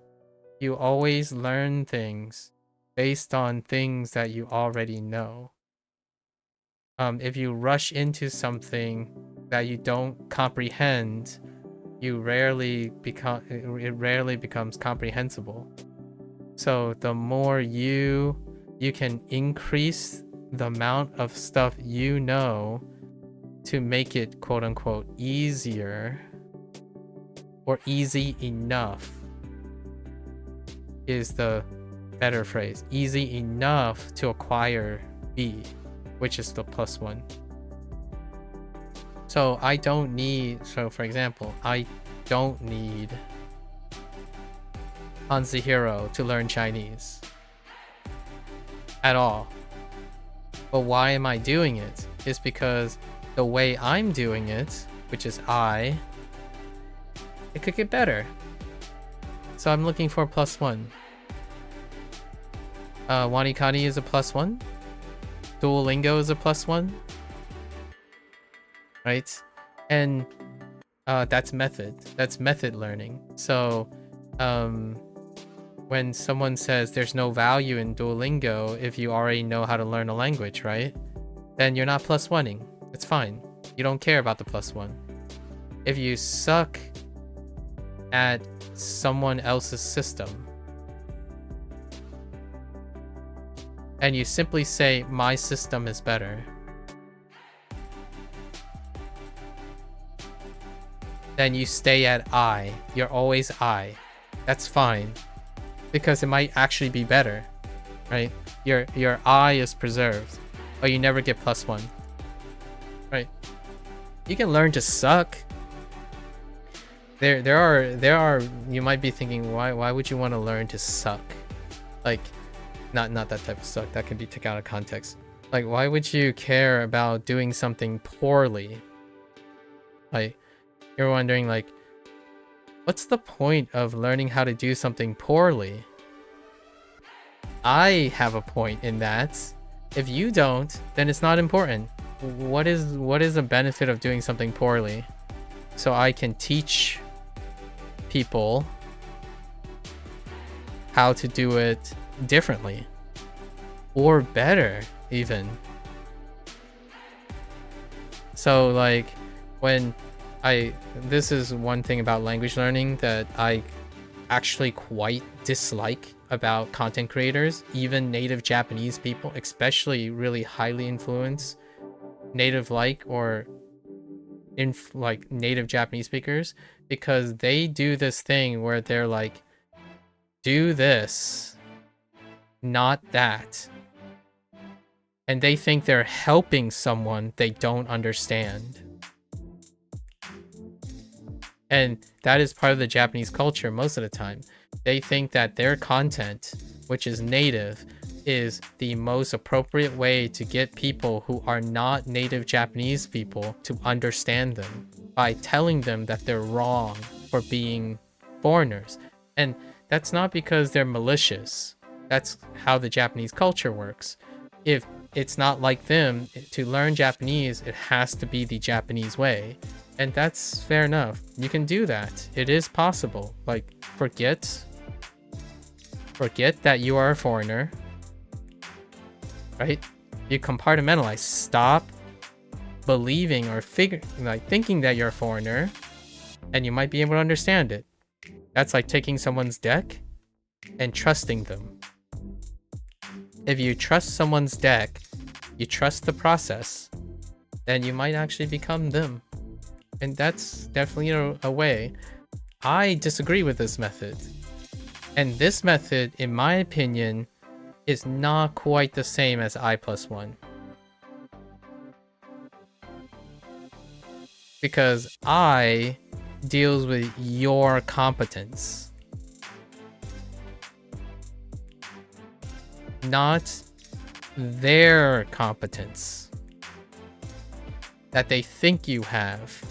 S1: You always learn things based on things that you already know. If you rush into something that you don't comprehend, it rarely becomes comprehensible. So the more you can increase the amount of stuff you know to make it quote unquote easier or easy enough is the better phrase. Easy enough to acquire B, which is the +1. So for example, I don't need HanziHero to learn Chinese at all. But why am I doing it? Is because the way I'm doing it, which is it could get better. So I'm looking for +1. Wanikani is a +1. Duolingo is a +1. Right? And that's method. That's method learning. So when someone says there's no value in Duolingo if you already know how to learn a language, right? Then you're not +1ing. It's fine. You don't care about the +1. If you suck at someone else's system and you simply say my system is better, then you stay at I. You're always I. That's fine, because it might actually be better, right? Your I is preserved, but you never get +1, right? You can learn to suck. There are. You might be thinking, why would you want to learn to suck? Like, not that type of suck. That can be taken out of context. Like, why would you care about doing something poorly? Like, you're wondering, like, what's the point of learning how to do something poorly? I have a point in that. If you don't, then it's not important. What is the benefit of doing something poorly? So I can teach people how to do it differently or better even. So like this is one thing about language learning that I actually quite dislike about content creators, even native Japanese people, especially really highly influenced native or native Japanese speakers, because they do this thing where they're like, do this, not that. And they think they're helping someone they don't understand. And that is part of the Japanese culture most of the time. They think that their content, which is native, is the most appropriate way to get people who are not native Japanese people to understand them by telling them that they're wrong for being foreigners. And that's not because they're malicious. That's how the Japanese culture works. If it's not like them, to learn Japanese, it has to be the Japanese way. And that's fair enough. You can do that. It is possible. Like, forget that you are a foreigner, right? You compartmentalize. Stop believing or thinking that you're a foreigner, and you might be able to understand it. That's like taking someone's deck and trusting them. If you trust someone's deck, you trust the process, then you might actually become them. And that's definitely a way. I disagree with this method. And this method, in my opinion, is not quite the same as I+1. Because I deals with your competence, not their competence that they think you have.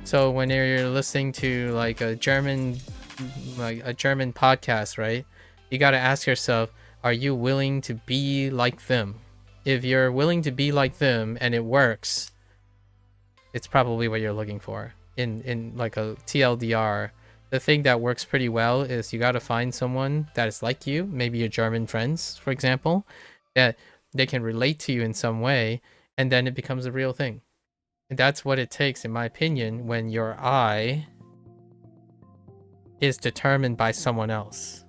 S1: So when you're listening to like a German podcast, right? You got to ask yourself, are you willing to be like them? If you're willing to be like them and it works, it's probably what you're looking for. In like a TLDR, the thing that works pretty well is you got to find someone that is like you, maybe your German friends, for example, that they can relate to you in some way, and then it becomes a real thing. And that's what it takes, in my opinion, when your I is determined by someone else.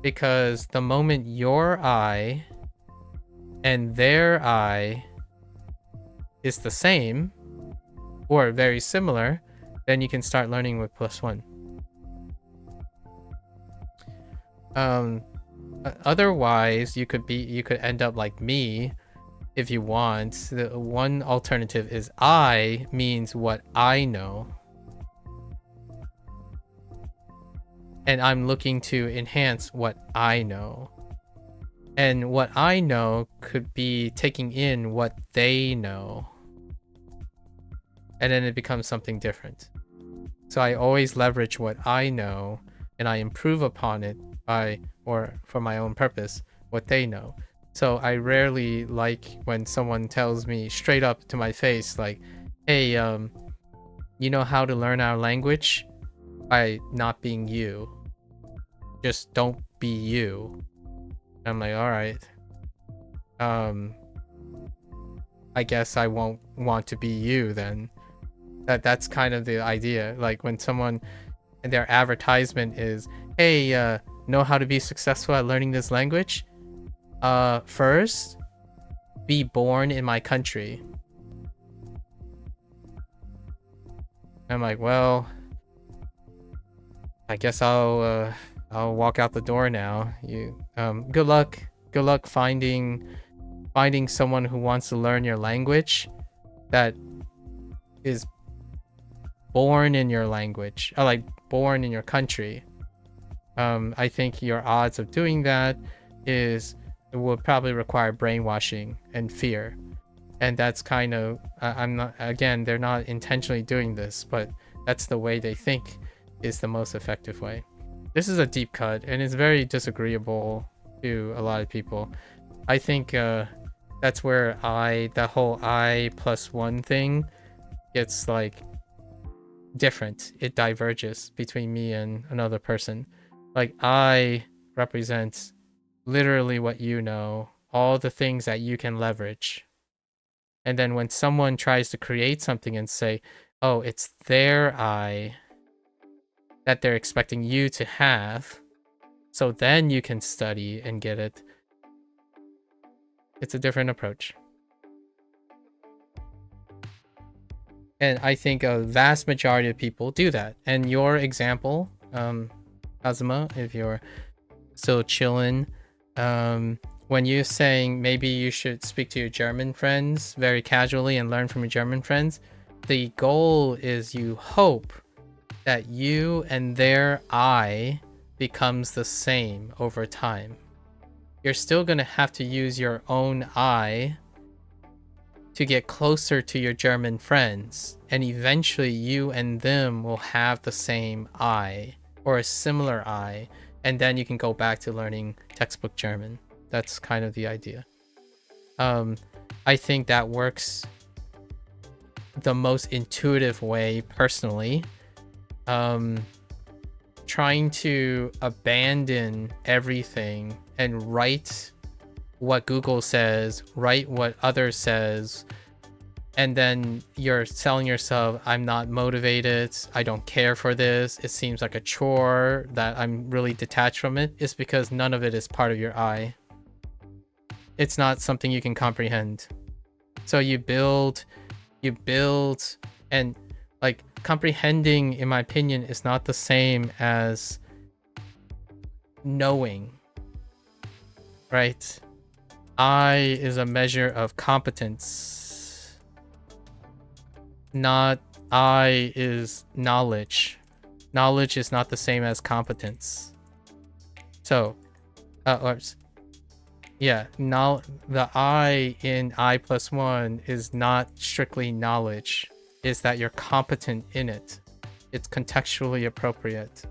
S1: Because the moment your I and their I is the same or very similar, then you can start learning with +1. Otherwise, you could end up like me if you want. The one alternative is I means what I know. And I'm looking to enhance what I know. And what I know could be taking in what they know. And then it becomes something different. So I always leverage what I know and I improve upon it or for my own purpose, what they know. So I rarely like when someone tells me straight up to my face, like, hey, you know how to learn our language? By not being you. Just don't be you. I'm like, all right. I guess I won't want to be you then. That's kind of the idea. Like when someone and their advertisement is, hey, know how to be successful at learning this language? First, be born in my country. I'm like, well, I guess I'll walk out the door now. Good luck finding someone who wants to learn your language that is born in your language, or like born in your country. I think your odds of doing that it will probably require brainwashing and fear. And that's kind of, they're not intentionally doing this, but that's the way they think is the most effective way. this is a deep cut, and it's very disagreeable to a lot of people. I think that's where that whole I+1 thing gets like different. It diverges between me and another person. Like I represents literally what you know, all the things that you can leverage. And then when someone tries to create something and say, oh, it's their I that they're expecting you to have, so then you can study and get it. It's a different approach. And I think a vast majority of people do that. And your example, Kazuma, if you're still chilling, when you're saying maybe you should speak to your German friends very casually and learn from your German friends, the goal is you hope that you and their I becomes the same over time. You're still going to have to use your own I to get closer to your German friends, and eventually you and them will have the same I or a similar I, and then you can go back to learning textbook German. That's kind of the idea. I think that works the most intuitive way personally. Trying to abandon everything and write what Google says, write what others says, and then you're telling yourself, I'm not motivated, I don't care for this, it seems like a chore, that I'm really detached from it, is because none of it is part of your I. It's not something you can comprehend. So you build, and like comprehending, in my opinion, is not the same as knowing, right? I is a measure of competence, not I is knowledge. Knowledge is not the same as competence. So, yeah, now the I in I+1 is not strictly knowledge. Is that you're competent in it. It's contextually appropriate.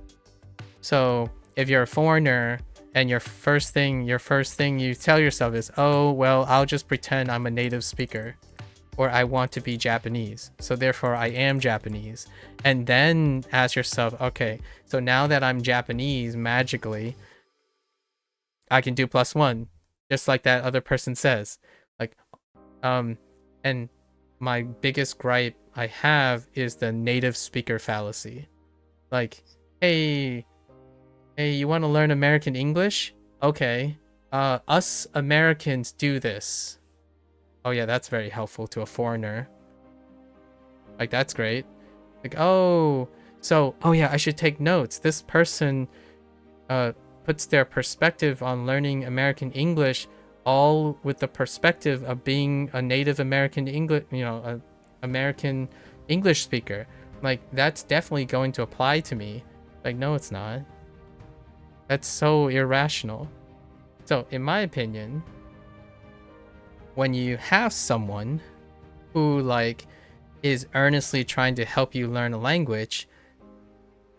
S1: So if you're a foreigner and your first thing you tell yourself is, oh, well, I'll just pretend I'm a native speaker, or I want to be Japanese, so therefore I am Japanese. And then ask yourself, okay, so now that I'm Japanese, magically, I can do +1, just like that other person says. Like, and my biggest gripe I have is the native speaker fallacy. Like, hey, you want to learn American English? Okay. Us Americans do this. Oh yeah, that's very helpful to a foreigner. Like, that's great. Like, oh, so, oh yeah, I should take notes. This person puts their perspective on learning American English all with the perspective of being a native American English, American English speaker. Like, that's definitely going to apply to me. Like, no, it's not. That's so irrational. So, in my opinion, when you have someone who, like, is earnestly trying to help you learn a language,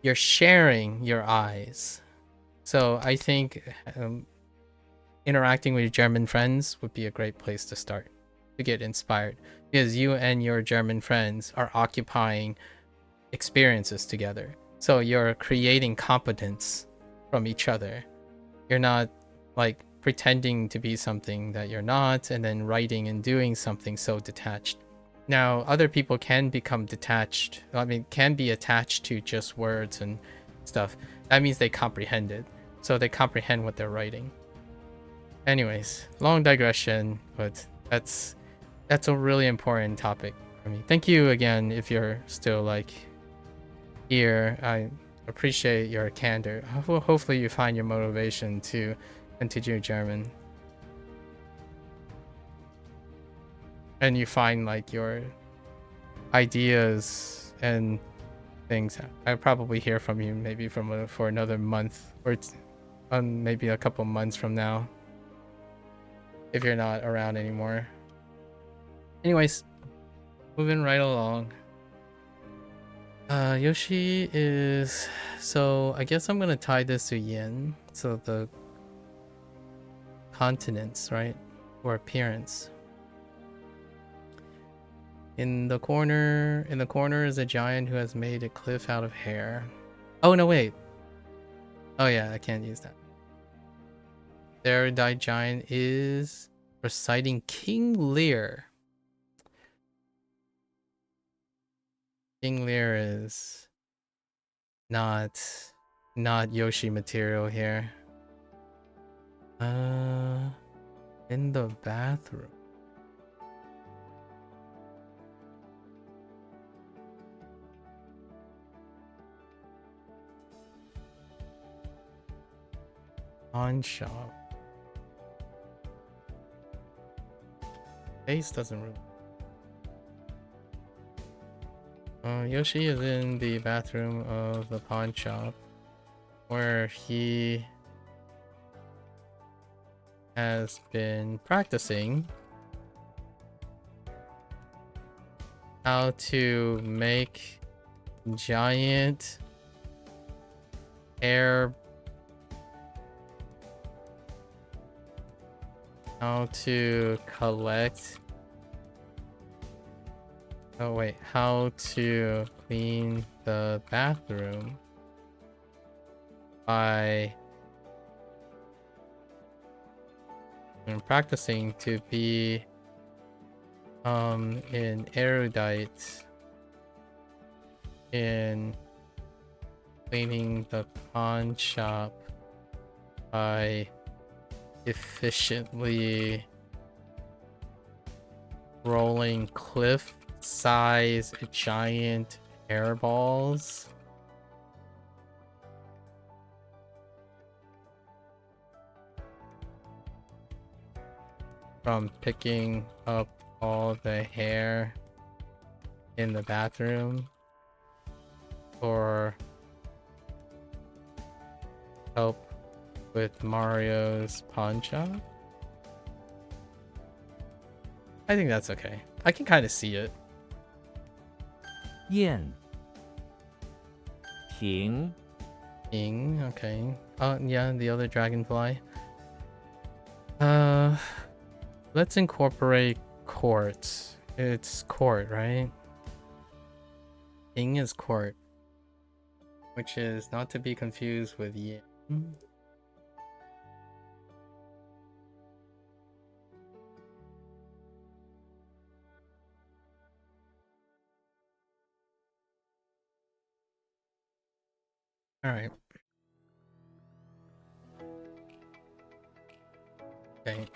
S1: you're sharing your eyes. So, I think interacting with your German friends would be a great place to start to get inspired, because you and your German friends are occupying experiences together. So, you're creating competence from each other. You're not like pretending to be something that you're not and then writing and doing something so detached. Now, other people can become detached. I mean, can be attached to just words and stuff. That means they comprehend it. So they comprehend what they're writing. Anyways, long digression, but that's a really important topic for me. Thank you again if you're still like here. I appreciate your candor. Hopefully you find your motivation to continue German. And you find like your ideas and things. I'll probably hear from you maybe for another month, or maybe a couple months from now, if you're not around anymore. Anyways, moving right along. Yoshi is... So, I guess I'm gonna tie this to yin. So the continents, right? Or appearance. In the corner is a giant who has made a cliff out of hair. Oh, no, wait. Oh, yeah, I can't use that. The erudite giant is reciting King Lear. King Lear is not Yoshi material here. In the bathroom. Pawn shop. Face doesn't really. Yoshi is in the bathroom of the pawn shop where he has been practicing how to make giant air, how to collect, oh wait, how to clean the bathroom by practicing to be an erudite in cleaning the pawn shop by efficiently rolling cliff-size giant hairballs. From picking up all the hair in the bathroom or help with Mario's pawn shop. I think that's okay. I can kind of see it.
S2: 燕，停，
S1: Ing, okay. Oh, yeah, the other dragonfly. Let's incorporate court. It's court, right? Ing is court, which is not to be confused with yin. All right. Okay.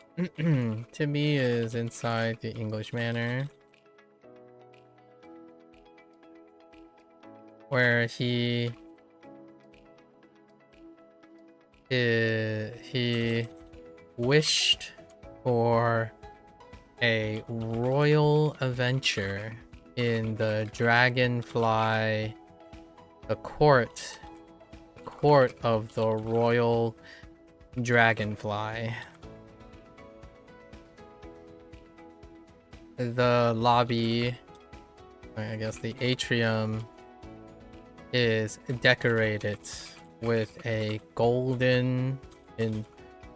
S1: Timmy is inside the English Manor, where he wished for a royal adventure in the Dragonfly, the court of the royal Dragonfly. The lobby, I guess the atrium, is decorated with a golden, in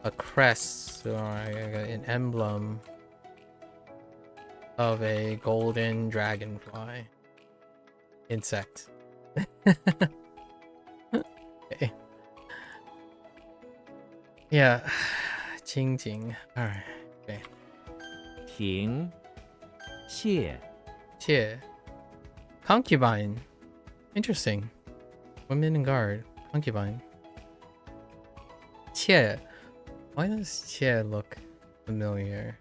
S1: a crest or an emblem of a golden dragonfly insect. Okay. Yeah, Qing. All right. Okay.
S2: 停，谢，
S1: Qie. Concubine. Interesting. Women in guard. Concubine. Qie. Why does Qie look familiar?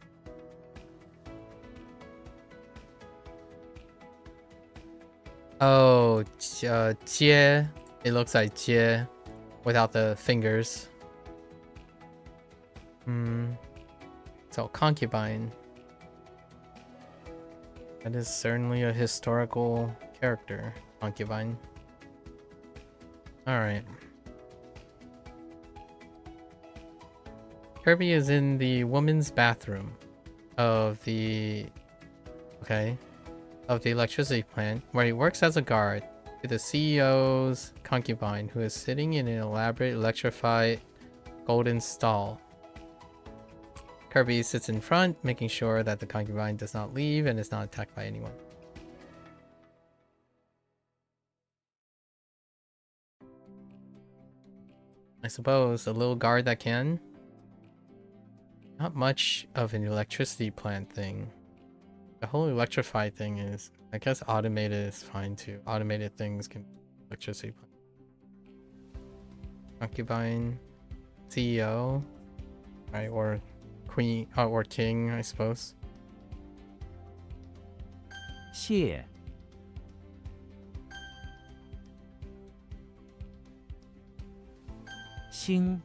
S1: Oh, Jie. It looks like Jie without the fingers. So concubine. That is certainly a historical character, concubine. Alright. Kirby is in the woman's bathroom of the... Okay. Of the electricity plant, where he works as a guard. to the CEO's concubine, who is sitting in an elaborate electrified golden stall. Kirby sits in front, making sure that the concubine does not leave and is not attacked by anyone. I suppose a little guard that can. Not much of an electricity plant thing. The whole electrified thing is, I guess automated is fine too. Automated things can electricity plant. Concubine, CEO, right, or queen, or king, I suppose.
S2: 谢 星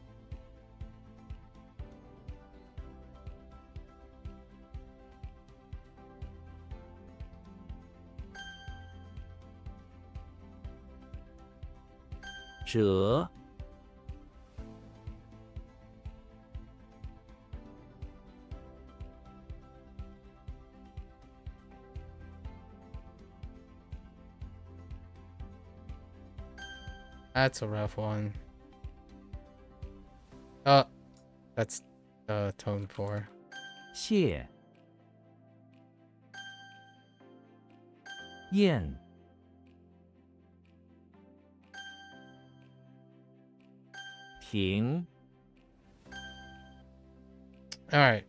S2: 折
S1: That's a rough one. That's tone 4.
S2: 谢 燕 停
S1: Alright.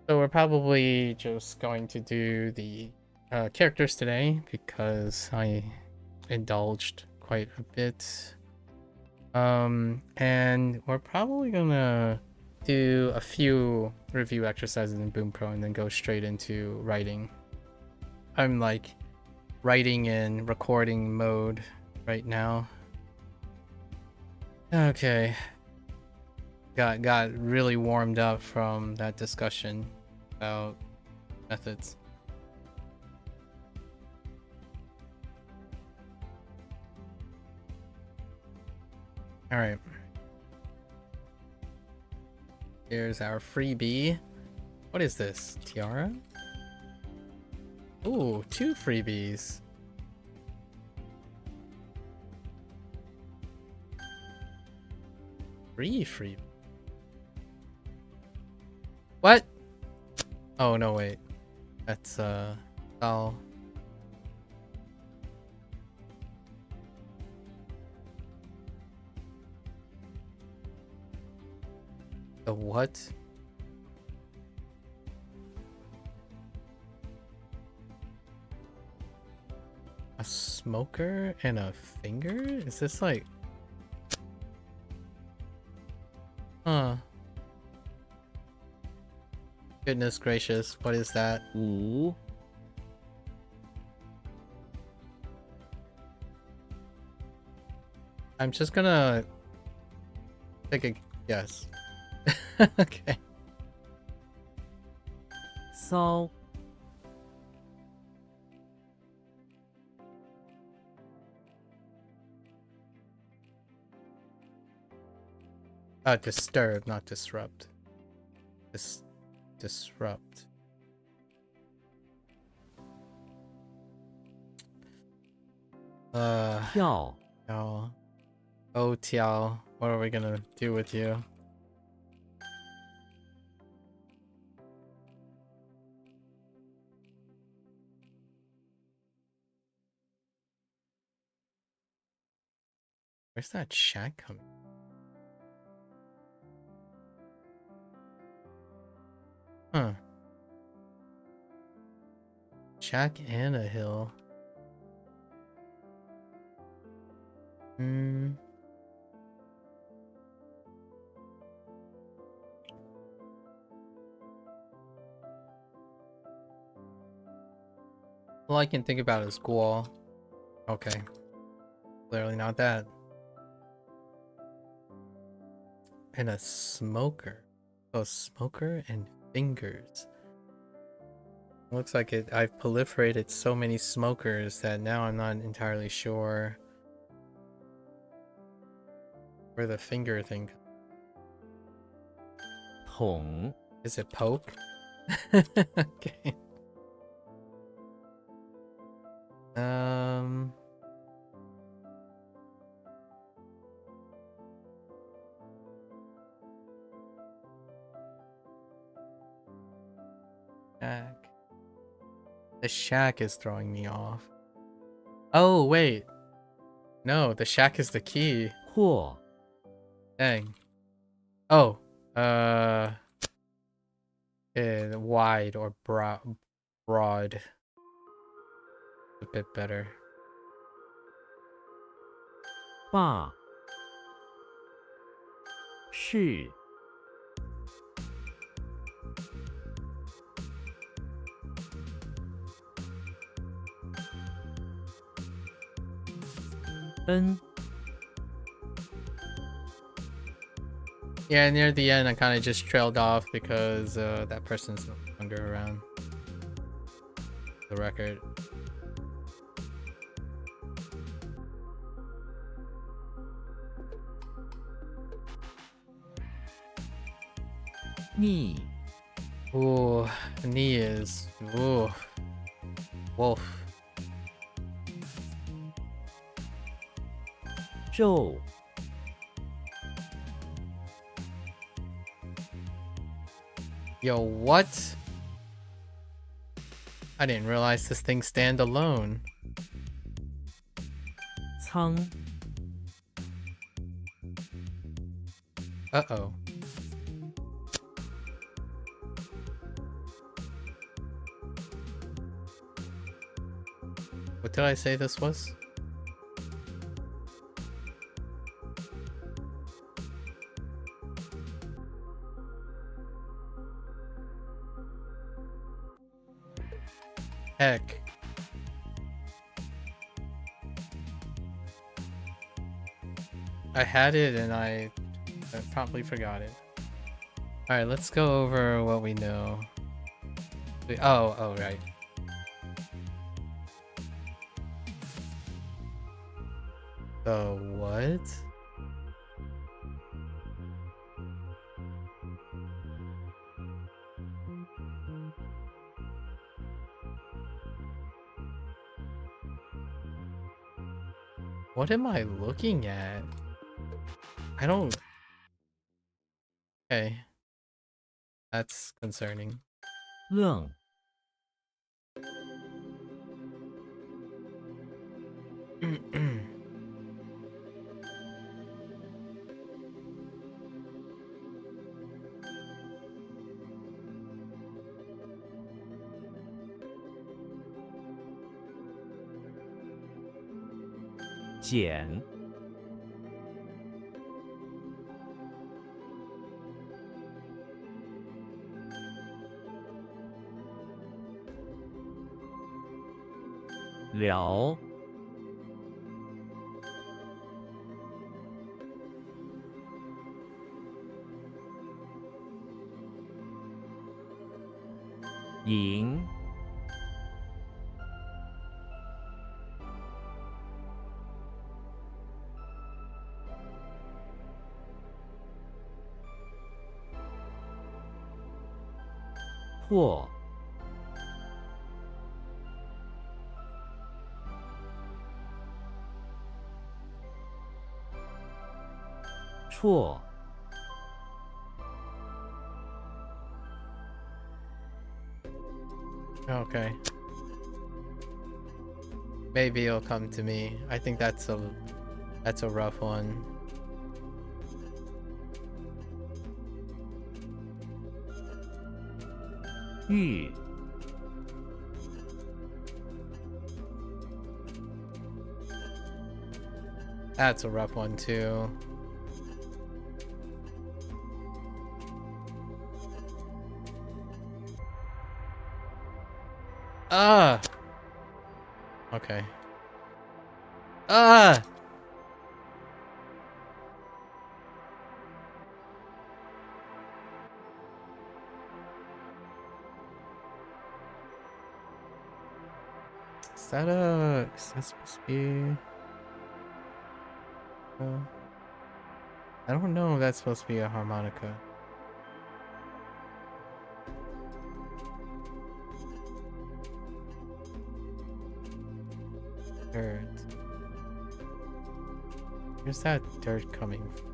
S1: So we're probably just going to do the characters today because I indulged quite a bit. And we're probably gonna do a few review exercises in Boom Pro and then go straight into writing. I'm like writing in recording mode right now. Okay. Got really warmed up from that discussion about methods. All right. Here's our freebie. What is this? Tiara? Ooh, 2 freebies. Free. What? Oh, no, wait. That's, all. The what? A smoker and a finger? Is this like... Huh. Goodness gracious, what is that?
S2: 5
S1: I'm just gonna take a guess. Okay.
S2: 骚
S1: Disturb, not disrupt. Disrupt.
S2: Tiao
S1: Tiao. Oh, Tiao. What are we gonna do with you? Where's that shack coming? Huh. Shack and a hill. Hmm. All I can think about is Gual. Okay. Clearly not that. And a smoker. Oh, smoker and fingers. Looks like it. I've proliferated so many smokers that now I'm not entirely sure where the finger thing.
S2: 桶
S1: Is it poke? Okay. Shack. The shack is throwing me off. Oh, wait. No, the shack is the key.
S2: 阔
S1: Dang. Oh. Wide or broad. A bit better.
S2: 坝是 N
S1: Yeah, near the end, I kind of just trailed off because that person's no longer around. The record.
S2: Ni
S1: Ooh, knee is. Ooh. Wolf.
S2: 肉
S1: Yo, what? I didn't realize this thing stand alone.
S2: 仓
S1: Uh-oh. What did I say this was? Heck. I had it and I promptly forgot it. Alright, let's go over what we know. Oh, right. The what? What am I looking at? I don't... Okay. That's concerning.
S2: 愣 减 聊 赢 破 错
S1: Okay. Maybe it'll come to me. I think that's a rough one.
S2: 玉
S1: That's a rough one too. Ah. Okay. Ah. Is that supposed to be? I don't know if that's supposed to be a harmonica. Dirt. Where's that dirt coming from?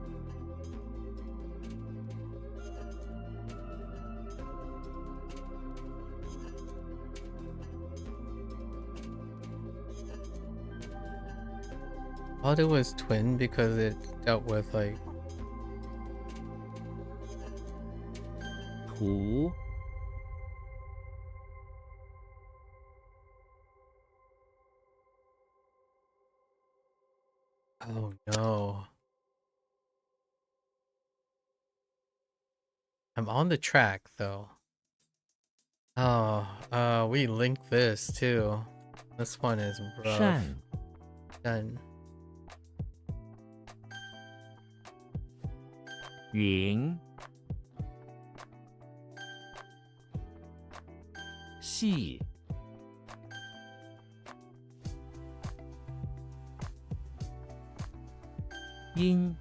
S1: thought it was twin because it dealt with like
S2: 图
S1: oh no. I'm on the track though. Oh, we linked this too. This one is rough.
S2: 善
S1: Done.
S2: 云细 音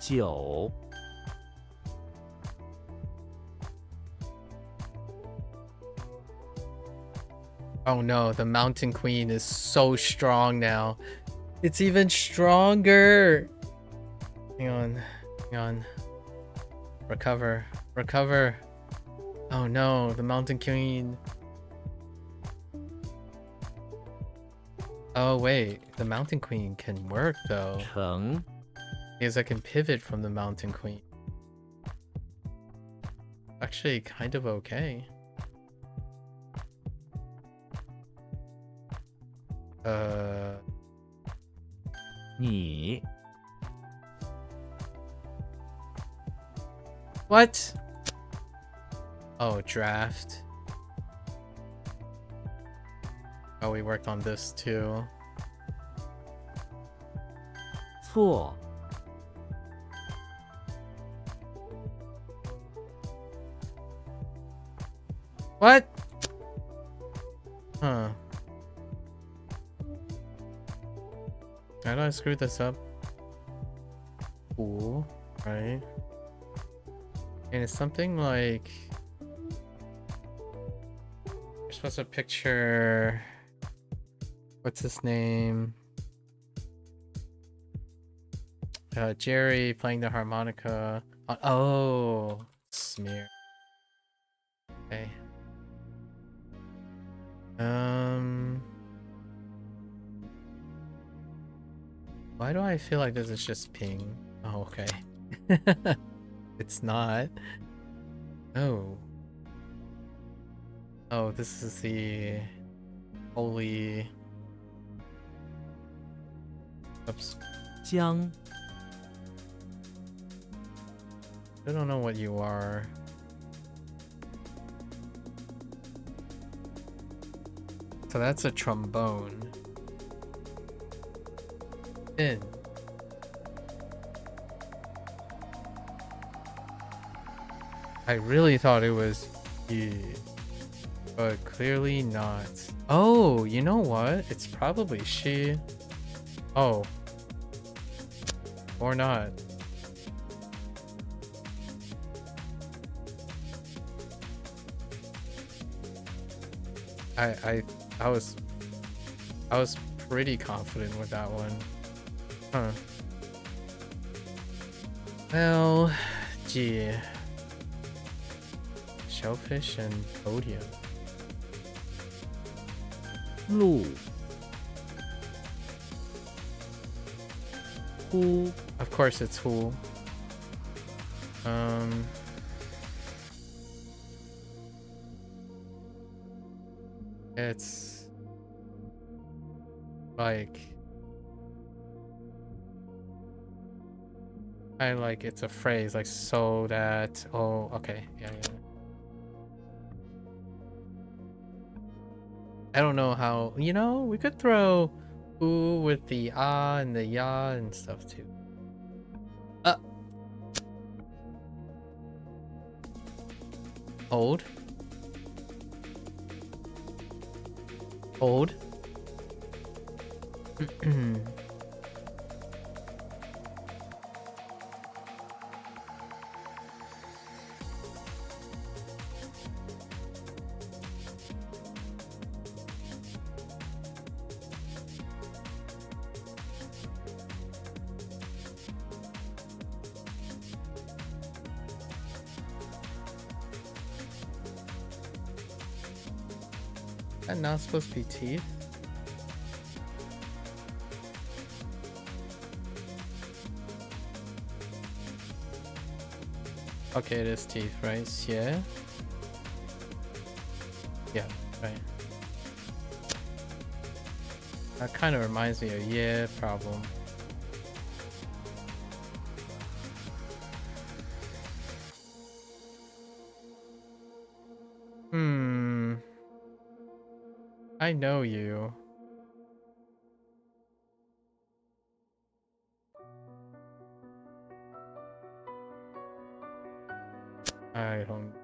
S2: 酒
S1: Oh no, the Mountain Queen is so strong now. It's even stronger. Hang on. Hang on. Recover. Recover. Oh no, the Mountain Queen. Oh wait, the Mountain Queen can work though.
S2: 成
S1: Because I can pivot from the Mountain Queen. Actually, kind of okay. Uh,
S2: 你
S1: what? Oh, draft. Oh, we worked on this too.
S2: 错
S1: What? Huh. How did I screw this up? Cool, right? And it's something like you're supposed to picture what's his name? Jerry playing the harmonica. Oh, smear. Okay. Why do I feel like this is just ping? Oh, okay. It's not. Oh. Oh, this is the holy. Oops.
S2: 将
S1: I don't know what you are. So that's a trombone. In. I really thought it was E, but clearly not. Oh, you know what? It's probably she. Oh. Or not. I was pretty confident with that one. Huh. Well, gee. Shellfish and podium.
S2: 路 呼
S1: Of course it's who. It's like it's a phrase like so that oh okay yeah. I don't know how, you know, we could throw ooh with the ah and the ya and stuff too. Hold. Hold. that not supposed to be teeth? Okay, it is teeth, right? Yeah. Yeah, right. That kind of reminds me of yeah problem. I know you.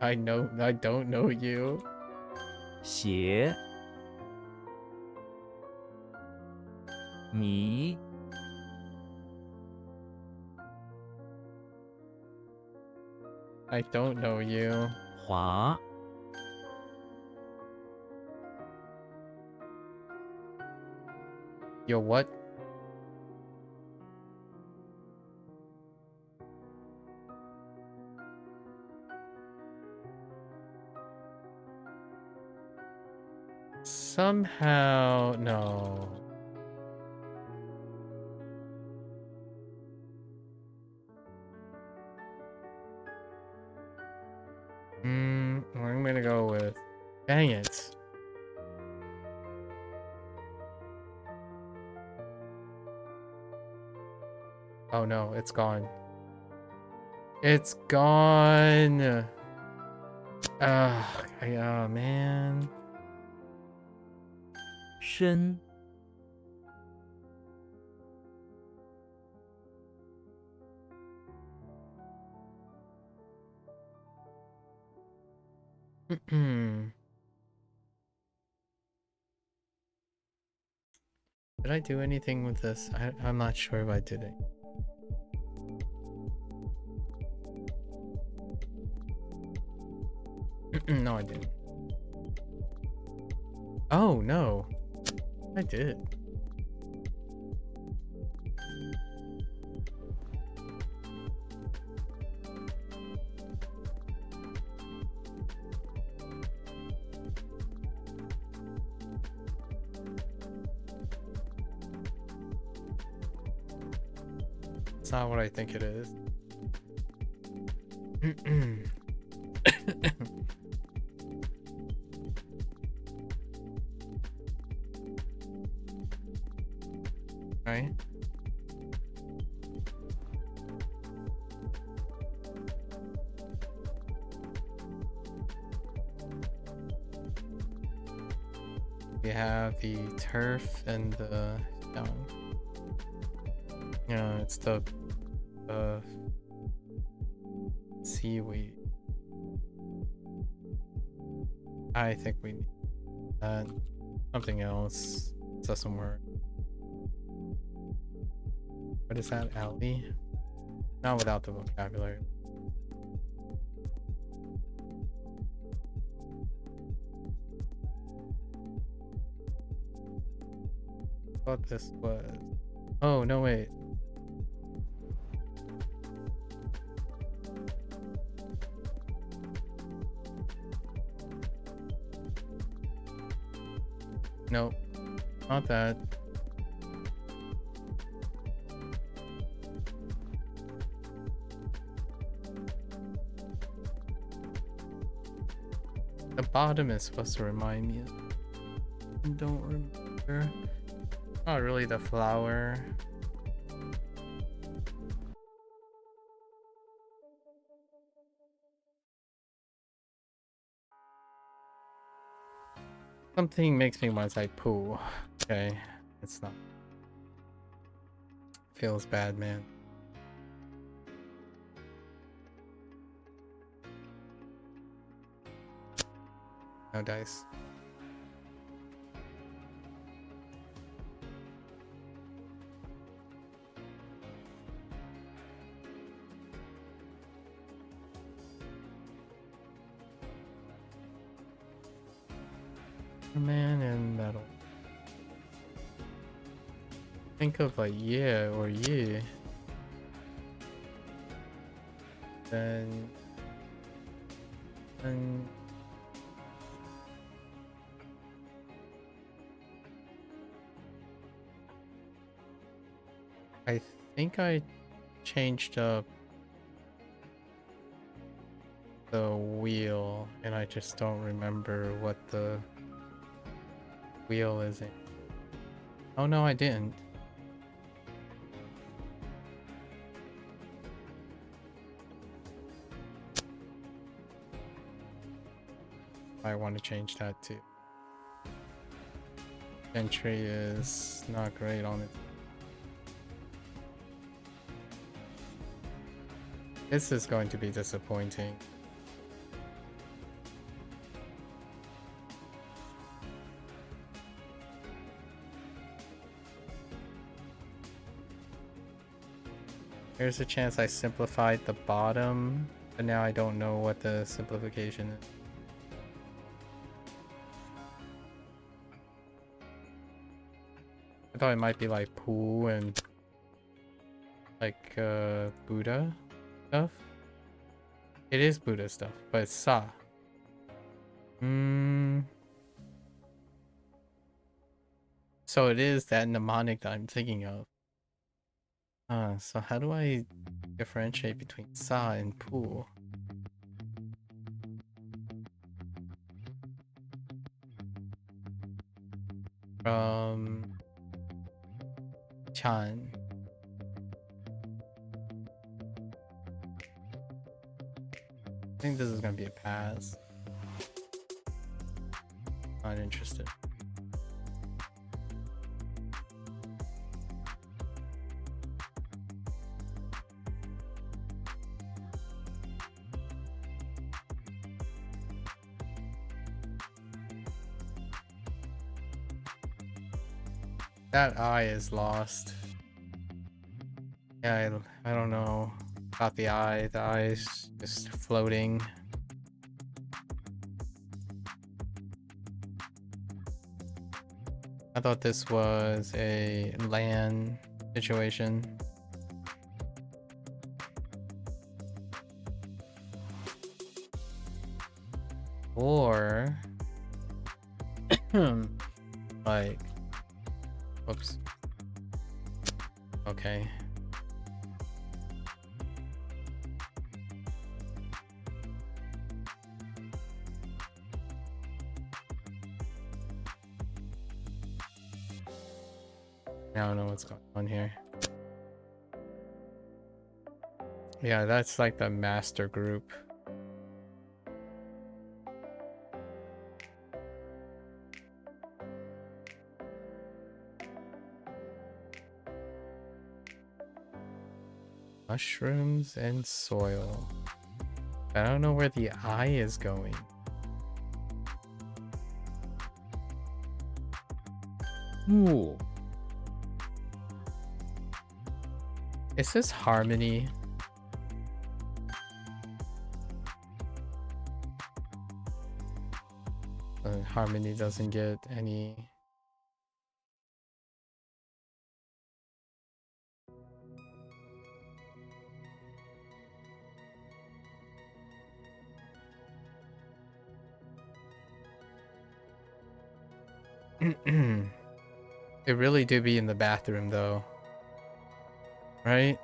S1: I don't know you.
S2: 鞋迷
S1: I don't know you.
S2: 滑
S1: Yo, what? Somehow, no. I'm gonna go with. Dang it. Oh no, it's gone. It's gone. Oh man.
S2: 深
S1: Did I do anything with this? I'm not sure if I did it. No, I didn't. Oh no, I did. It's not what I think it is. Right? We have the turf and the stone. Yeah, it's the seaweed. I think we need something else. Doesn't work. What is that, alley? Not without the vocabulary. What this was. Oh, no, wait. Nope. Not that. The bottom is supposed to remind me of. I don't remember. Not really the flower. Something makes me want to say poo. Okay, it's not. Feels bad, man. No dice. Man and metal. Think of like yeah or yeah. Then I think I changed up the wheel, and I just don't remember what the wheel is in. Oh no, I didn't. I want to change that too. Entry is not great on it. This is going to be disappointing. There's a chance I simplified the bottom, but now I don't know what the simplification is. I thought it might be like Pooh and like Buddha stuff. It is Buddha stuff, but it's Sa. So it is that mnemonic that I'm thinking of. So how do I differentiate between Sa and Pooh? Chan. I think this is gonna be a pass. Not interested. That eye is lost. Yeah, I don't know about the eye. The eye is just floating. I thought this was a land situation. Or like, whoops. Okay. I don't know what's going on here. Yeah, that's like the master group. Mushrooms and soil. I don't know where the eye is going.
S2: Mu.
S1: Is this harmony? Harmony doesn't get any. It really do be in the bathroom though. Right?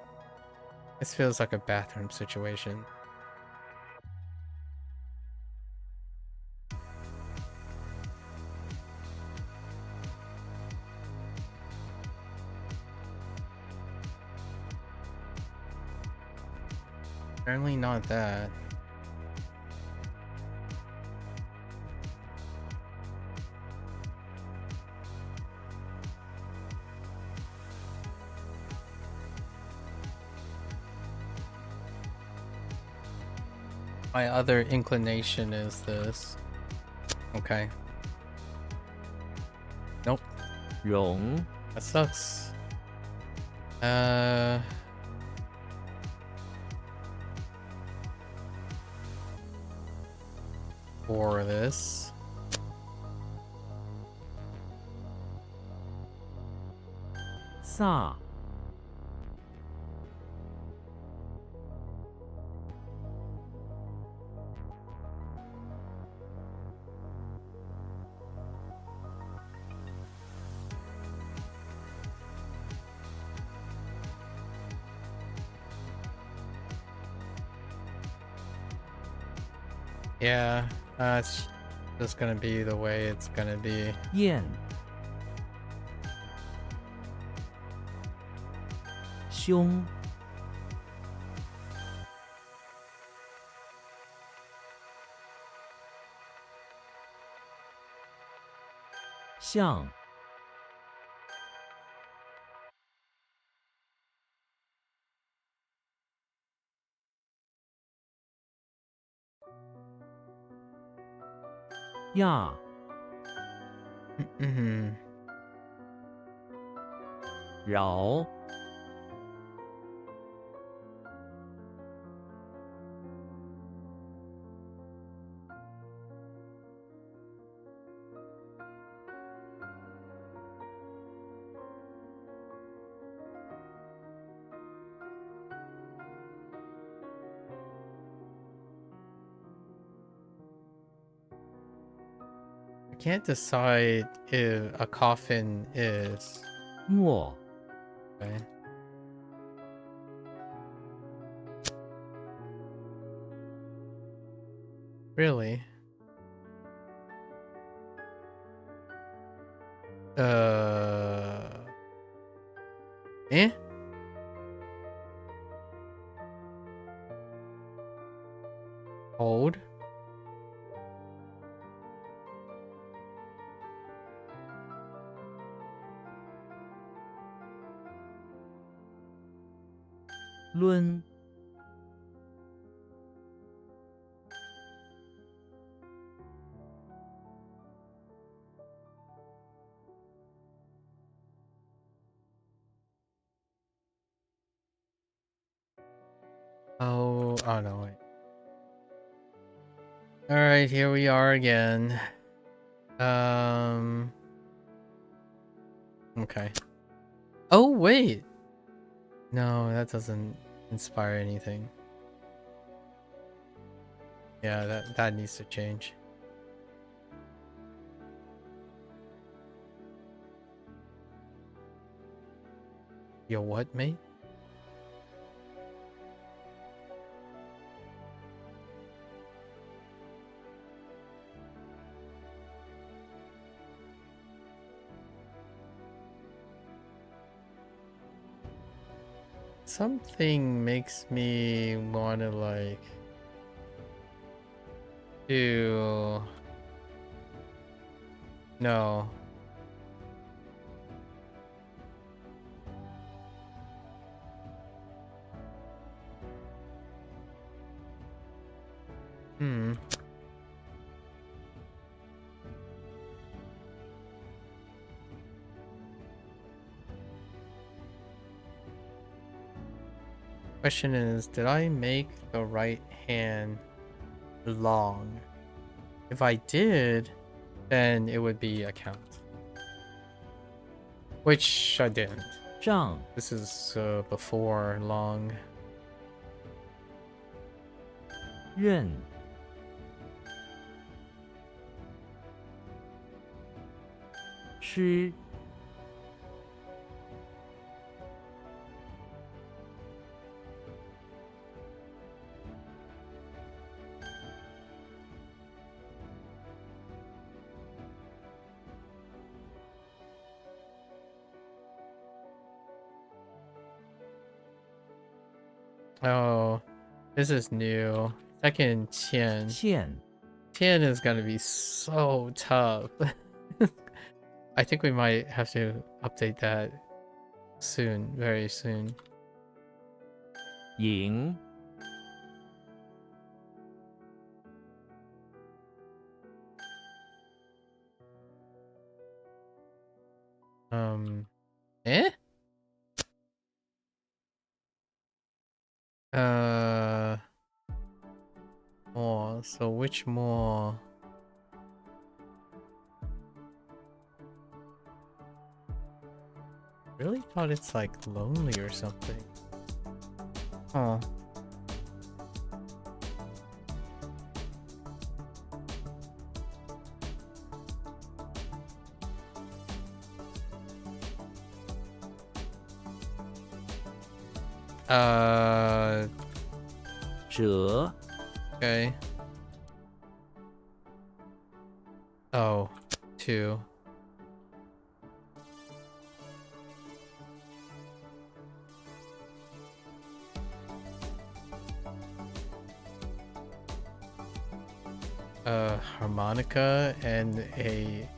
S1: This feels like a bathroom situation. Apparently not that. My other inclination is this. Okay. Nope.
S2: 容
S1: That sucks. For this.
S2: Sa.
S1: Yeah, it's just gonna be the way it's gonna be.
S2: 燕，胸，像，亚，
S1: 嗯
S2: 饶，I
S1: can't decide if a coffin is.
S2: 墨，
S1: Okay. Really? Eh? Hold?
S2: 抡，
S1: Oh no, wait. Alright, here we are again. Okay. Oh, wait! No, that doesn't inspire anything. Yeah, that needs to change. Yo, what, mate? Something makes me want to like do no. Hmm. Question is, did I make the right hand long? If I did, then it would be a count. Which I didn't.
S2: 丈，
S1: This is before long.
S2: 刃，吃，
S1: Oh, this is new. Second Qian.
S2: 欠，
S1: Qian is gonna be so tough. I think we might have to update that soon, very soon.
S2: 赢，
S1: Eh? More. So which more? Really thought it's like lonely or something. Oh. Uh,
S2: 折，
S1: okay. Oh, 2. A harmonica and a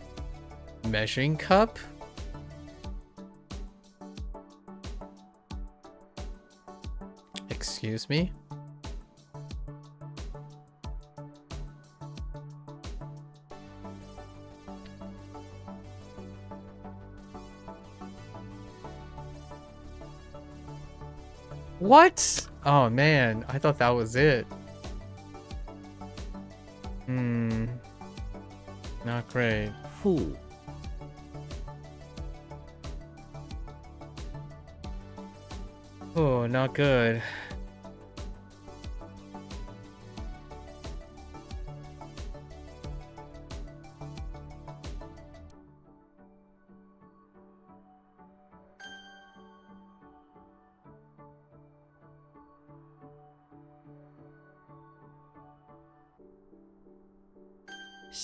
S1: measuring cup? Excuse me? What? Oh man, I thought that was it. Not great.
S2: 负
S1: Oh, not good.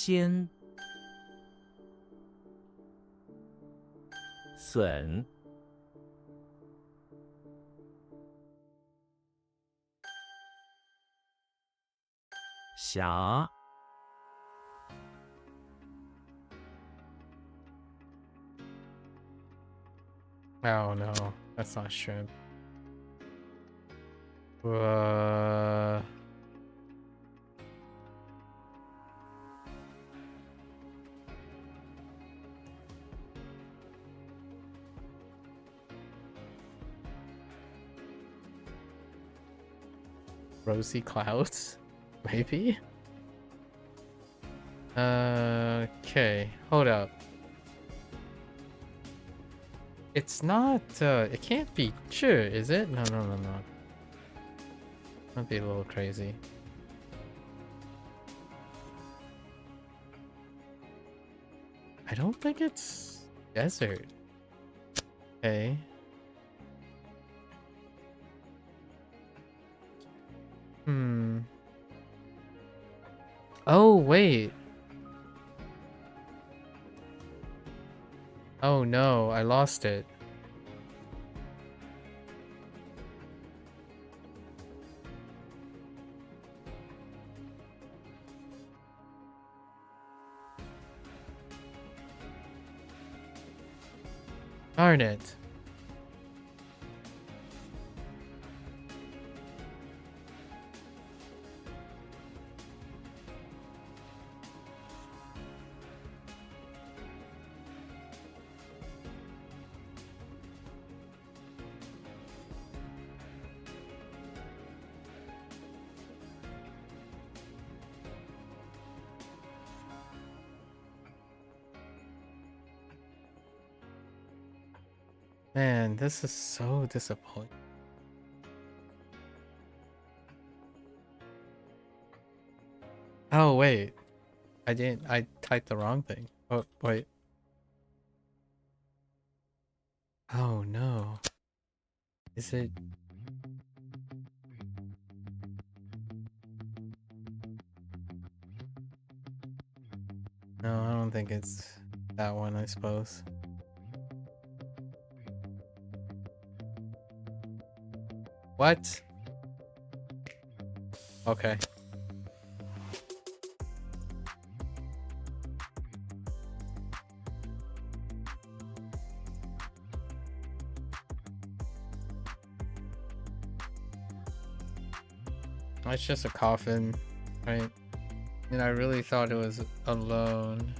S2: 先损侠
S1: Oh no, that's not shrimp. Rosy clouds? Maybe? Okay, hold up. It's not, it can't be sure, is it? No. Might be a little crazy. I don't think it's desert. Okay. Oh, wait. Oh no, I lost it. Darn it. Man, this is so disappointing. Oh, wait. I typed the wrong thing. Oh, wait. Oh, no. Is it? No, I don't think it's that one, I suppose. What? Okay. It's just a coffin, right? And I really thought it was alone.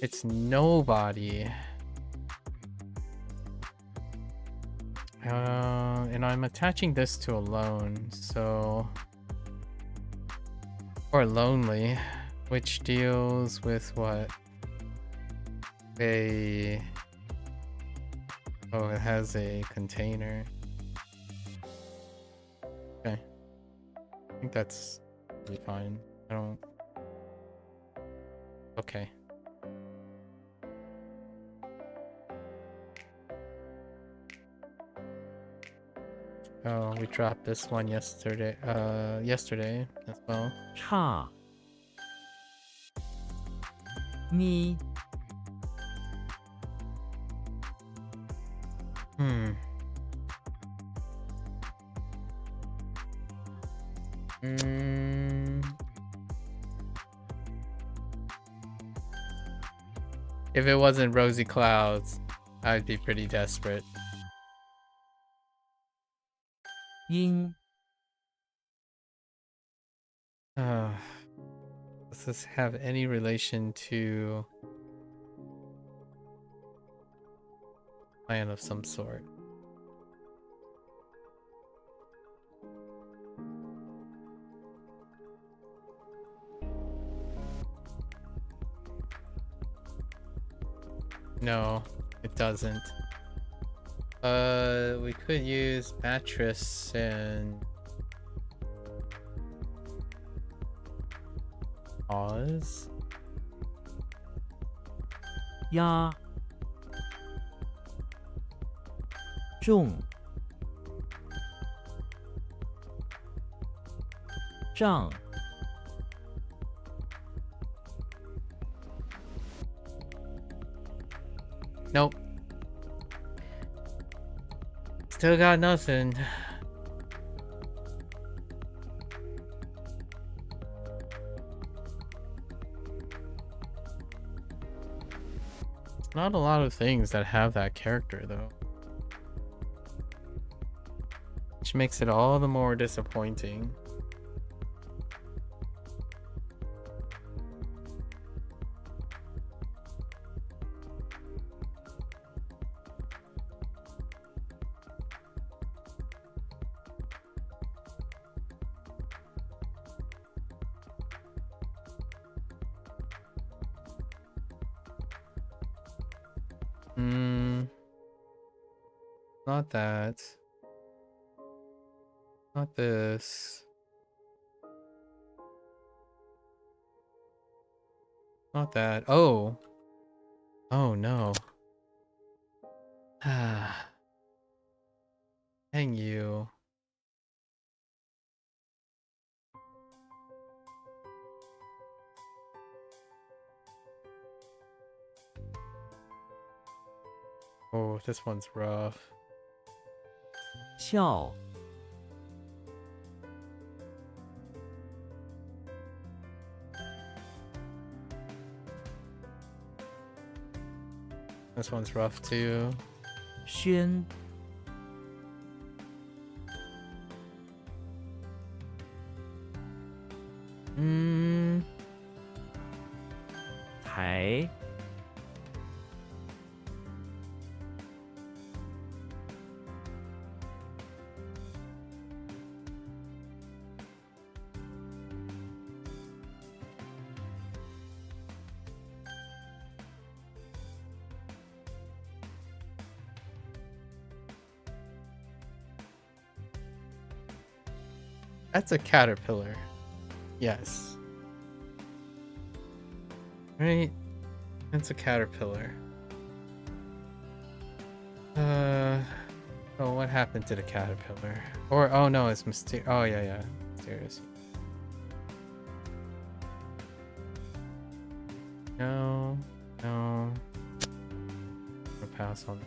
S1: It's nobody. And I'm attaching this to alone, so... Or lonely, which deals with what? A Oh, it has a container. Okay. I think that's really fine. I don't... Okay. Oh, we dropped this one yesterday as well.
S2: 差咪
S1: If it wasn't rosy clouds, I'd be pretty desperate.
S2: 音
S1: Does this have any relation to plan of some sort? No, it doesn't. We could use mattress and pause.
S2: 压重胀
S1: Nope. Still got nothing. Not a lot of things that have that character though. Which makes it all the more disappointing. Not that. Not this. Not that. Oh. Oh no. Ah. Dang you. Oh, this one's rough.
S2: 笑
S1: This one's rough too.
S2: 宣 台
S1: That's a caterpillar. Yes. Right? That's a caterpillar. Oh, what happened to the caterpillar? Or, oh no, it's mysterious. Oh, yeah. Mysterious. No. I'll pass on.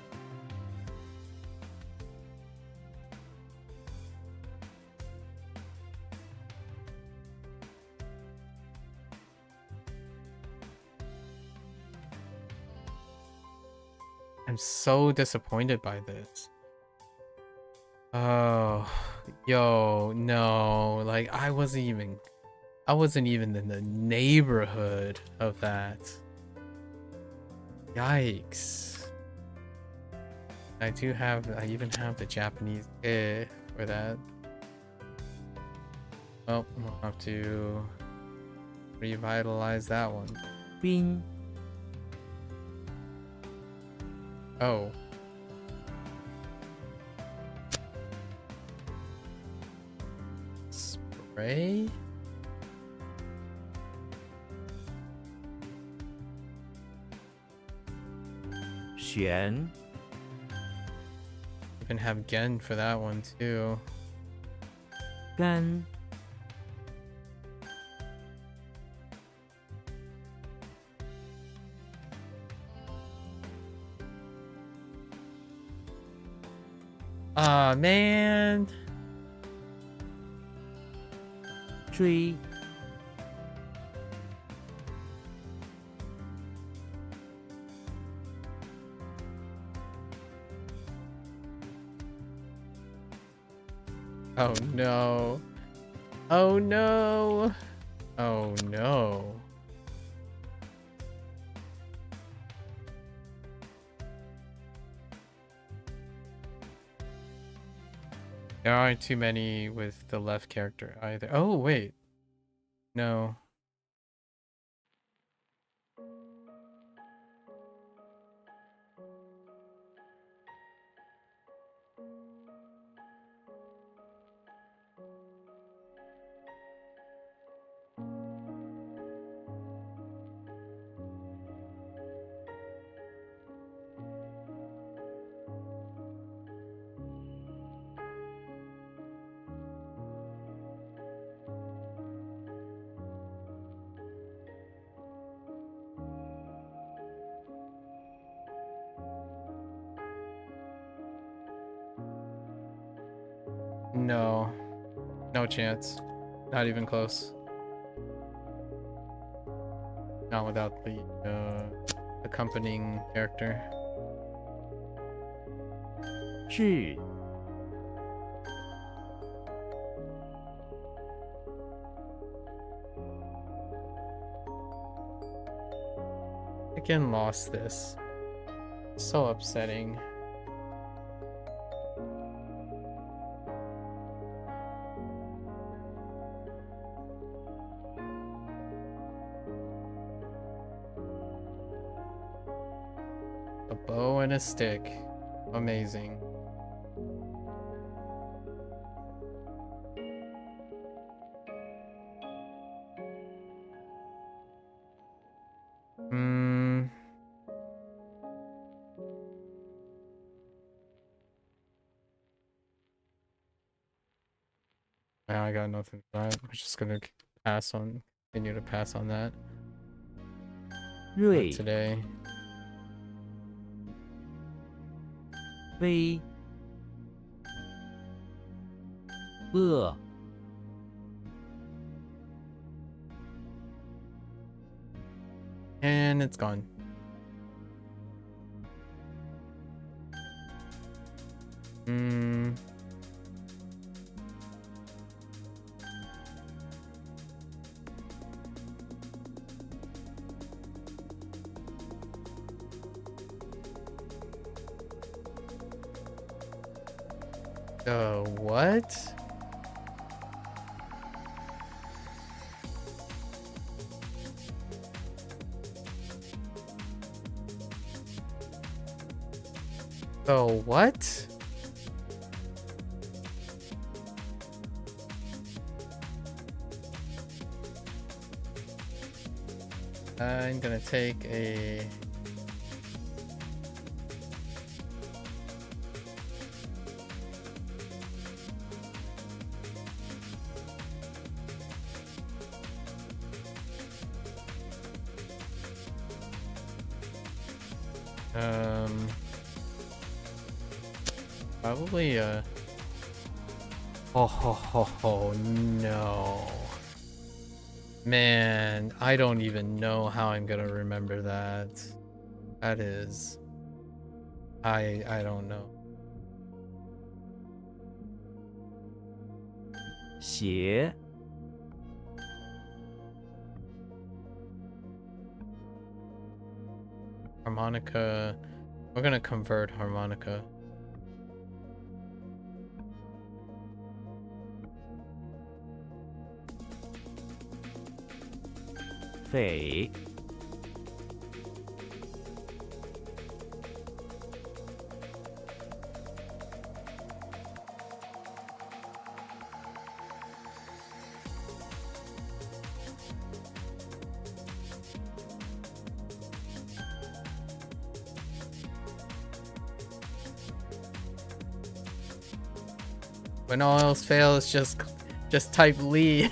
S1: I'm so disappointed by this. Oh, yo, no. Like, I wasn't even in the neighborhood of that. Yikes. I even have the Japanese for that. Oh, we'll have to revitalize that one.
S2: 冰
S1: Oh. Ray?
S2: Xuan,
S1: You can have Gen for that one too.
S2: Gan,
S1: Aw, man.
S2: 追，
S1: Oh no. Oh no. Oh no. There aren't too many with the left character either. Oh, wait. No. No. No chance. Not even close. Not without the accompanying character.
S2: 智，
S1: Again, lost this. So upsetting. A bow and a stick. Amazing. Hmm. Now I got nothing for that. I'm just gonna continue to pass on that for
S2: 锐，
S1: today.
S2: 微，恶，
S1: And it's gone. Hmm. What? What? I'm gonna take a probably oh no. Man, I don't even know how I'm gonna remember that. That is I don't know.
S2: 邪，
S1: Harmonica. We're gonna convert harmonica.
S2: 匪，
S1: When all else fails, just type Lee.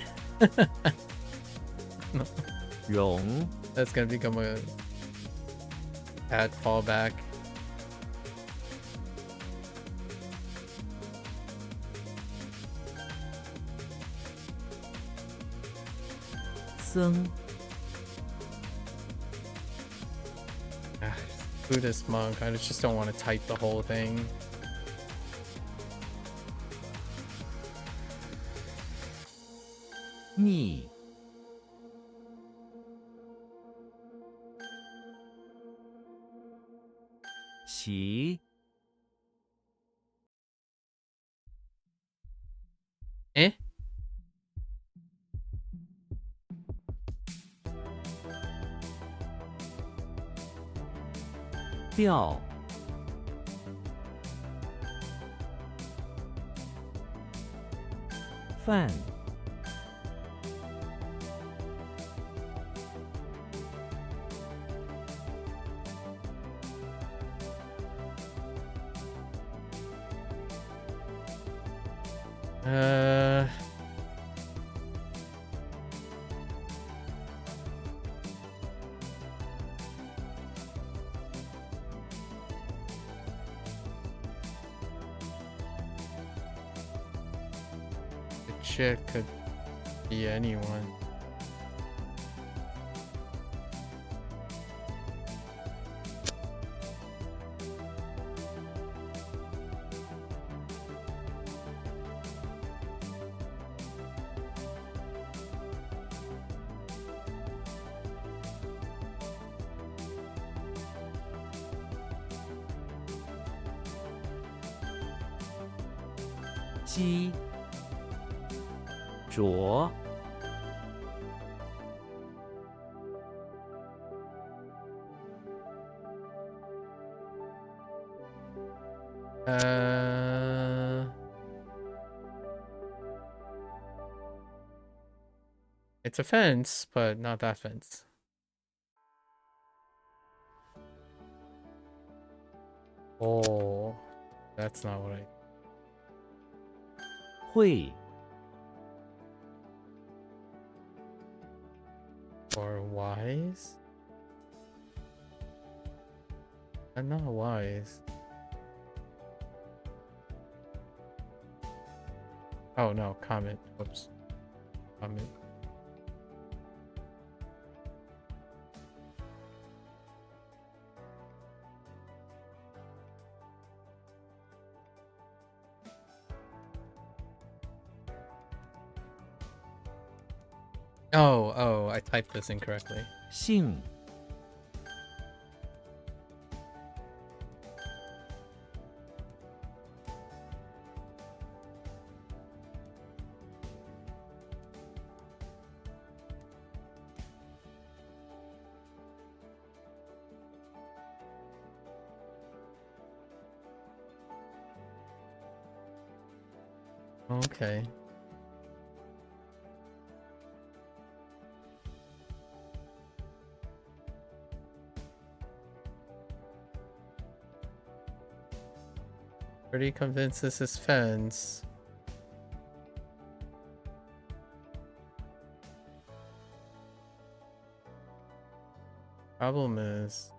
S2: 容
S1: That's gonna become a bad fallback.
S2: 僧
S1: Buddhist monk. I just don't want to type the whole thing.
S2: 逆 齐
S1: Eh?
S2: 调 饭
S1: The chick could be anyone.
S2: Ji 着
S1: It's a fence, but not that fence. Oh, that's not what I...
S2: 会
S1: Or wise? I'm not wise. Oh no, comment. Whoops. Comment. Oh, I typed this incorrectly.
S2: 性
S1: Okay. Pretty convinced this is fence. Problem is...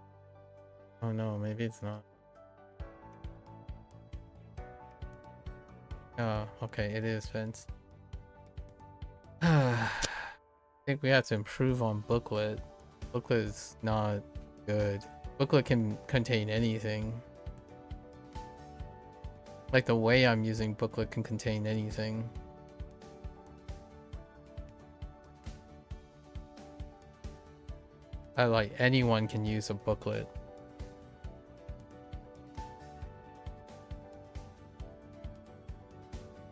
S1: Oh no, maybe it's not. Oh, okay, it is fence. I think we have to improve on booklet. Booklet is not good. Booklet can contain anything. Like the way I'm using booklet can contain anything. Like anyone can use a booklet.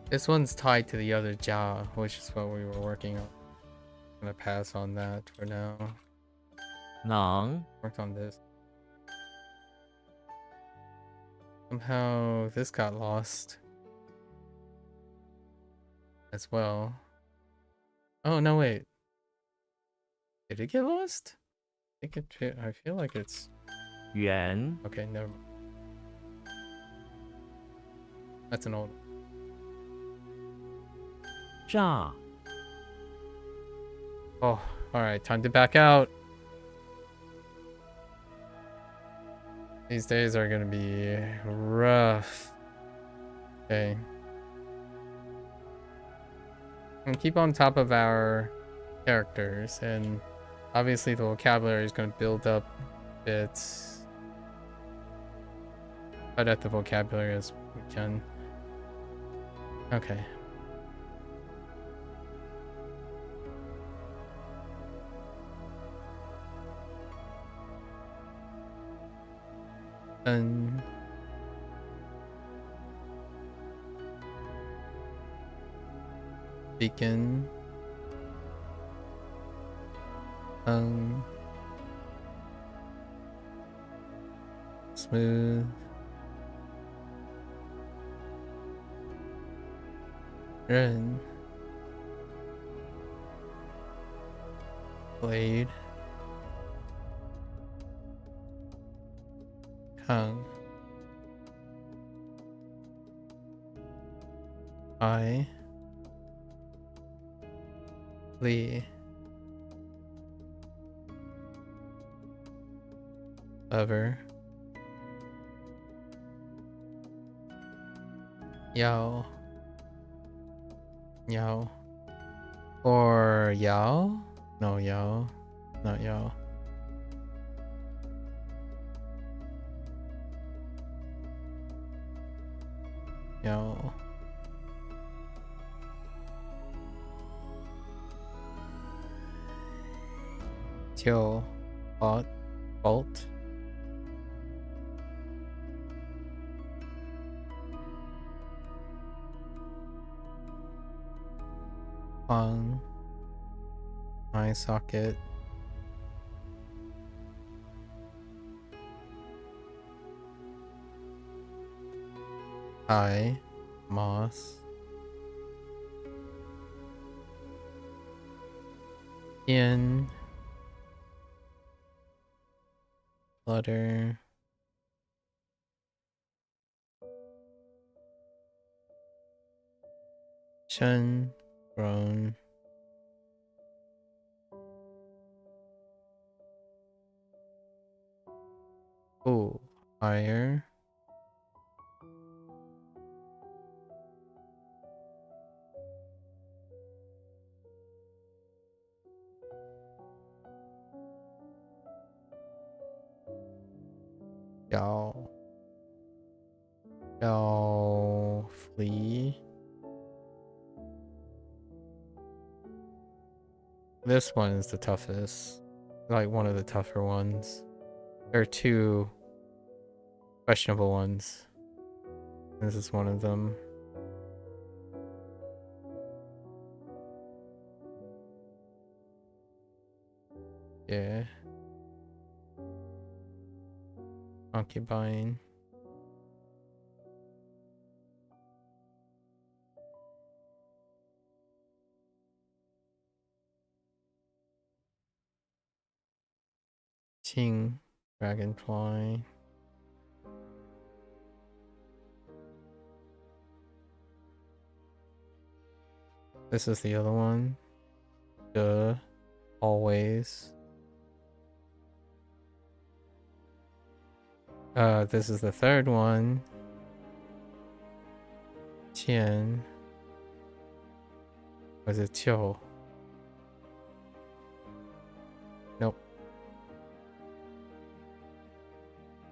S1: This one's tied to the other Jia, which is what we were working on. I'm gonna pass on that for now.
S2: 囊
S1: Worked on this. Somehow this got lost as well. Oh no, wait. Did it get lost? I feel like it's
S2: 圆
S1: okay. Never mind. That's an old.
S2: 炸
S1: Oh, alright, time to back out. These days are gonna be rough. Okay. And keep on top of our characters, and obviously the vocabulary is gonna build up bits. But at the vocabulary as we can. Okay. Then begin. Smooth. Run. Blade. Kung. I. Lee. Lover. Yao. Yao. Or Yao? No, Yao. Not Yao. Yao. Tio. Bot. Bolt. Pong. Eye socket. Eye. Moss. In. Flutter. Chen. Grown. Oh, higher. Yao. Yao. Flee. This one is the toughest. Like one of the tougher ones. There are two questionable ones. This is one of them. Yeah. Concubine. Ting. Dragonfly. This is the other one. Duh. Always. This is the third one. Qian. Was it Qiu? Nope.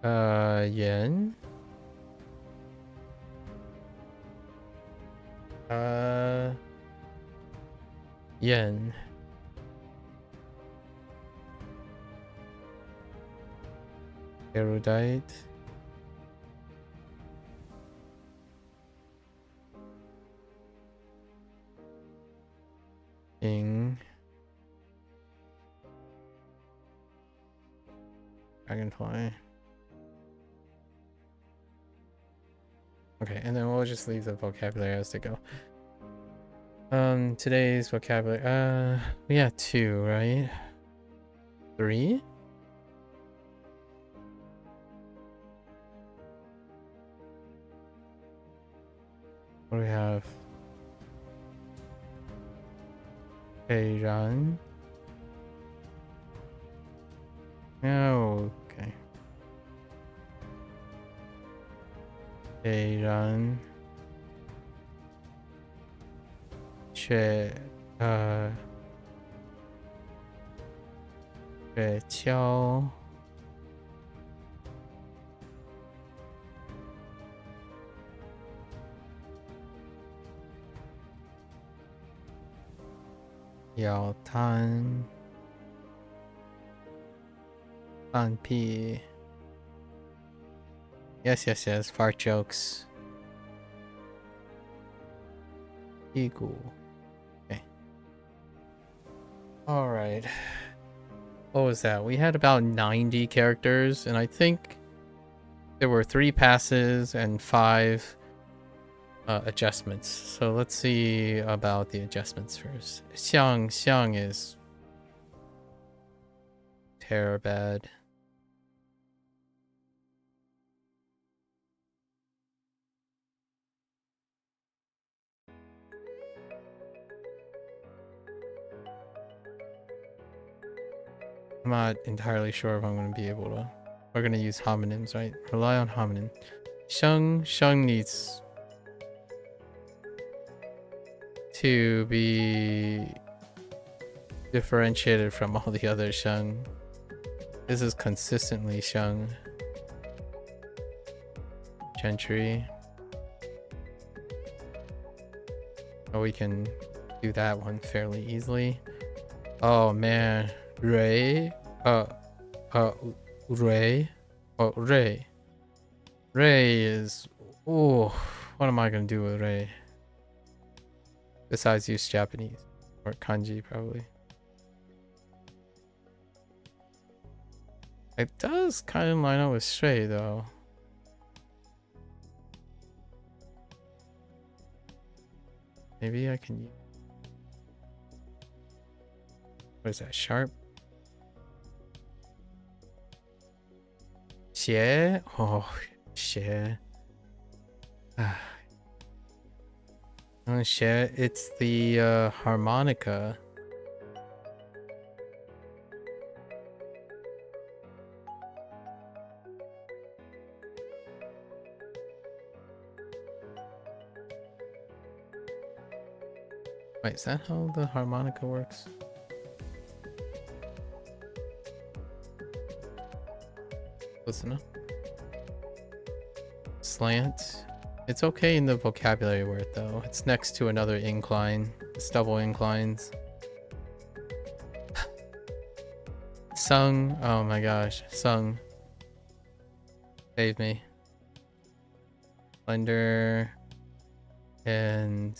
S1: Yen. Yen. Erudite. King. Dragonfly. Okay, and then we'll just leave the vocabulary as they go. Today's vocabulary. We got 2, right? 3? What do we have? 北人 Okay. 北人雪橇咬摊放屁 Yes, yes, yes. Fart jokes. 屁股 Okay. Alright. What was that? We had about 90 characters, and I think there were 3 passes and 5 adjustments. So let's see about the adjustments first. Xiang is terror bad. I'm not entirely sure if I'm going to be able to. We're going to use homonyms, right? Rely on homonym. Sheng needs to be differentiated from all the other Sheng. This is consistently Sheng. Gentry. Oh, we can do that one fairly easily. Oh man, Ray. Ray. Oh, Ray. Ray is. Oh, what am I gonna do with Ray? Besides use Japanese or kanji, probably. It does kind of line up with Shui, though. Maybe I can use. What is that? Sharp? Xie? Oh, Xie. Oh, Xie. It's the harmonica. Wait, is that how the harmonica works? Close enough. Slant. It's okay in the vocabulary word though. It's next to another incline. It's double inclines. Sung. Oh my gosh. Sung. Save me. Blender. And...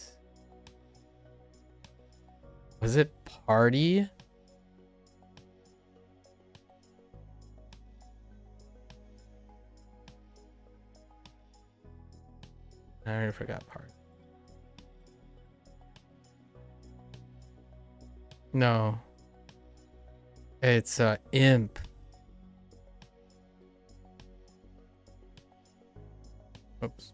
S1: Was it party? I already forgot part. No. It's imp. Oops.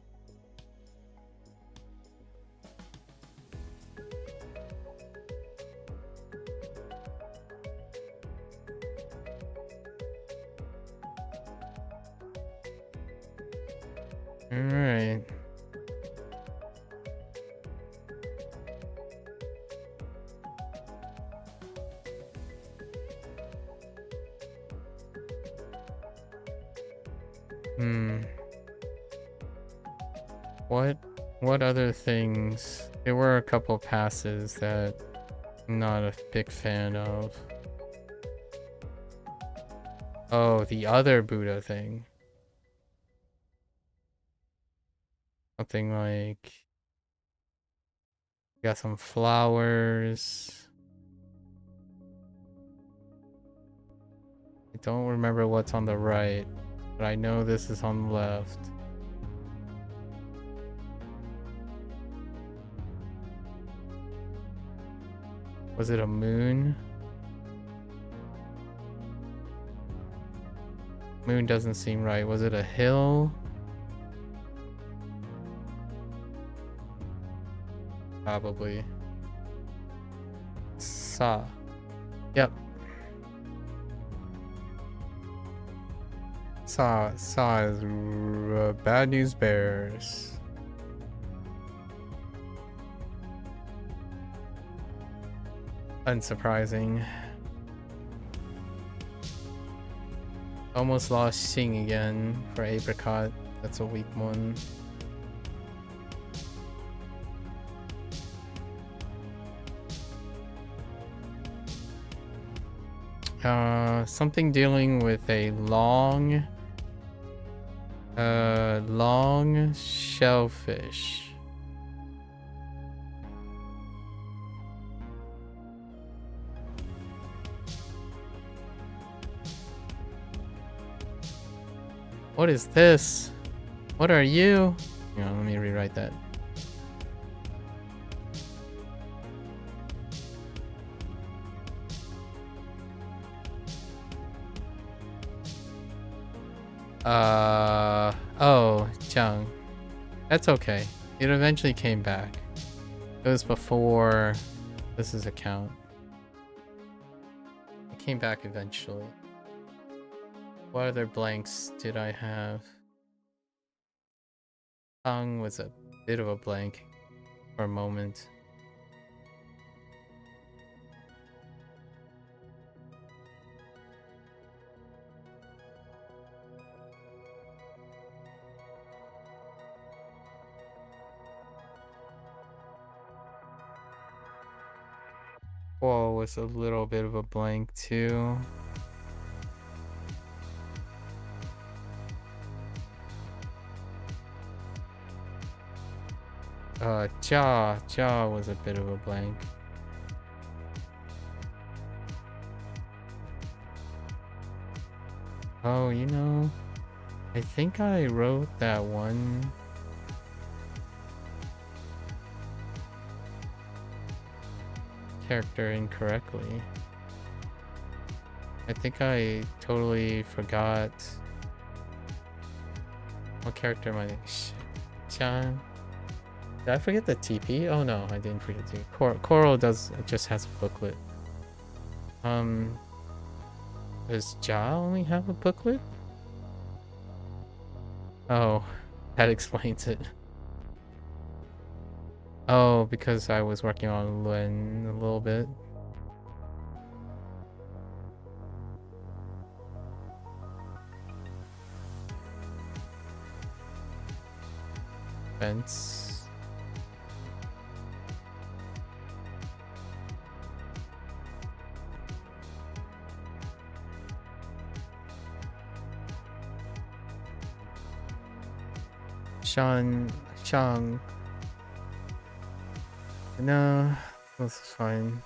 S1: All right. What other things? There were a couple passes that I'm not a big fan of. Oh, the other Buddha thing. Something like... Got some flowers. I don't remember what's on the right, but I know this is on the left. Was it a moon? Moon doesn't seem right. Was it a hill? Probably. Saw. Yep. Saw is bad news bears. Unsurprising. Almost lost Sing again for Apricot. That's a weak one. Something dealing with a long shellfish. What is this? What are you? Hang on, let me rewrite that. Oh, Chung. That's okay. It eventually came back. It was before this is a count. It came back eventually. What other blanks did I have? Tongue was a bit of a blank for a moment. Whoa was a little bit of a blank too. Jaw was a bit of a blank. Oh, you know, I think I wrote that one. Character incorrectly. I think I totally forgot. What character am I? Chan. Did I forget the TP? Oh no, I didn't forget the Coral just has a booklet. Does Ja only have a booklet? Oh, that explains it. Oh, because I was working on Luen a little bit. Fence. Shang. No, this is fine.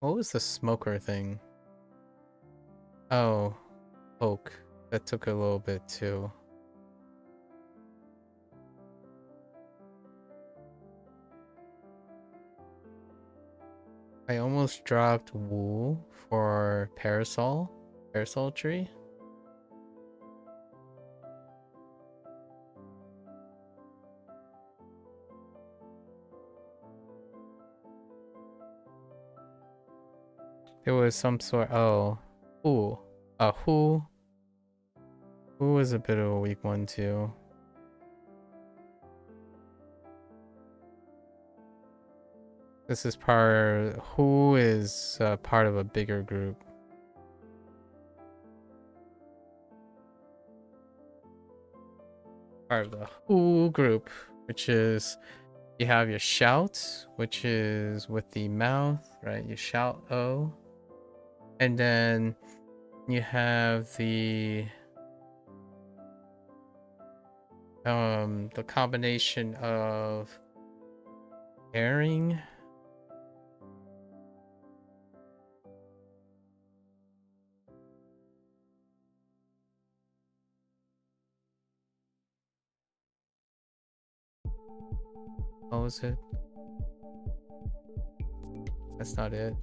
S1: What was the smoker thing? Oh, poke. That took a little bit too. I almost dropped Wu for Parasol tree. There was some sort. Oh, Who. Who. Who was a bit of a weak one too. This is Who is part of a bigger group. Part of the Who group, which is you have your shout, which is with the mouth, right? You shout O. And then you have the combination of airing. What was it? That's not it.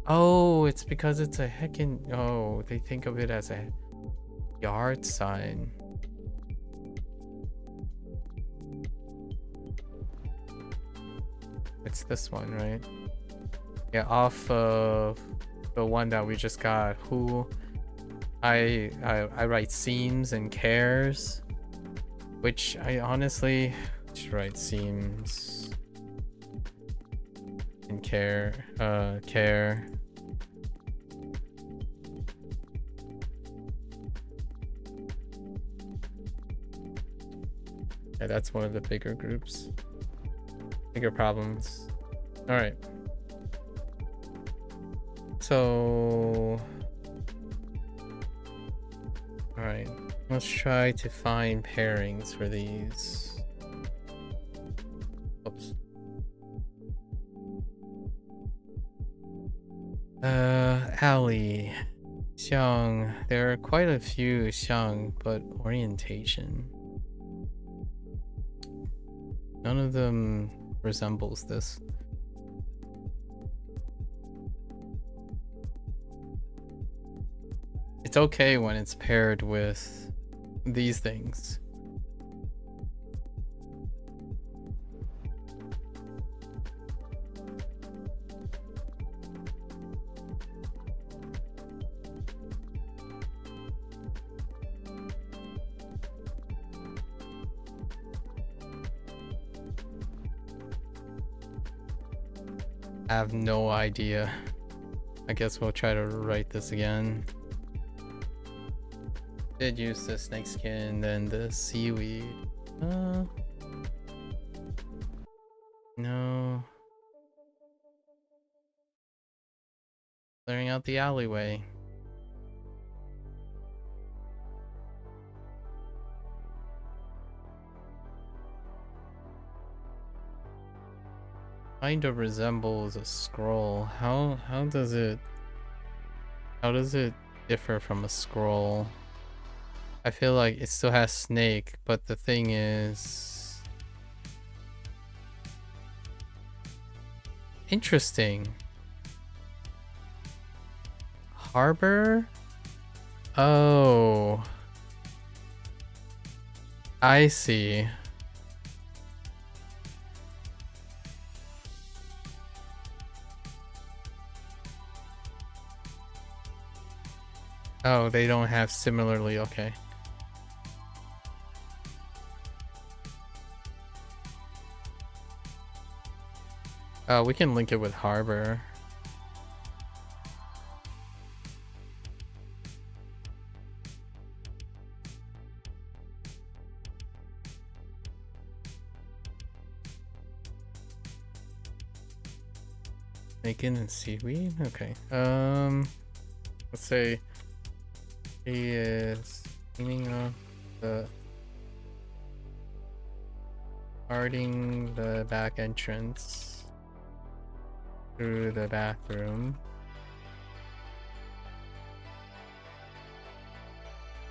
S1: Oh, it's because it's a heckin'. Oh, they think of it as a yard sign. It's this one, right? Yeah, off of the one that we just got. Who I write seems and cares, which I honestly should write seems and care. Care. Yeah, that's one of the bigger groups. Bigger problems. All right. So, all right, let's try to find pairings for these. Oops. Ali, Xiang. There are quite a few Xiang, but orientation. None of them resembles this. It's okay when it's paired with these things. I have no idea. I guess we'll try to write this again. Did use the snakeskin, then the seaweed. No. Clearing out the alleyway. Kind of resembles a scroll. How does it differ from a scroll? I feel like it still has snake, but the thing is interesting. Harbor? Oh. I see. Oh, they don't have similarly, okay. We can link it with harbor. Bacon and seaweed? Okay. Let's say he is cleaning up the guarding the back entrance through the bathroom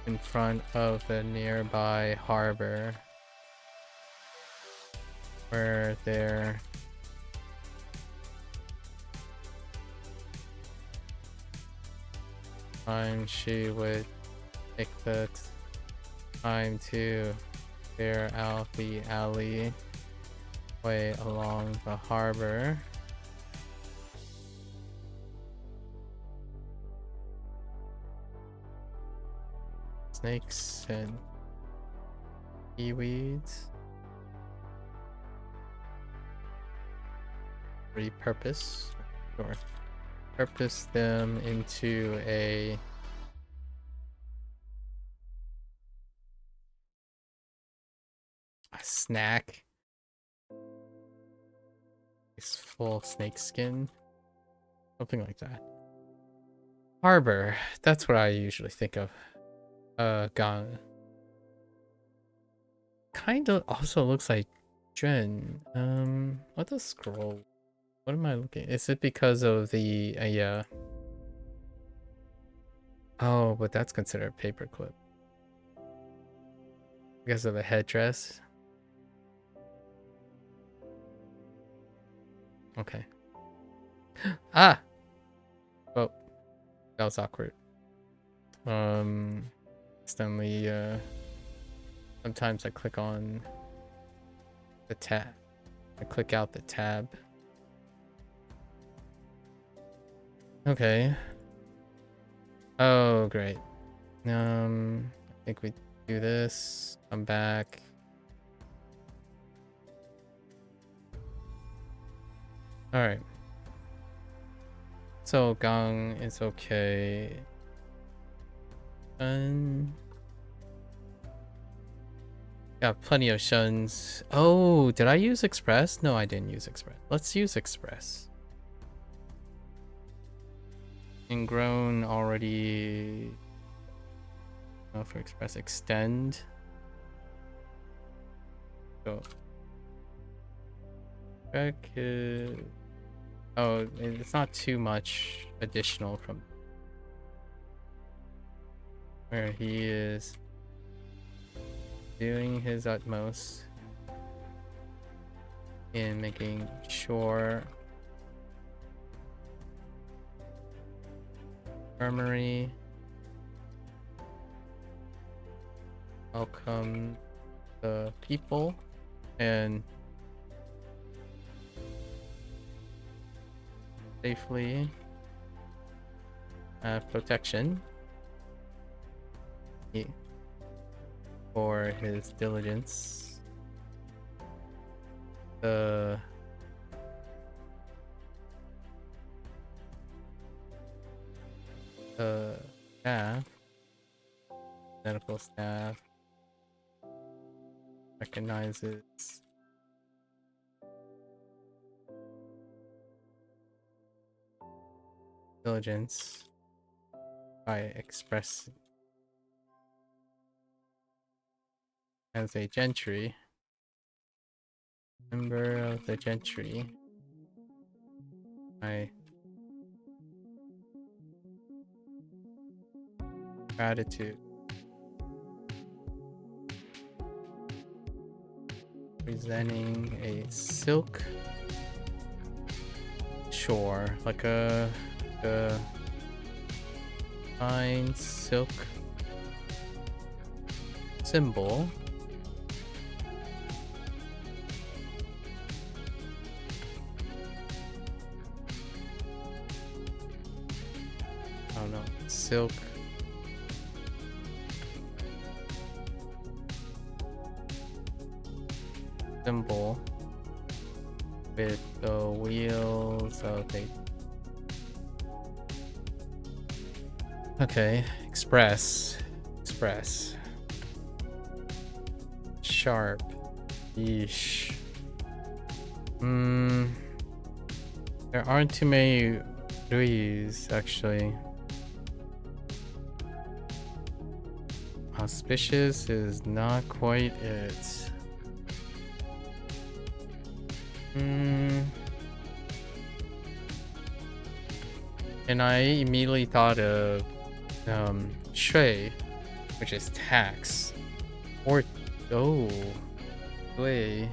S1: in front of the nearby harbor where there time she would take the time to clear out the alley way along the harbor. Snakes and seaweeds. Repurpose. Sure. Purpose them into a snack. It's full snake skin. Something like that. Harbor. That's what I usually think of. Gone. Kind of also looks like Jen. What the scroll? What am I looking? Is it because of the yeah? Oh, but that's considered a paperclip because of the headdress. Okay. Ah! Oh, that was awkward. Accidentally, sometimes I click on the tab. I click out the tab. Okay. Oh, great. I think we do this. Come back. All right. So Gang is okay. Got plenty of shuns. Oh, did I use Express? No, I didn't use Express. Let's use Express. Ingrown already. Oh, for Express extend. So check it. Oh, it's not too much additional from where he is doing his utmost in making sure armory welcome the people and safely have protection for his diligence. The staff, medical staff, recognizes diligence by expressing as a gentry, member of the gentry, by gratitude, presenting a silk shore, like a fine silk symbol. Oh no, silk symbol with the wheels of a. Okay, express. Sharp. Yeesh. There aren't too many Rui's actually. Auspicious is not quite it. And I immediately thought of shui, which is tax, or wei.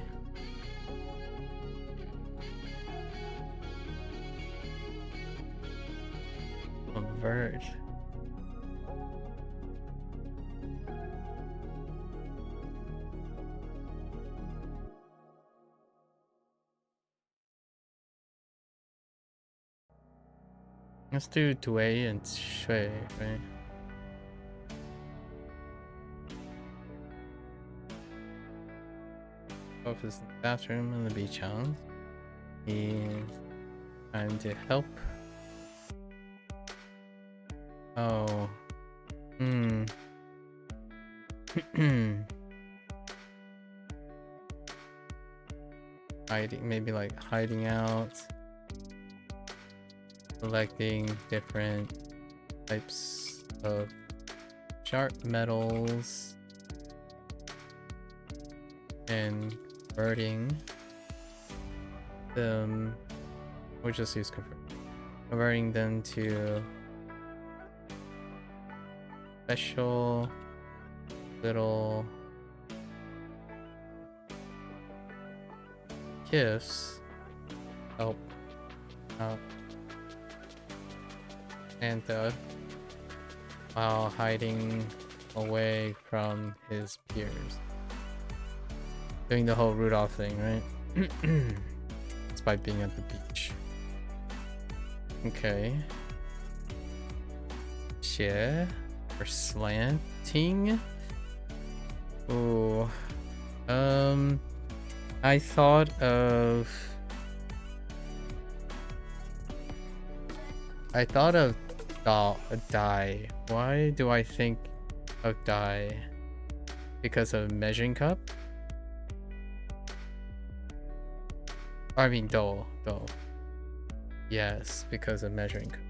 S1: Avert. Let's do Dui and Shui, right? Focus in the bathroom and the beach house. And time to help. Oh. Hiding, maybe like hiding out. Collecting different types of sharp metals and converting them, or just use converting them to special little gifts help out Santa while hiding away from his peers. Doing the whole Rudolph thing, right? Despite being at the beach. Okay. Share or slanting? Ooh. I thought of die. Why do I think of die? Because of measuring cup? I mean dough. Yes, because of measuring cup.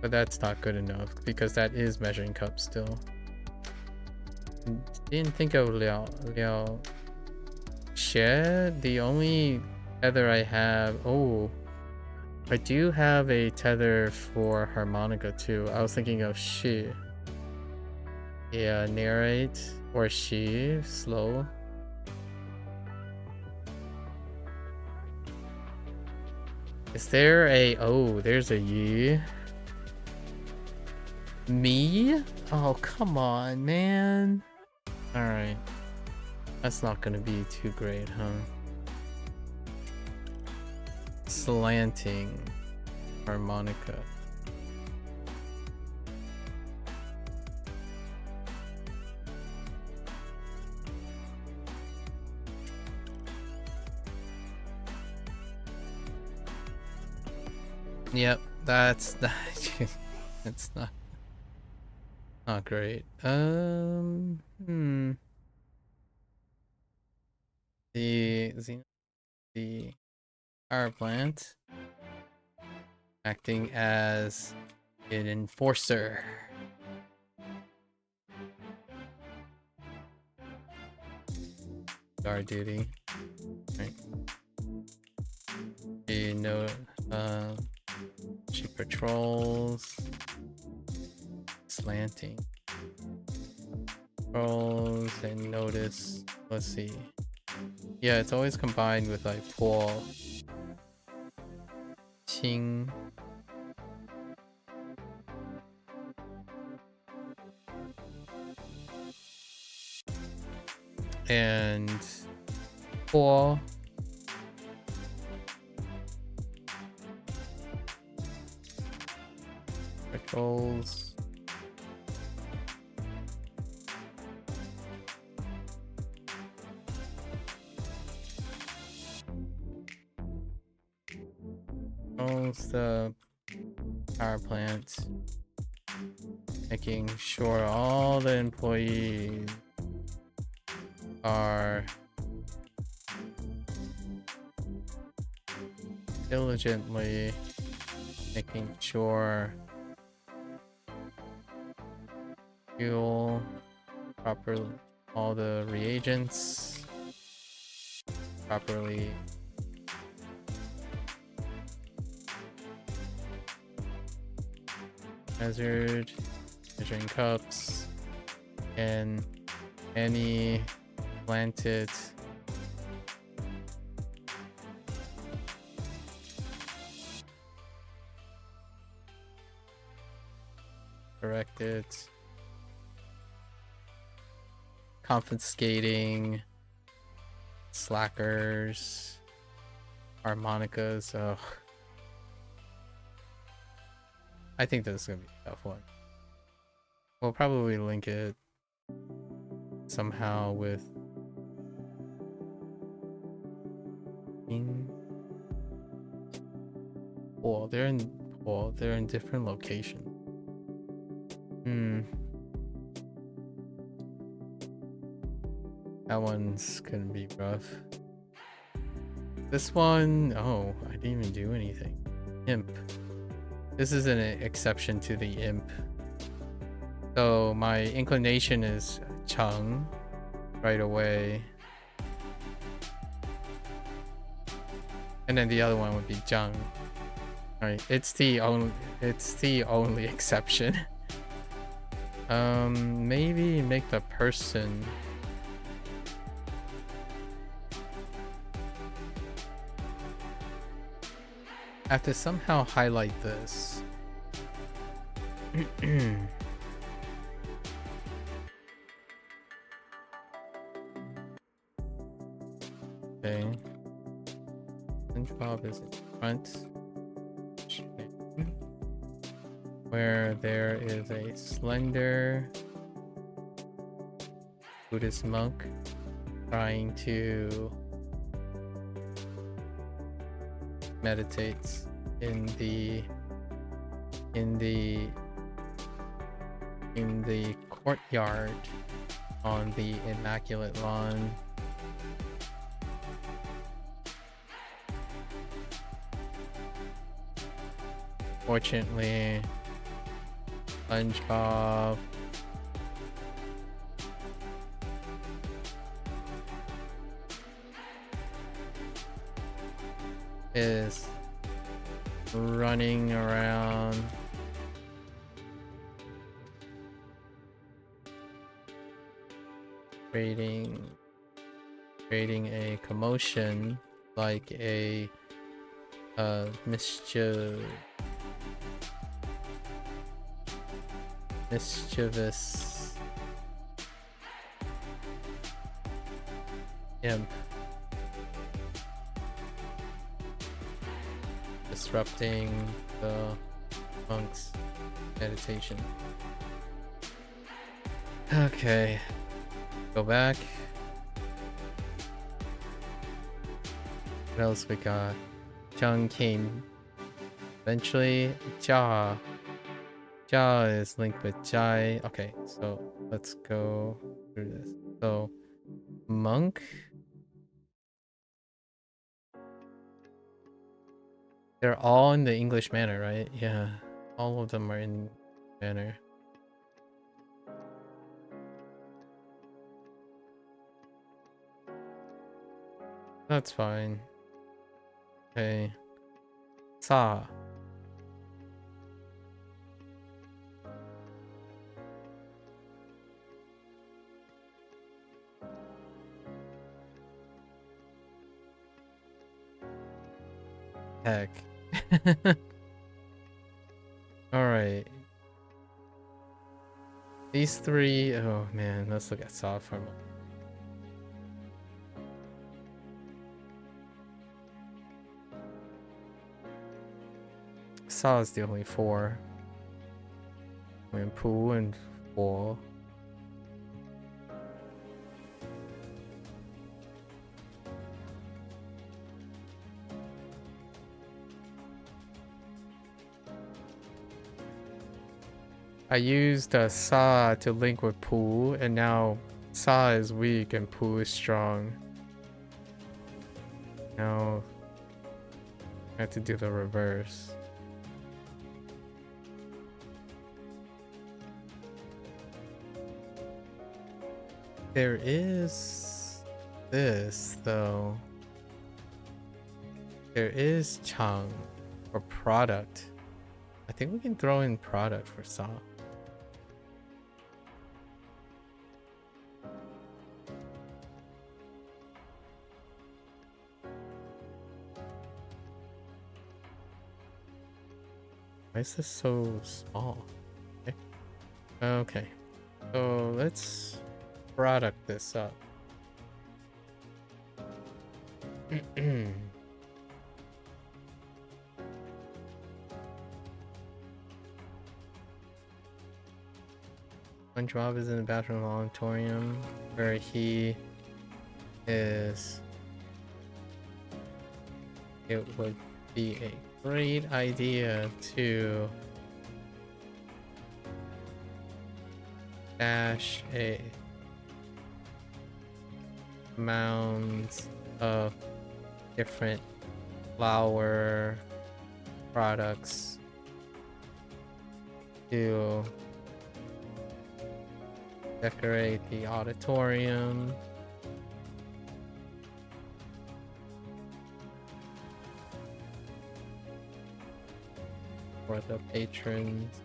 S1: But that's not good enough because that is measuring cup still. Didn't think of Liao Xie. The only tether I have. Oh, I do have a tether for harmonica too. I was thinking of Shi. Yeah, narrate or Shi, slow. Is there a... Oh, there's a Yi. Me? Oh, come on, man. Alright. That's not gonna be too great, huh? Slanting harmonica. Yep, that's it's not great. The power plant acting as an enforcer. Guard duty. Right. You know, she patrols. Slanting. Patrols and notice. Let's see. Yeah, it's always combined with like Paul. Qing. And Paul. Patrols. Owns the power plant, making sure all the employees are diligently making sure fuel properly, all the reagents properly measuring cups, and any planted corrected, confiscating slackers, harmonicas. Oh, I think this is gonna be a tough one. We'll probably link it somehow with they're in different locations. That one's gonna be rough. This one, oh, I didn't even do anything. Imp. This is an exception to the imp. So my inclination is Cheng right away. And then the other one would be Zhang. Alright, it's the only exception. Maybe make the person I have to somehow highlight this. Okay. SpongeBob is in front. Where there is a slender Buddhist monk trying to meditate in the courtyard on the immaculate lawn. Fortunately, SpongeBob is running around creating a commotion, like a mischievous imp disrupting the monk's meditation. Okay, go back. What else we got? Chung came eventually. Ja is linked with Jai. Okay, so let's go through this. So monk, they're all in the English manner, right? Yeah, all of them are in manner. That's fine. Okay. Sa. Heck. Alright. These three, oh man, let's look at Sa for a moment. Sa is the only four. I mean, Pooh and Four. I used Sa to link with Pooh, and now Sa is weak and Pooh is strong. Now I have to do the reverse. There is this though. There is Chang or product. I think we can throw in product for Sa. Why is this so small? Okay. Okay. So let's product this up. SpongeBob is in the bathroom auditorium where he is. It would be a great idea to dash a mounds of different flower products to decorate the auditorium. For the patrons.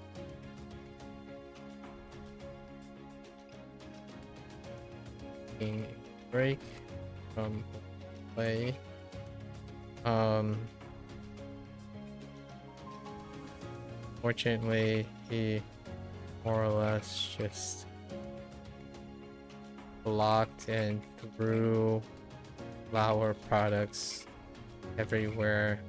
S1: Taking a break from play. Fortunately, he more or less just blocked and threw flower products everywhere.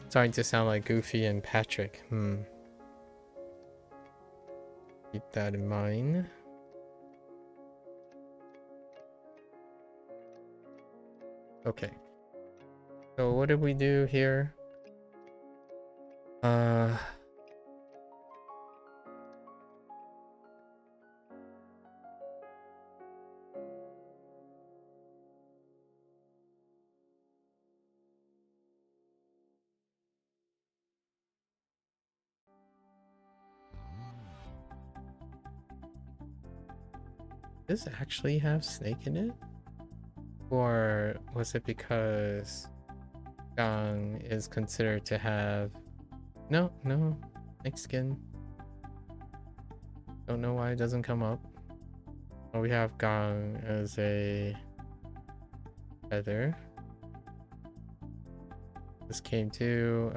S1: Starting to sound like Goofy and Patrick. Keep that in mind. Okay. So what did we do here? Does this actually have snake in it? Or was it because Gang is considered to have... No, snake skin. Don't know why it doesn't come up. Oh, we have Gang as a feather. This came too.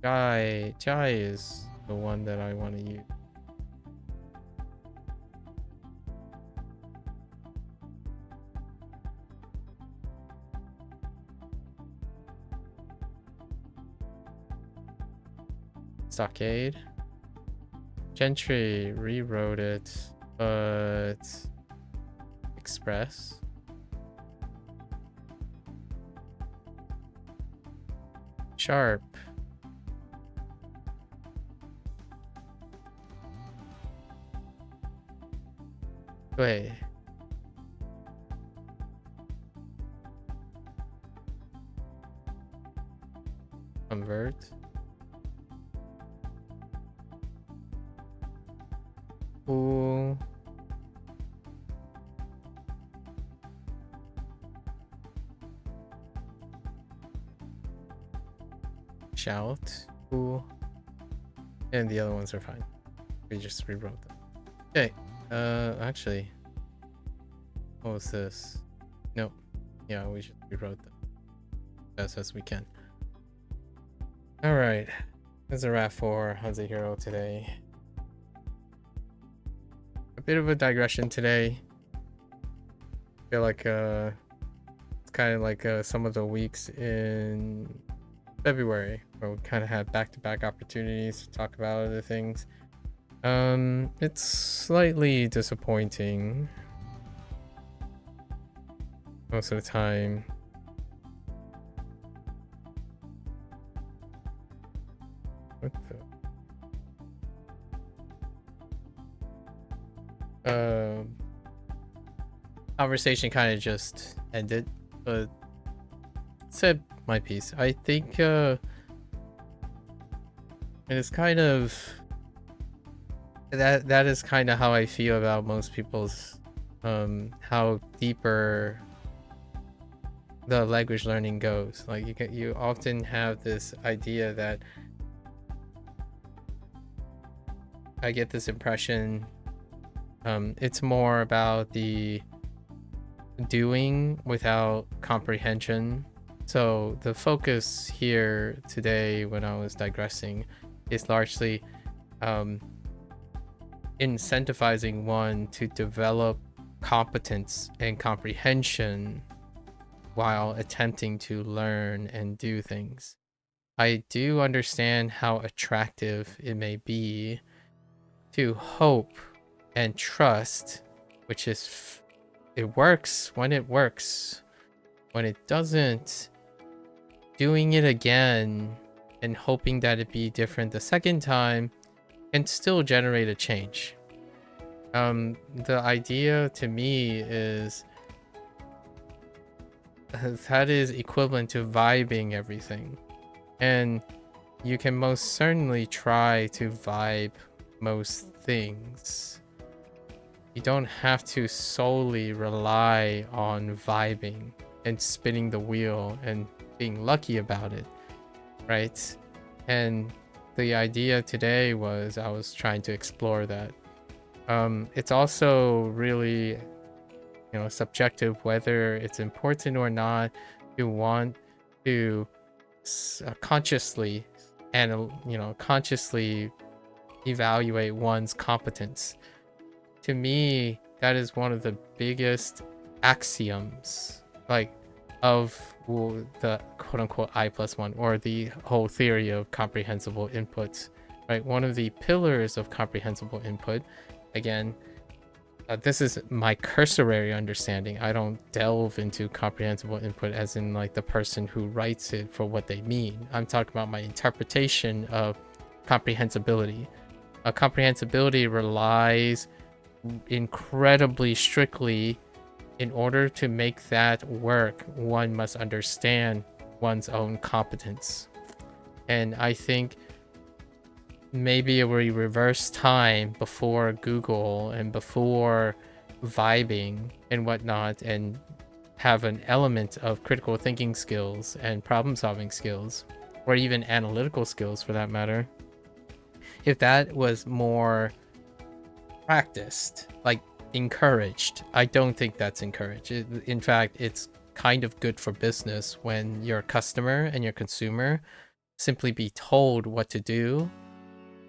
S1: Jai is the one that I want to use. Stockade. Gentry rewrote it, but Express. Sharp. Wait. Convert. Ooh. Shout. Ooh. And the other ones are fine. We just rewrote them. Okay. Actually. What was this? Nope. Yeah, we just rewrote them as best as we can. Alright. That's a wrap for HanziHero today. A bit of a digression today. I feel like it's kind of like some of the weeks in February where we kind of had back-to-back opportunities to talk about other things. It's slightly disappointing most of the time. What the? Conversation kind of just ended, but said my piece. I think it's kind of that is kind of how I feel about most people's how deeper the language learning goes. Like you often have this idea that I get this impression it's more about the doing without comprehension. So the focus here today when I was digressing is largely incentivizing one to develop competence and comprehension while attempting to learn and do things. I do understand how attractive it may be to hope and trust, which is it works when it works. When it doesn't, doing it again and hoping that it be different the second time can still generate a change. The idea to me is that is equivalent to vibing everything. And you can most certainly try to vibe most things. You don't have to solely rely on vibing and spinning the wheel and being lucky about it, right? And the idea today was I was trying to explore that. It's also really subjective whether it's important or not to want to consciously and consciously evaluate one's competence. To me, that is one of the biggest axioms, like, of the quote-unquote I+1, or the whole theory of comprehensible inputs, right? One of the pillars of comprehensible input, again, this is my cursory understanding. I don't delve into comprehensible input as in like the person who writes it for what they mean. I'm talking about my interpretation of comprehensibility. Comprehensibility relies incredibly strictly. In order to make that work, one must understand one's own competence. And I think maybe we reverse time before Google and before vibing and whatnot, and have an element of critical thinking skills and problem solving skills, or even analytical skills for that matter. If that was more practiced, like encouraged, I don't think that's encouraged. In fact, it's kind of good for business when your customer and your consumer simply be told what to do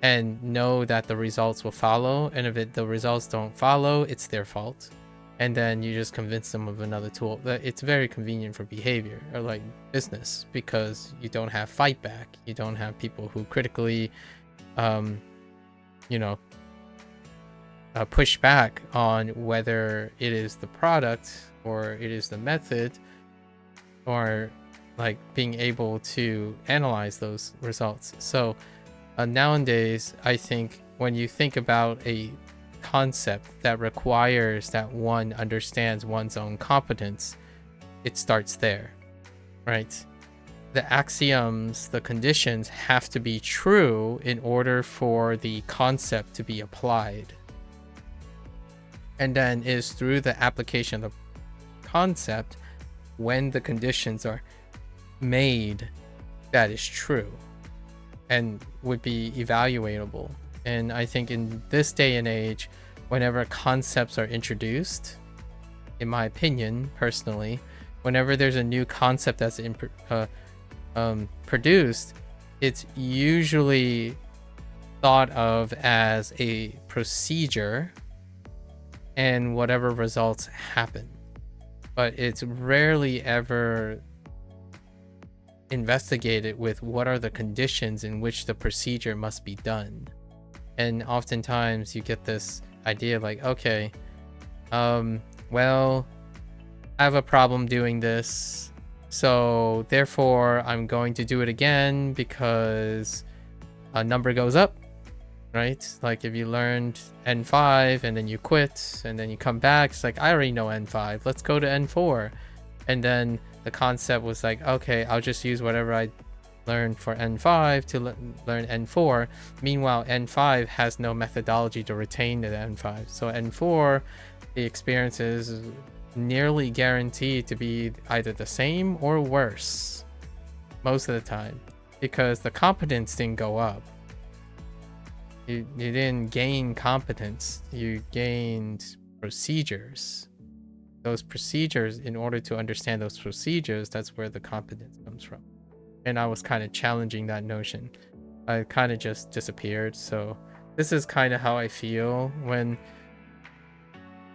S1: and know that the results will follow, and if the results don't follow, it's their fault, and then you just convince them of another tool. It's very convenient for behavior or like business, because you don't have fight back, you don't have people who critically push back on whether it is the product or it is the method, or like being able to analyze those results. So nowadays, I think when you think about a concept that requires that one understands one's own competence, it starts there, right? The axioms, the conditions have to be true in order for the concept to be applied. And then is through the application of the concept, when the conditions are made, that is true and would be evaluatable. And I think in this day and age, whenever concepts are introduced, in my opinion, personally, whenever there's a new concept that's produced, it's usually thought of as a procedure and whatever results happen. But it's rarely ever investigated with what are the conditions in which the procedure must be done. And oftentimes you get this idea like, okay, well, I have a problem doing this, so therefore I'm going to do it again because a number goes up, right? Like if you learned N5 and then you quit and then you come back, it's like, I already know N5, let's go to N4. And then the concept was like, okay, I'll just use whatever I learned for N5 to learn N4. Meanwhile, N5 has no methodology to retain the N5. So N4, the experience is nearly guaranteed to be either the same or worse most of the time, because the competence didn't go up. You didn't gain competence, you gained procedures. Those procedures, in order to understand those procedures, that's where the competence comes from. And I was kind of challenging that notion. I kind of just disappeared. So this is kind of how I feel when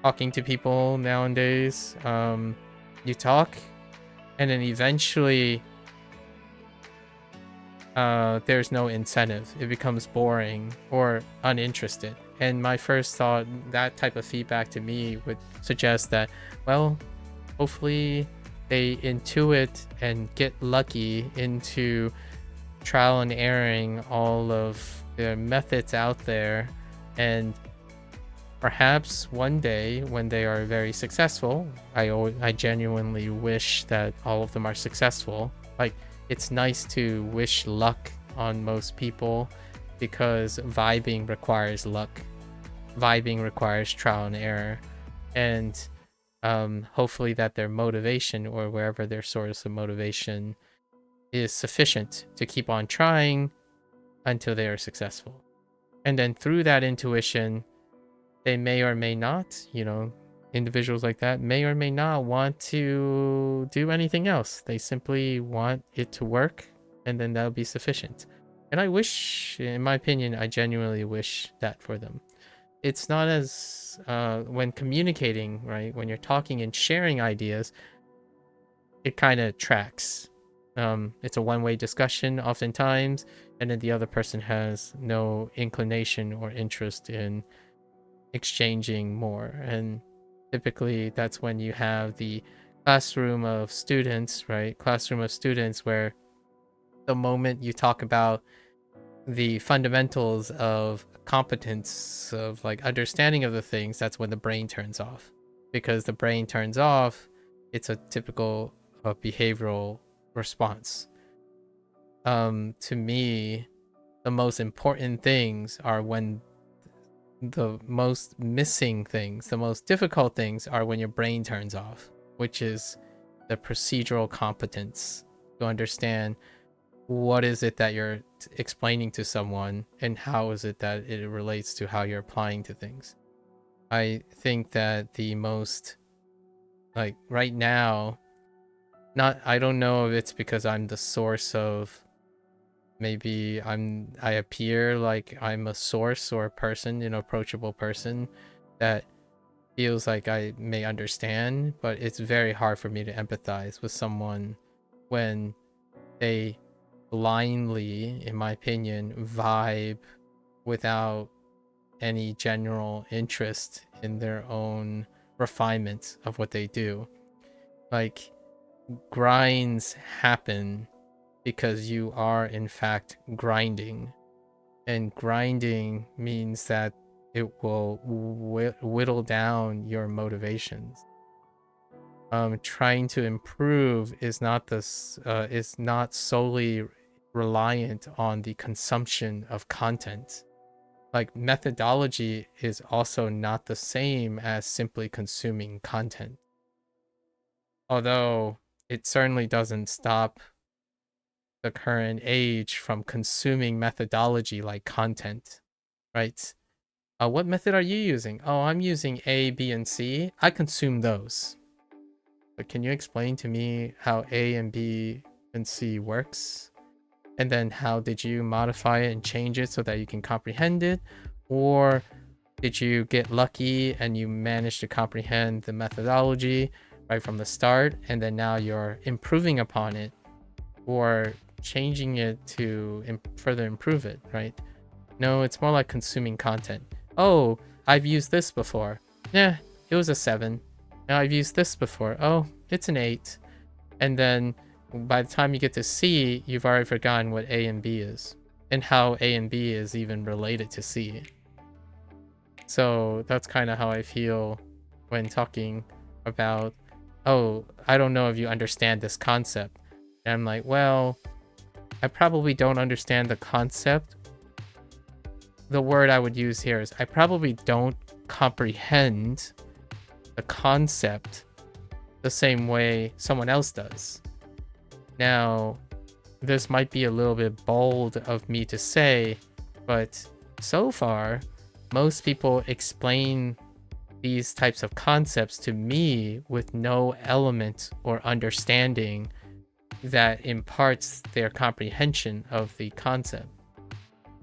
S1: talking to people nowadays. You talk, and then eventually there's no incentive. It becomes boring or uninterested. And my first thought, that type of feedback to me would suggest that, well, hopefully they intuit and get lucky into trial and erroring all of their methods out there, and perhaps one day when they are very successful, I genuinely wish that all of them are successful. Like, it's nice to wish luck on most people, because vibing requires luck. Vibing requires trial and error. And hopefully that their motivation, or wherever their source of motivation, is sufficient to keep on trying until they are successful. And then through that intuition, they may or may not, individuals like that may or may not want to do anything else. They simply want it to work, and then that'll be sufficient. And I wish, in my opinion, I genuinely wish that for them. It's not as when communicating, right? When you're talking and sharing ideas, it kind of tracks. It's a one-way discussion oftentimes, and then the other person has no inclination or interest in exchanging more. And typically that's when you have the classroom of students, right? Classroom of students where the moment you talk about the fundamentals of competence, of like understanding of the things, that's when the brain turns off. Because the brain turns off, it's a typical behavioral response. To me, the most important things are when the most missing things, the most difficult things are when your brain turns off, which is the procedural competence to understand what is it that you're explaining to someone and how is it that it relates to how you're applying to things. I think that the most, like right now, I don't know if it's because I'm the source of, maybe I appear like I'm a source or a person, an approachable person that feels like I may understand, but it's very hard for me to empathize with someone when they blindly, in my opinion, vibe without any general interest in their own refinement of what they do. Like, grinds happen because you are in fact grinding, and grinding means that it will whittle down your motivations. Trying to improve is not is not solely reliant on the consumption of content. Like, methodology is also not the same as simply consuming content, although it certainly doesn't stop the current age from consuming methodology like content, right? What method are you using? Oh, I'm using A, B, and C. I consume those. But can you explain to me how A and B and C works? And then how did you modify it and change it so that you can comprehend it? Or did you get lucky and you managed to comprehend the methodology right from the start, and then now you're improving upon it or changing it to further improve it, right? No, it's more like consuming content. Oh, I've used this before. Yeah, it was a 7. Now I've used this before. Oh, it's an 8. And then by the time you get to C, you've already forgotten what A and B is and how A and B is even related to C. So that's kind of how I feel when talking about, oh, I don't know if you understand this concept. And I'm like, well, I probably don't understand the concept. The word I would use here is I probably don't comprehend the concept the same way someone else does. Now, this might be a little bit bold of me to say, but so far, most people explain these types of concepts to me with no element or understanding that imparts their comprehension of the concept.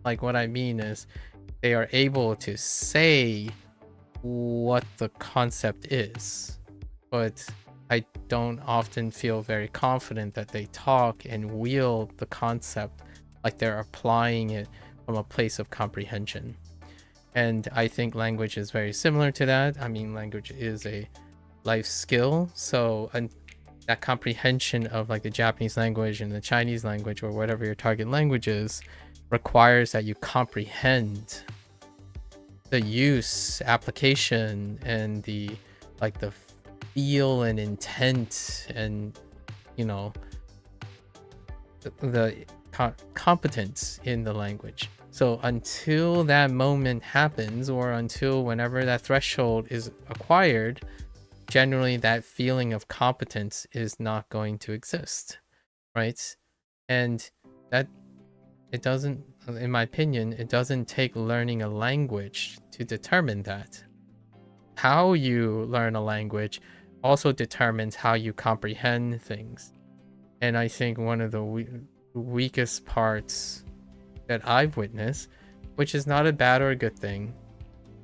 S1: Like, what I mean is they are able to say what the concept is, but I don't often feel very confident that they talk and wield the concept like they're applying it from a place of comprehension. And I think language is very similar to that. I mean, language is a life skill, so that comprehension of like the Japanese language and the Chinese language or whatever your target language is requires that you comprehend the use, application, and the feel and intent, and the competence in the language. So until that moment happens, or until whenever that threshold is acquired, generally that feeling of competence is not going to exist, right? And that it doesn't, in my opinion, it doesn't take learning a language to determine that. how you learn a language also determines how you comprehend things. And I think one of the weakest parts that I've witnessed, which is not a bad or a good thing,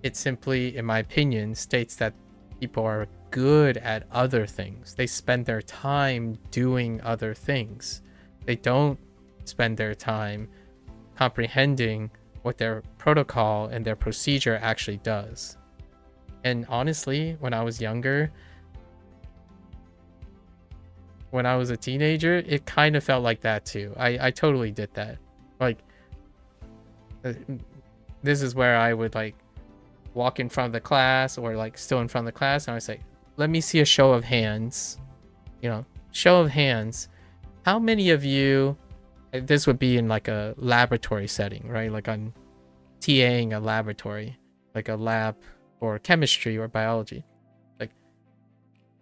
S1: it simply, in my opinion, states that people are good at other things. They spend their time doing other things. They don't spend their time comprehending what their protocol and their procedure actually does. And honestly, when I was younger, when I was a teenager, it kind of felt like that too. I totally did that. Like, this is where I would like walk in front of the class, or like still in front of the class, and I was like, let me see a show of hands. You know, show of hands. How many of you, this would be in like a laboratory setting, right? Like I'm TAing a laboratory, like a lab for chemistry or biology. Like,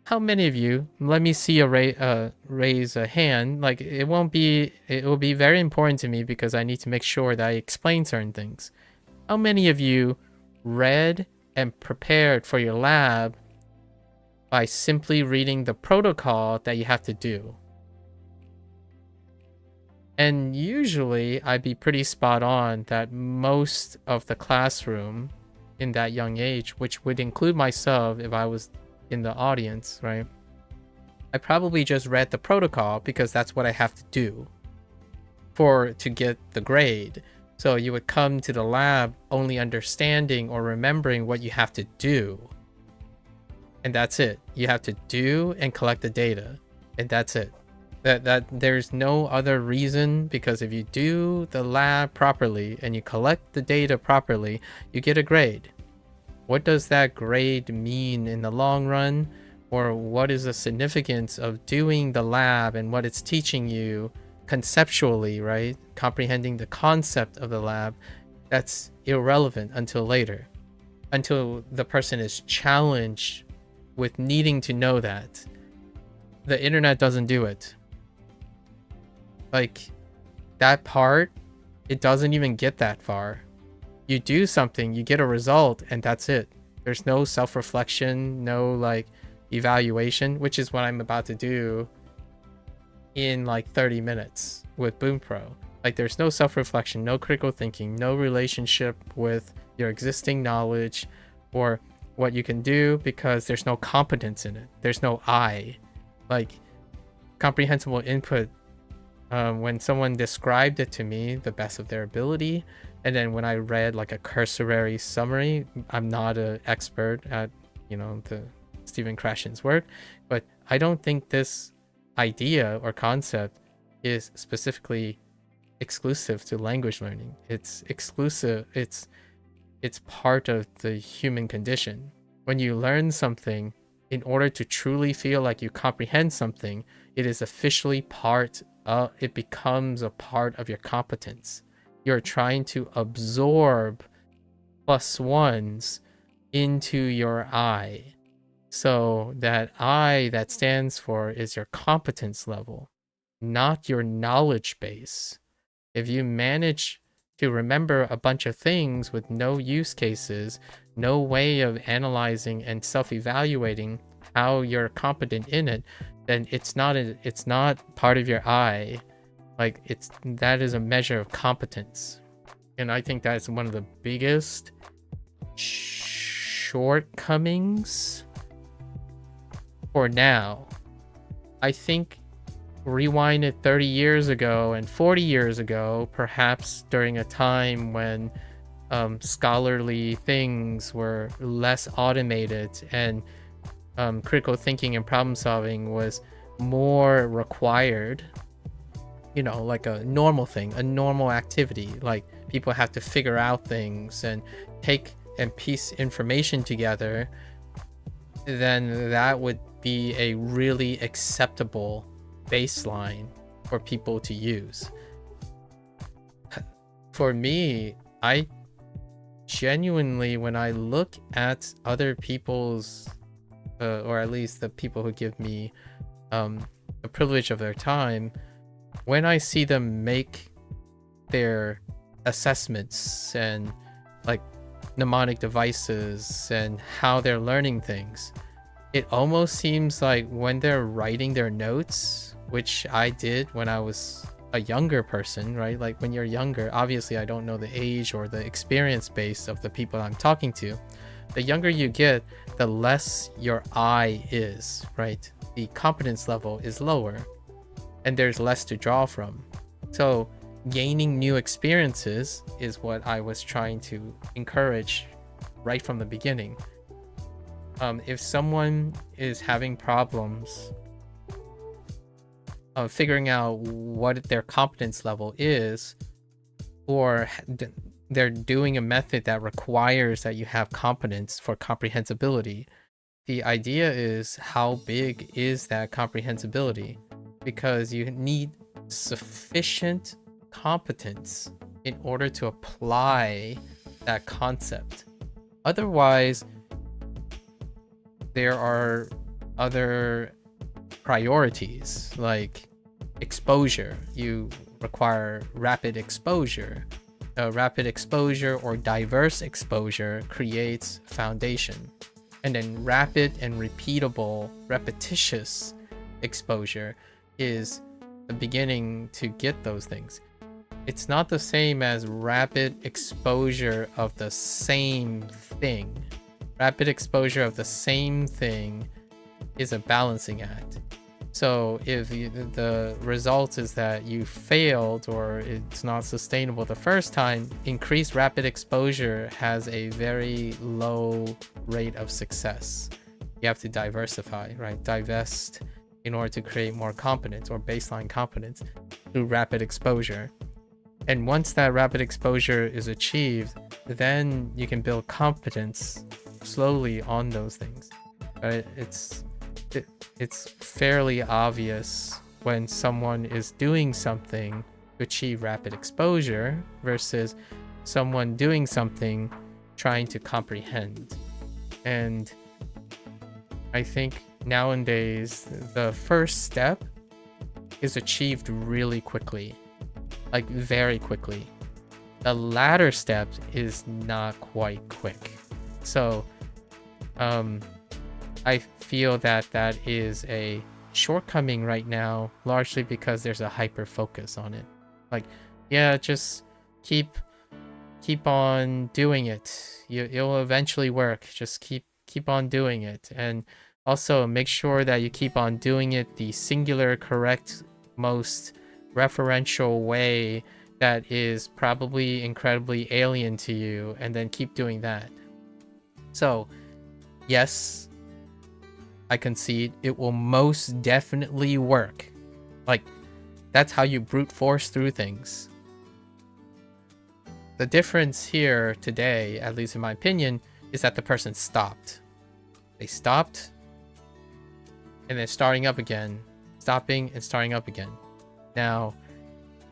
S1: how many of you, let me see a raise a hand. Like, it will be very important to me because I need to make sure that I explain certain things. How many of you read and prepared for your lab by simply reading the protocol that you have to do? And usually I'd be pretty spot on that most of the classroom in that young age, which would include myself if I was in the audience, right? I probably just read the protocol because that's what I have to do to get the grade. So you would come to the lab only understanding or remembering what you have to do. And that's it. You have to do and collect the data. And that's it. That there's no other reason, because if you do the lab properly and you collect the data properly, you get a grade. What does that grade mean in the long run? Or what is the significance of doing the lab and what it's teaching you conceptually, right? Comprehending the concept of the lab, that's irrelevant until later. Until the person is challenged with needing to know that. The internet doesn't do it. Like, that part, it doesn't even get that far. You do something, you get a result, and that's it. There's no self-reflection, no like evaluation, which is what I'm about to do in like 30 minutes with Boom Pro. Like, there's no self-reflection, no critical thinking, no relationship with your existing knowledge or what you can do, because there's no competence in it. There's no I. Like, comprehensible input, when someone described it to me the best of their ability, and then when I read like a cursory summary, I'm not an expert at, you know, the Stephen Krashen's work, but I don't think this idea or concept is specifically exclusive to language learning. It's exclusive. It's part of the human condition. When you learn something, in order to truly feel like you comprehend something, it is officially it becomes a part of your competence. You're trying to absorb +1s into your I. So that I that stands for is your competence level, not your knowledge base. If you manage to remember a bunch of things with no use cases, no way of analyzing and self-evaluating how you're competent in it, then it's not part of your I. Like, that is a measure of competence. And I think that's one of the biggest shortcomings for now. I think rewind it 30 years ago and 40 years ago, perhaps during a time when scholarly things were less automated and critical thinking and problem solving was more required, you know, like a normal thing, a normal activity. Like, people have to figure out things and take and piece information together, then that would be a really acceptable baseline for people to use. For me, I genuinely, when I look at other people's or at least the people who give me the privilege of their time, when I see them make their assessments and like mnemonic devices and how they're learning things, it almost seems like when they're writing their notes, which I did when I was a younger person, right? Like when you're younger, obviously I don't know the age or the experience base of the people I'm talking to. The younger you get, the less your eye is, right? The competence level is lower and there's less to draw from. So gaining new experiences is what I was trying to encourage right from the beginning. If someone is having problems figuring out what their competence level is, or they're doing a method that requires that you have competence for comprehensibility, the idea is how big is that comprehensibility? Because you need sufficient competence in order to apply that concept. Otherwise, there are other priorities like exposure. You require rapid exposure. Rapid exposure or diverse exposure creates foundation. And then rapid and repeatable, repetitious exposure is the beginning to get those things. It's not the same as rapid exposure of the same thing. Rapid exposure of the same thing is a balancing act. So if the result is that you failed or it's not sustainable the first time, increased rapid exposure has a very low rate of success. You have to diversify, right? Divest in order to create more competence or baseline competence through rapid exposure. And once that rapid exposure is achieved, then you can build competence slowly on those things. Right? It's fairly obvious when someone is doing something to achieve rapid exposure versus someone doing something trying to comprehend. And I think nowadays the first step is achieved really quickly, like very quickly. The latter step is not quite quick. So I feel that that is a shortcoming right now, largely because there's a hyper focus on it. Like, yeah, just keep on doing it. It'll eventually work. Just keep on doing it. And also make sure that you keep on doing it the singular, correct, most referential way that is probably incredibly alien to you, and then keep doing that. So, yes, I concede it will most definitely work. Like, that's how you brute force through things. The difference here today, at least in my opinion, is that the person stopped. They stopped and then starting up again, stopping and starting up again. Now,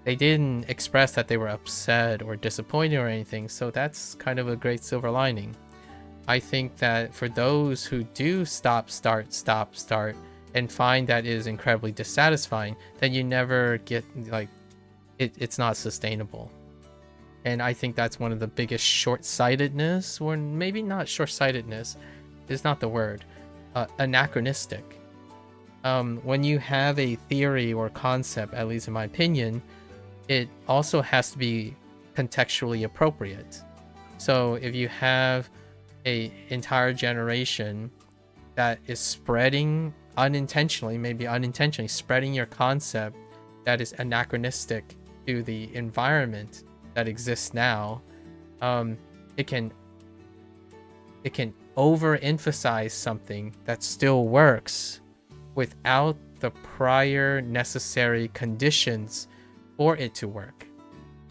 S1: they didn't express that they were upset or disappointed or anything, so that's kind of a great silver lining. I think that for those who do stop, start, and find that it is incredibly dissatisfying, then you never get, like, it's not sustainable. And I think that's one of the biggest short-sightedness, or maybe not short-sightedness, is not the word, anachronistic. When you have a theory or concept, at least in my opinion, it also has to be contextually appropriate. So if you have an entire generation that is spreading unintentionally, maybe unintentionally, spreading your concept that is anachronistic to the environment that exists now, it can overemphasize something that still works without the prior necessary conditions for it to work.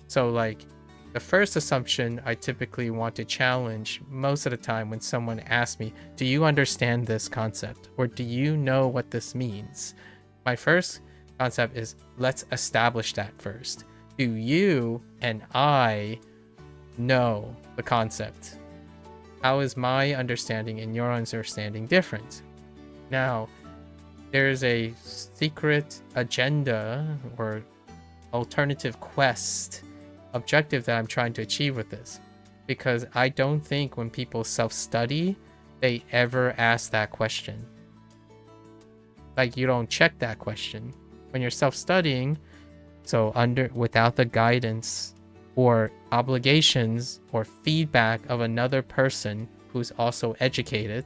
S1: So, like, the first assumption I typically want to challenge most of the time when someone asks me, do you understand this concept? Or do you know what this means? My first concept is, let's establish that first. Do you and I know the concept? How is my understanding and your understanding different? Now, there's a secret agenda or alternative quest objective that I'm trying to achieve with this. because I don't think when people self-study, they ever ask that question. Like, you don't check that question. When you're self-studying, so without the guidance or obligations or feedback of another person who's also educated,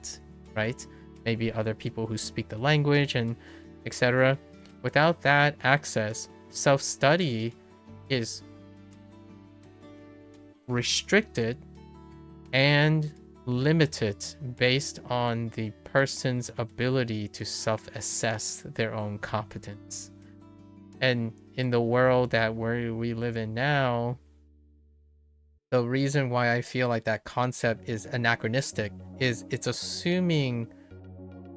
S1: right? Maybe other people who speak the language and etc. Without that access, self-study is restricted and limited based on the person's ability to self-assess their own competence. And in the world that we live in now, the reason why I feel like that concept is anachronistic is it's assuming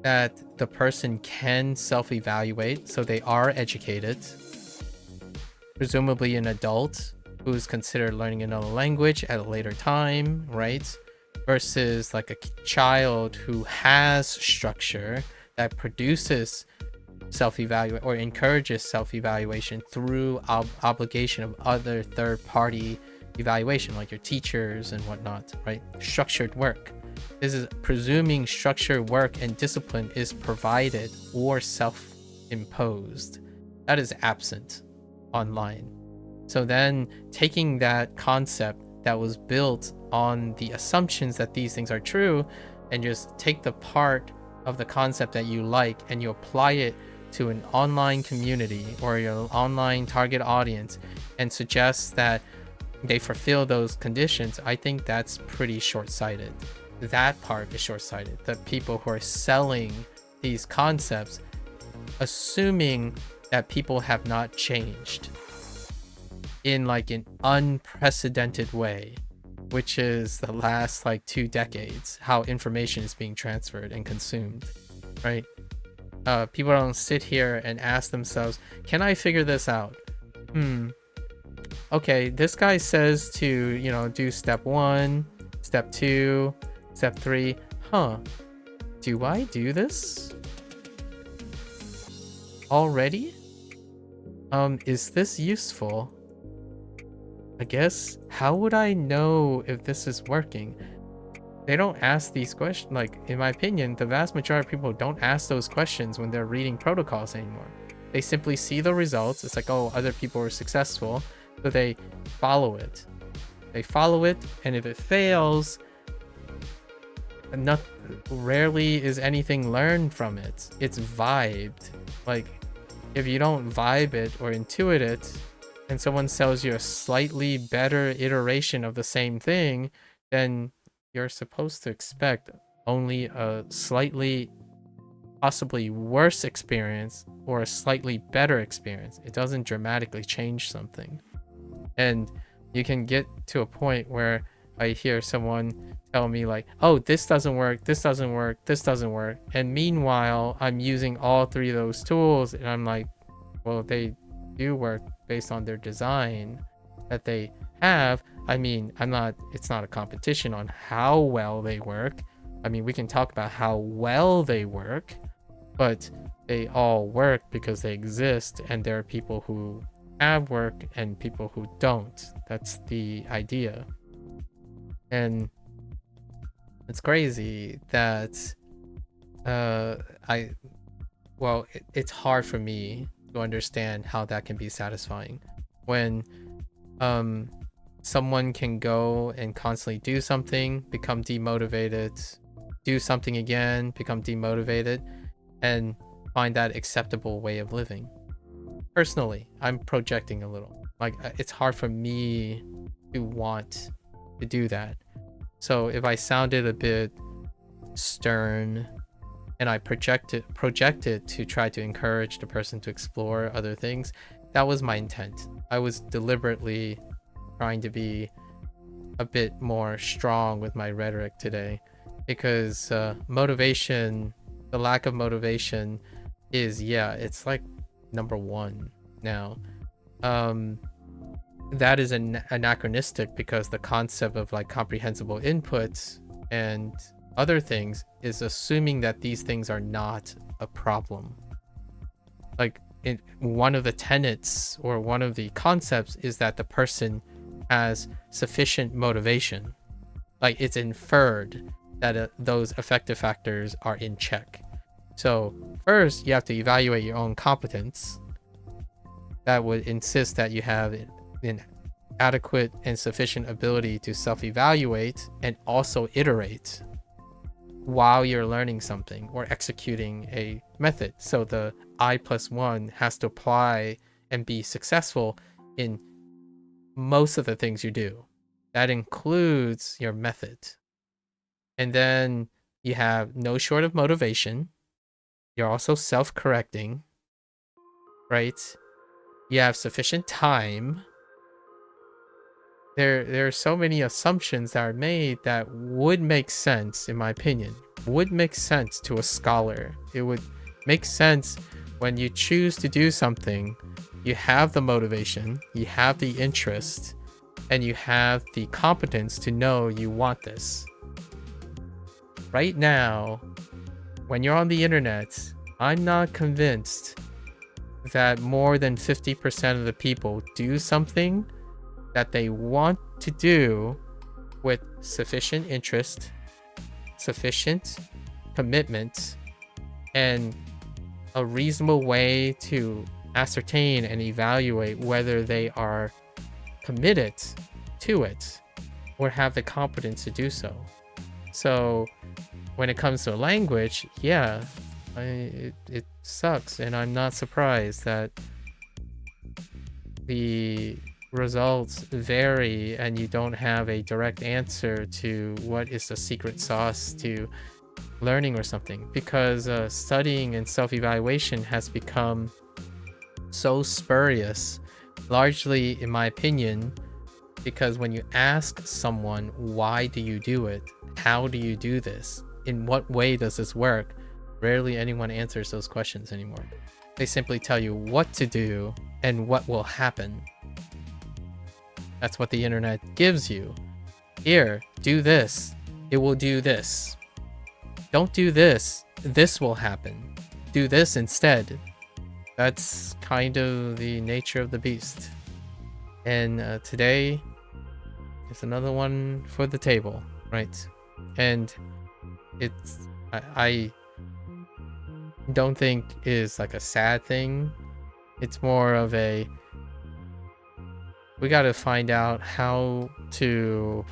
S1: that the person can self-evaluate, so they are educated, presumably an adult who's considered learning another language at a later time, right? Versus like a child who has structure that produces self-evaluate or encourages self-evaluation through obligation of other third-party evaluation, like your teachers and whatnot, right? Structured work. This is presuming structured work and discipline is provided or self-imposed. That is absent online. So then taking that concept that was built on the assumptions that these things are true and just take the part of the concept that you like and you apply it to an online community or your online target audience and suggest that they fulfill those conditions, I think that's pretty short-sighted. That part is short-sighted. The people who are selling these concepts, assuming that people have not changed in like an unprecedented way, which is the last like 2 decades, how information is being transferred and consumed, right? People don't sit here and ask themselves, can I figure this out? Okay, this guy says to, you know, do step 1, step 2, step 3. Do I do this already? Is this useful? I guess, how would I know if this is working? They don't ask these questions. Like, in my opinion, the vast majority of people don't ask those questions when they're reading protocols anymore. They simply see the results. It's like, oh, other people were successful, so they follow it. They follow it, and if it fails, rarely is anything learned from it. It's vibed. Like, if you don't vibe it or intuit it, and someone sells you a slightly better iteration of the same thing, then you're supposed to expect only a slightly, possibly worse experience or a slightly better experience. It doesn't dramatically change something. And you can get to a point where I hear someone tell me like, oh, this doesn't work, this doesn't work, this doesn't work. And meanwhile, I'm using all 3 of those tools, and I'm like, well, they do work based on their design that they have. I mean, it's not a competition on how well they work. I mean, we can talk about how well they work, but they all work because they exist, and there are people who have work and people who don't. That's the idea. And it's crazy that it's hard for me to understand how that can be satisfying when someone can go and constantly do something, become demotivated, do something again, become demotivated, and find that acceptable way of living. Personally, I'm projecting a little. Like, it's hard for me to want to do that. So if I sounded a bit stern and I projected to try to encourage the person to explore other things, that was my intent. I was deliberately trying to be a bit more strong with my rhetoric today, because motivation, the lack of motivation is, it's like number 1 now. That is anachronistic because the concept of like comprehensible inputs and other things is assuming that these things are not a problem. Like, one of the tenets or one of the concepts is that the person has sufficient motivation. Like, it's inferred that those affective factors are in check. So first, you have to evaluate your own competence. That would insist that you have an adequate and sufficient ability to self-evaluate and also iterate while you're learning something or executing a method. So the I+1 has to apply and be successful in most of the things you do. That includes your method. And then you have no short of motivation. You're also self-correcting, right? You have sufficient time. There are so many assumptions that are made that would make sense, in my opinion, would make sense to a scholar. It would make sense when you choose to do something. You have the motivation, you have the interest, and you have the competence to know you want this. Right now, when you're on the internet, I'm not convinced that more than 50% of the people do something that they want to do with sufficient interest, sufficient commitment, and a reasonable way to ascertain and evaluate whether they are committed to it or have the competence to do so. So when it comes to language, yeah, it sucks, and I'm not surprised that the results vary and you don't have a direct answer to what is the secret sauce to learning or something, because studying and self-evaluation has become so spurious, largely in my opinion, because when you ask someone, why do you do it, how do you do this, in what way does this work, rarely anyone answers those questions anymore. They simply tell you what to do and what will happen. That's what the internet gives you. Here, do this. It will do this. Don't do this. This will happen. Do this instead. That's kind of the nature of the beast. And today is another one for the table, right? And it's, I don't think is like a sad thing. It's more of a, we got to find out how to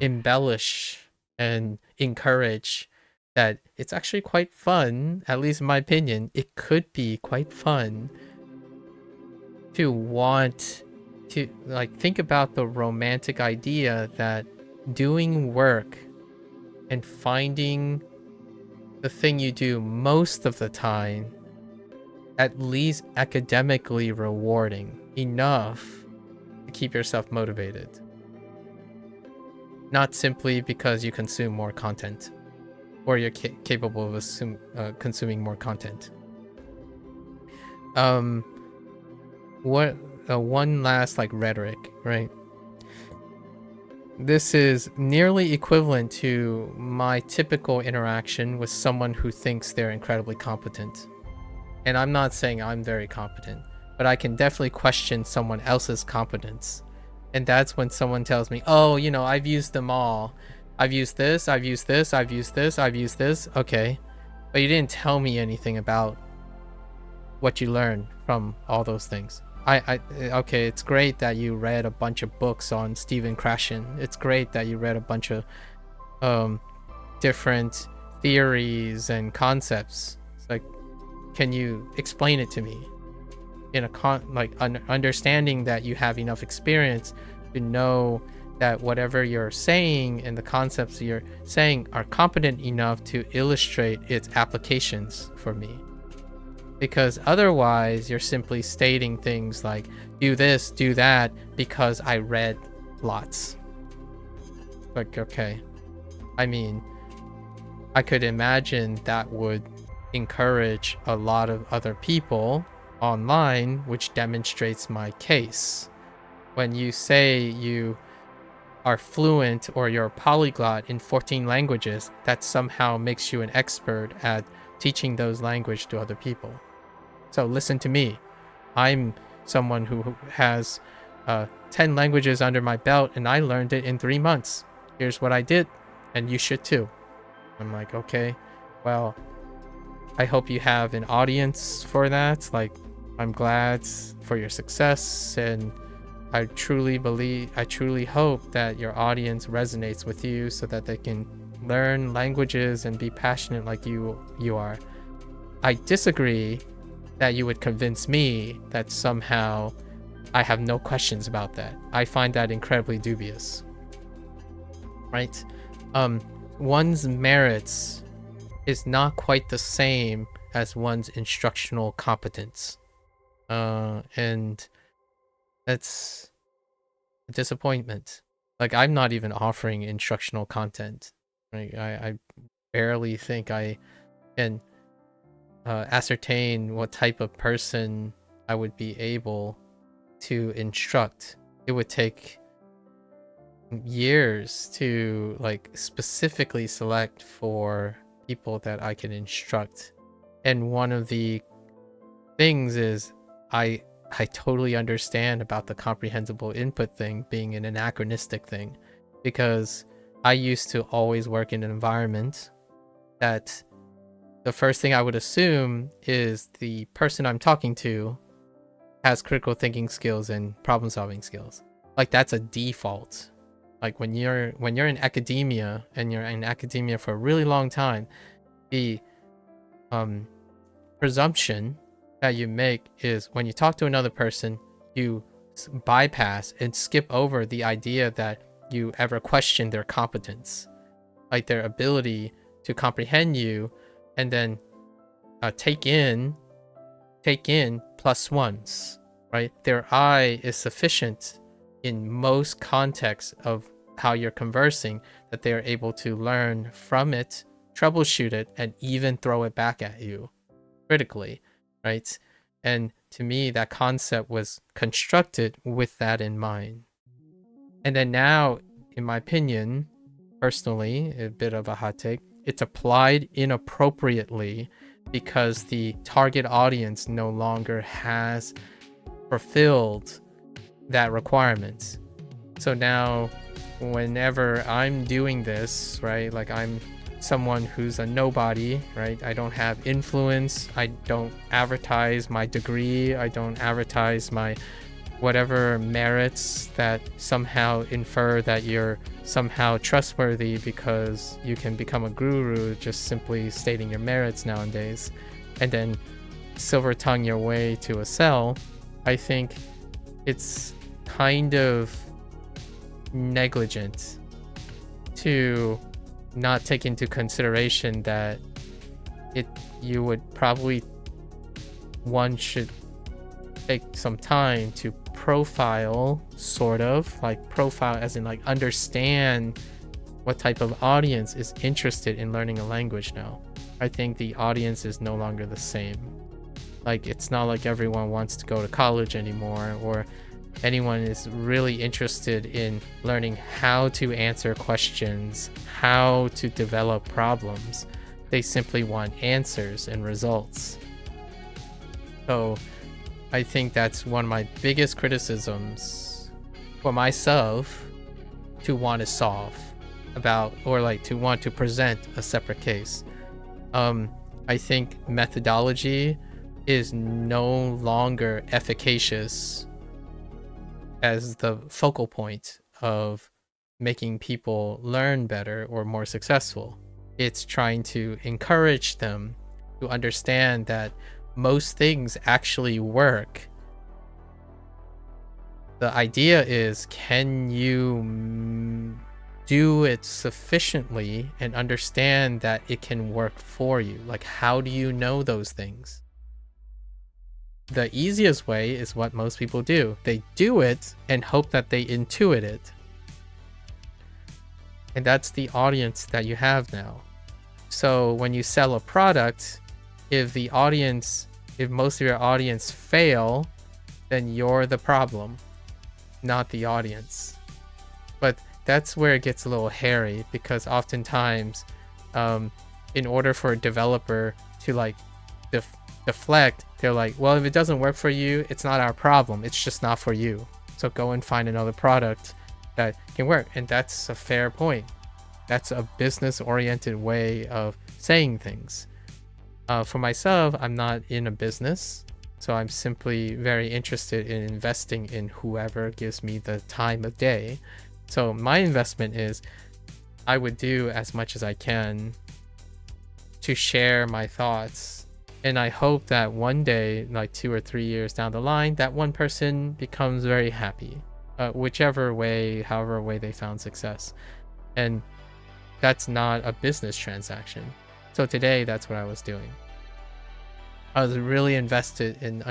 S1: embellish and encourage that it's actually quite fun, at least in my opinion. It could be quite fun to want to, like, think about the romantic idea that doing work and finding the thing you do most of the time at least academically rewarding enough to keep yourself motivated. Not simply because you consume more content or you're capable of consuming more content. One last like rhetoric, right? This is nearly equivalent to my typical interaction with someone who thinks they're incredibly competent. And I'm not saying I'm very competent, but I can definitely question someone else's competence. And that's when someone tells me, oh, you know, I've used them all. I've used this, I've used this, I've used this, I've used this. Okay. But you didn't tell me anything about what you learned from all those things. Okay, it's great that you read a bunch of books on Stephen Krashen. It's great that you read a bunch of different theories and concepts. It's like, can you explain it to me in a understanding that you have enough experience to know that whatever you're saying and the concepts you're saying are competent enough to illustrate its applications for me. Because otherwise you're simply stating things like, do this, do that, because I read lots. Like, okay. I mean, I could imagine that would encourage a lot of other people online, which demonstrates my case. When you say you are fluent or you're a polyglot in 14 languages, that somehow makes you an expert at teaching those languages to other people. So listen to me. I'm someone who has 10 languages under my belt, and I learned it in 3 months. here's what I did, and you should too. I'm like, okay, well, I hope you have an audience for that. Like, I'm glad for your success, and I truly hope that your audience resonates with you so that they can learn languages and be passionate like you are. I disagree that you would convince me that somehow I have no questions about that. I find that incredibly dubious. Right? One's merits is not quite the same as one's instructional competence. And that's a disappointment. Like, I'm not even offering instructional content. Right? I barely think I can ascertain what type of person I would be able to instruct. It would take years to like specifically select for people that I can instruct. And one of the things is I totally understand about the comprehensible input thing being an anachronistic thing, because I used to always work in an environment that the first thing I would assume is the person I'm talking to has critical thinking skills and problem solving skills. Like, that's a default. Like, when you're in academia and you're in academia for a really long time, the presumption that you make is when you talk to another person, you bypass and skip over the idea that you ever question their competence, like their ability to comprehend you, and then take in plus ones, right? Their eye is sufficient in most contexts of how you're conversing that they are able to learn from it, troubleshoot it, and even throw it back at you critically, right? And to me, that concept was constructed with that in mind. And then now, in my opinion, personally, a bit of a hot take, it's applied inappropriately because the target audience no longer has fulfilled that requirement. So now, whenever I'm doing this, right, like I'm someone who's a nobody, right? I don't have influence. I don't advertise my degree. I don't advertise my whatever merits that somehow infer that you're somehow trustworthy because you can become a guru just simply stating your merits nowadays, and then silver tongue your way to a cell. I think it's kind of negligent to not take into consideration that you would probably, one should take some time to profile, sort of like profile as in like understand what type of audience is interested in learning a language now. I think the audience is no longer the same. Like, it's not like everyone wants to go to college anymore, or anyone is really interested in learning how to answer questions, how to develop problems. They simply want answers and results. So I think that's one of my biggest criticisms for myself to want to solve about, or like to want to present a separate case. I think methodology is no longer efficacious as the focal point of making people learn better or more successful. It's trying to encourage them to understand that most things actually work. The idea is, can you do it sufficiently and understand that it can work for you? Like, how do you know those things? The easiest way is what most people do. They do it and hope that they intuit it. And that's the audience that you have now. So when you sell a product, if most of your audience fail, then you're the problem, not the audience. But that's where it gets a little hairy, because oftentimes, in order for a developer to like deflect, they're like, well, if it doesn't work for you, it's not our problem. It's just not for you. So go and find another product that can work. And that's a fair point. That's a business-oriented way of saying things. For myself, I'm not in a business, so I'm simply very interested in investing in whoever gives me the time of day. So my investment is I would do as much as I can to share my thoughts. And I hope that one day, like 2 or 3 years down the line, that one person becomes very happy, whichever way, however way they found success. And that's not a business transaction. So today, that's what I was doing. I was really invested in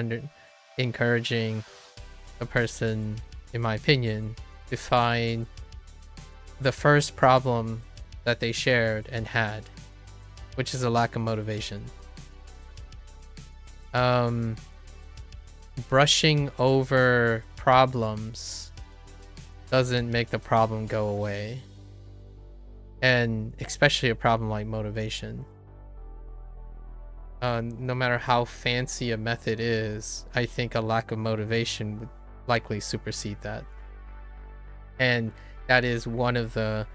S1: encouraging a person, in my opinion, to find the first problem that they shared and had, which is a lack of motivation. Brushing over problems doesn't make the problem go away. And especially a problem like motivation. No matter how fancy a method is, I think a lack of motivation would likely supersede that. And that is one of the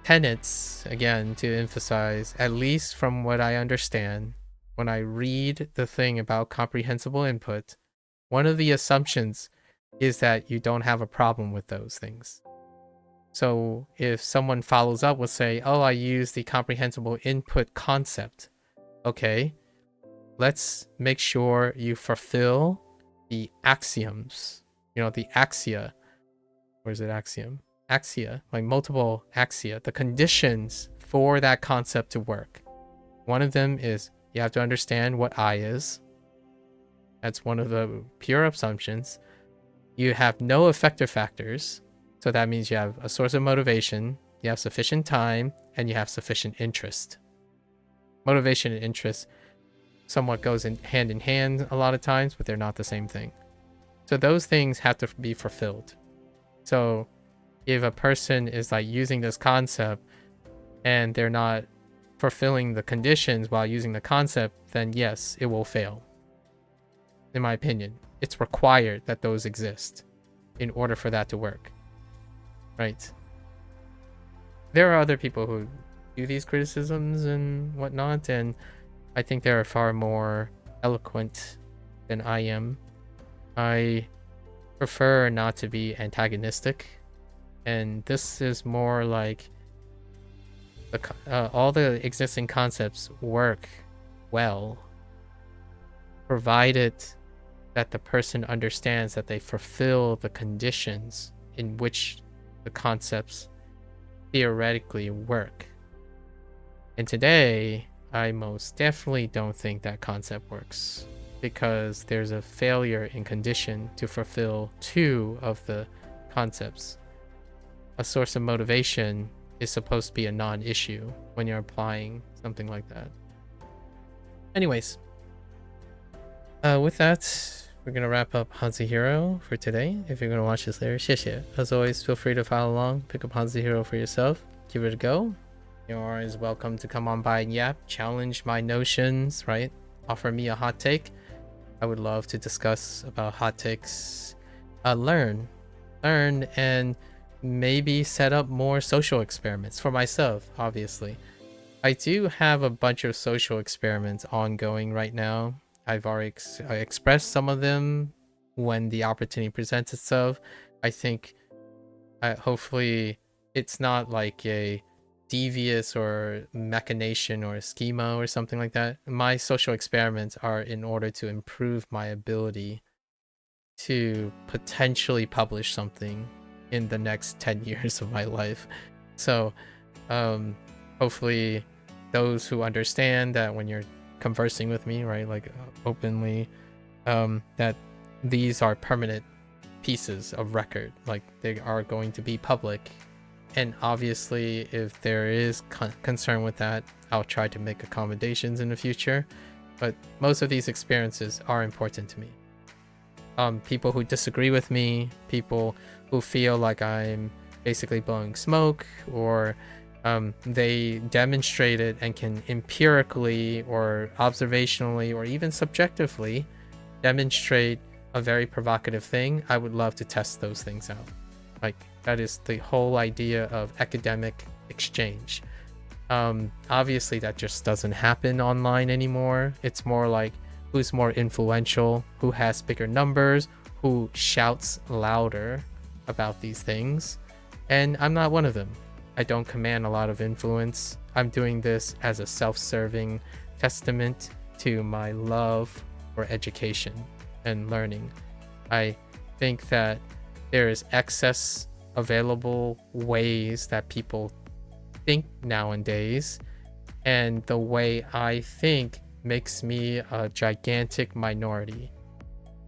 S1: tenets, again, to emphasize, at least from what I understand, when I read the thing about comprehensible input, one of the assumptions is that you don't have a problem with those things. So if someone follows up with say, oh, I use the comprehensible input concept. Okay, let's make sure you fulfill the axioms, the axia. Where is it axiom? Axia, like multiple axia, the conditions for that concept to work. One of them is you have to understand what I is. That's one of the pure assumptions. You have no effector factors. So that means you have a source of motivation, you have sufficient time, and you have sufficient interest. Motivation and interest somewhat goes hand in hand a lot of times, but they're not the same thing. So those things have to be fulfilled. So if a person is like using this concept and they're not fulfilling the conditions while using the concept, then yes, it will fail. In my opinion, it's required that those exist in order for that to work. Right. There are other people who do these criticisms and whatnot, and I think they're far more eloquent than I am. I prefer not to be antagonistic, and this is more like all the existing concepts work well, provided that the person understands that they fulfill the conditions in which the concepts theoretically work. And today, I most definitely don't think that concept works, because there's a failure in condition to fulfill 2 of the concepts. A source of motivation is supposed to be a non-issue when you're applying something like that. Anyways, with that, we're going to wrap up HanziHero for today. If you're going to watch this later, 谢谢. As always, feel free to follow along, pick up HanziHero for yourself, give it a go. You're always welcome to come on by and yap, challenge my notions, right? Offer me a hot take. I would love to discuss about hot takes. Learn, and maybe set up more social experiments for myself, obviously. I do have a bunch of social experiments ongoing right now. I've already expressed some of them when the opportunity presents itself. I think hopefully it's not like a devious or machination or a schema or something like that. My social experiments are in order to improve my ability to potentially publish something in the next 10 years of my life. So hopefully those who understand that when you're conversing with me, right, like openly, that these are permanent pieces of record, like they are going to be public. And obviously if there is concern with that, I'll try to make accommodations in the future, but most of these experiences are important to me. People who disagree with me, people who feel like I'm basically blowing smoke, or they demonstrate it and can empirically or observationally or even subjectively demonstrate a very provocative thing, I would love to test those things out. Like, That is the whole idea of academic exchange. Obviously, that just doesn't happen online anymore. It's more like who's more influential, who has bigger numbers, who shouts louder about these things. And I'm not one of them. I don't command a lot of influence. I'm doing this as a self-serving testament to my love for education and learning. I think that there is excess available ways that people think nowadays, and the way I think makes me a gigantic minority,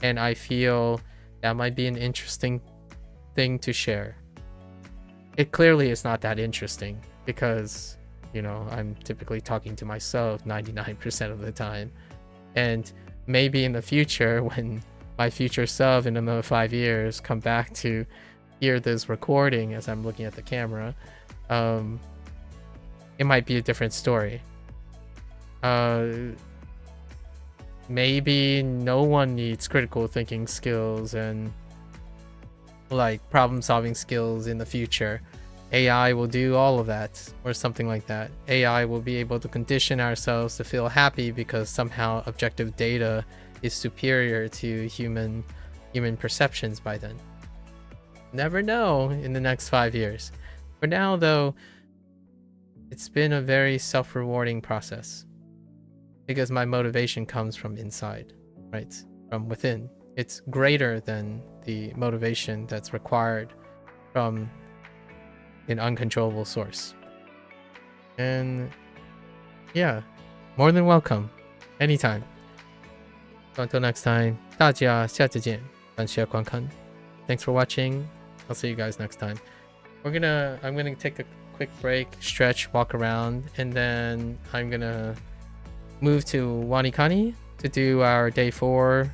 S1: and I feel that might be an interesting thing to share. It clearly is not that interesting because, you know, I'm typically talking to myself 99% of the time, and maybe in the future, when my future self in another 5 years come back to hear this recording as I'm looking at the camera, it might be a different story. Maybe no one needs critical thinking skills and like problem solving skills in the future. AI will do all of that, or something like that. AI will be able to condition ourselves to feel happy because somehow objective data is superior to human perceptions by then. Never know in the next 5 years. For now, though, it's been a very self-rewarding process because my motivation comes from inside, right? From within. It's greater than the motivation that's required from an uncontrollable source. And yeah, more than welcome. Anytime. So until next time, 大家下次见，感谢观看. Thanks for watching. I'll see you guys next time. I'm gonna take a quick break, stretch, walk around, and then I'm gonna move to Wanikani to do our day 4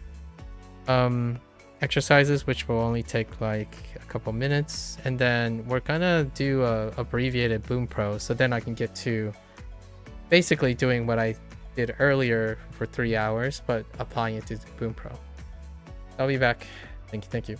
S1: exercises, which will only take like a couple minutes, and then we're gonna do a abbreviated Boom Pro, so then I can get to basically doing what I did earlier for 3 hours, but applying it to Boom Pro. I'll be back. Thank you.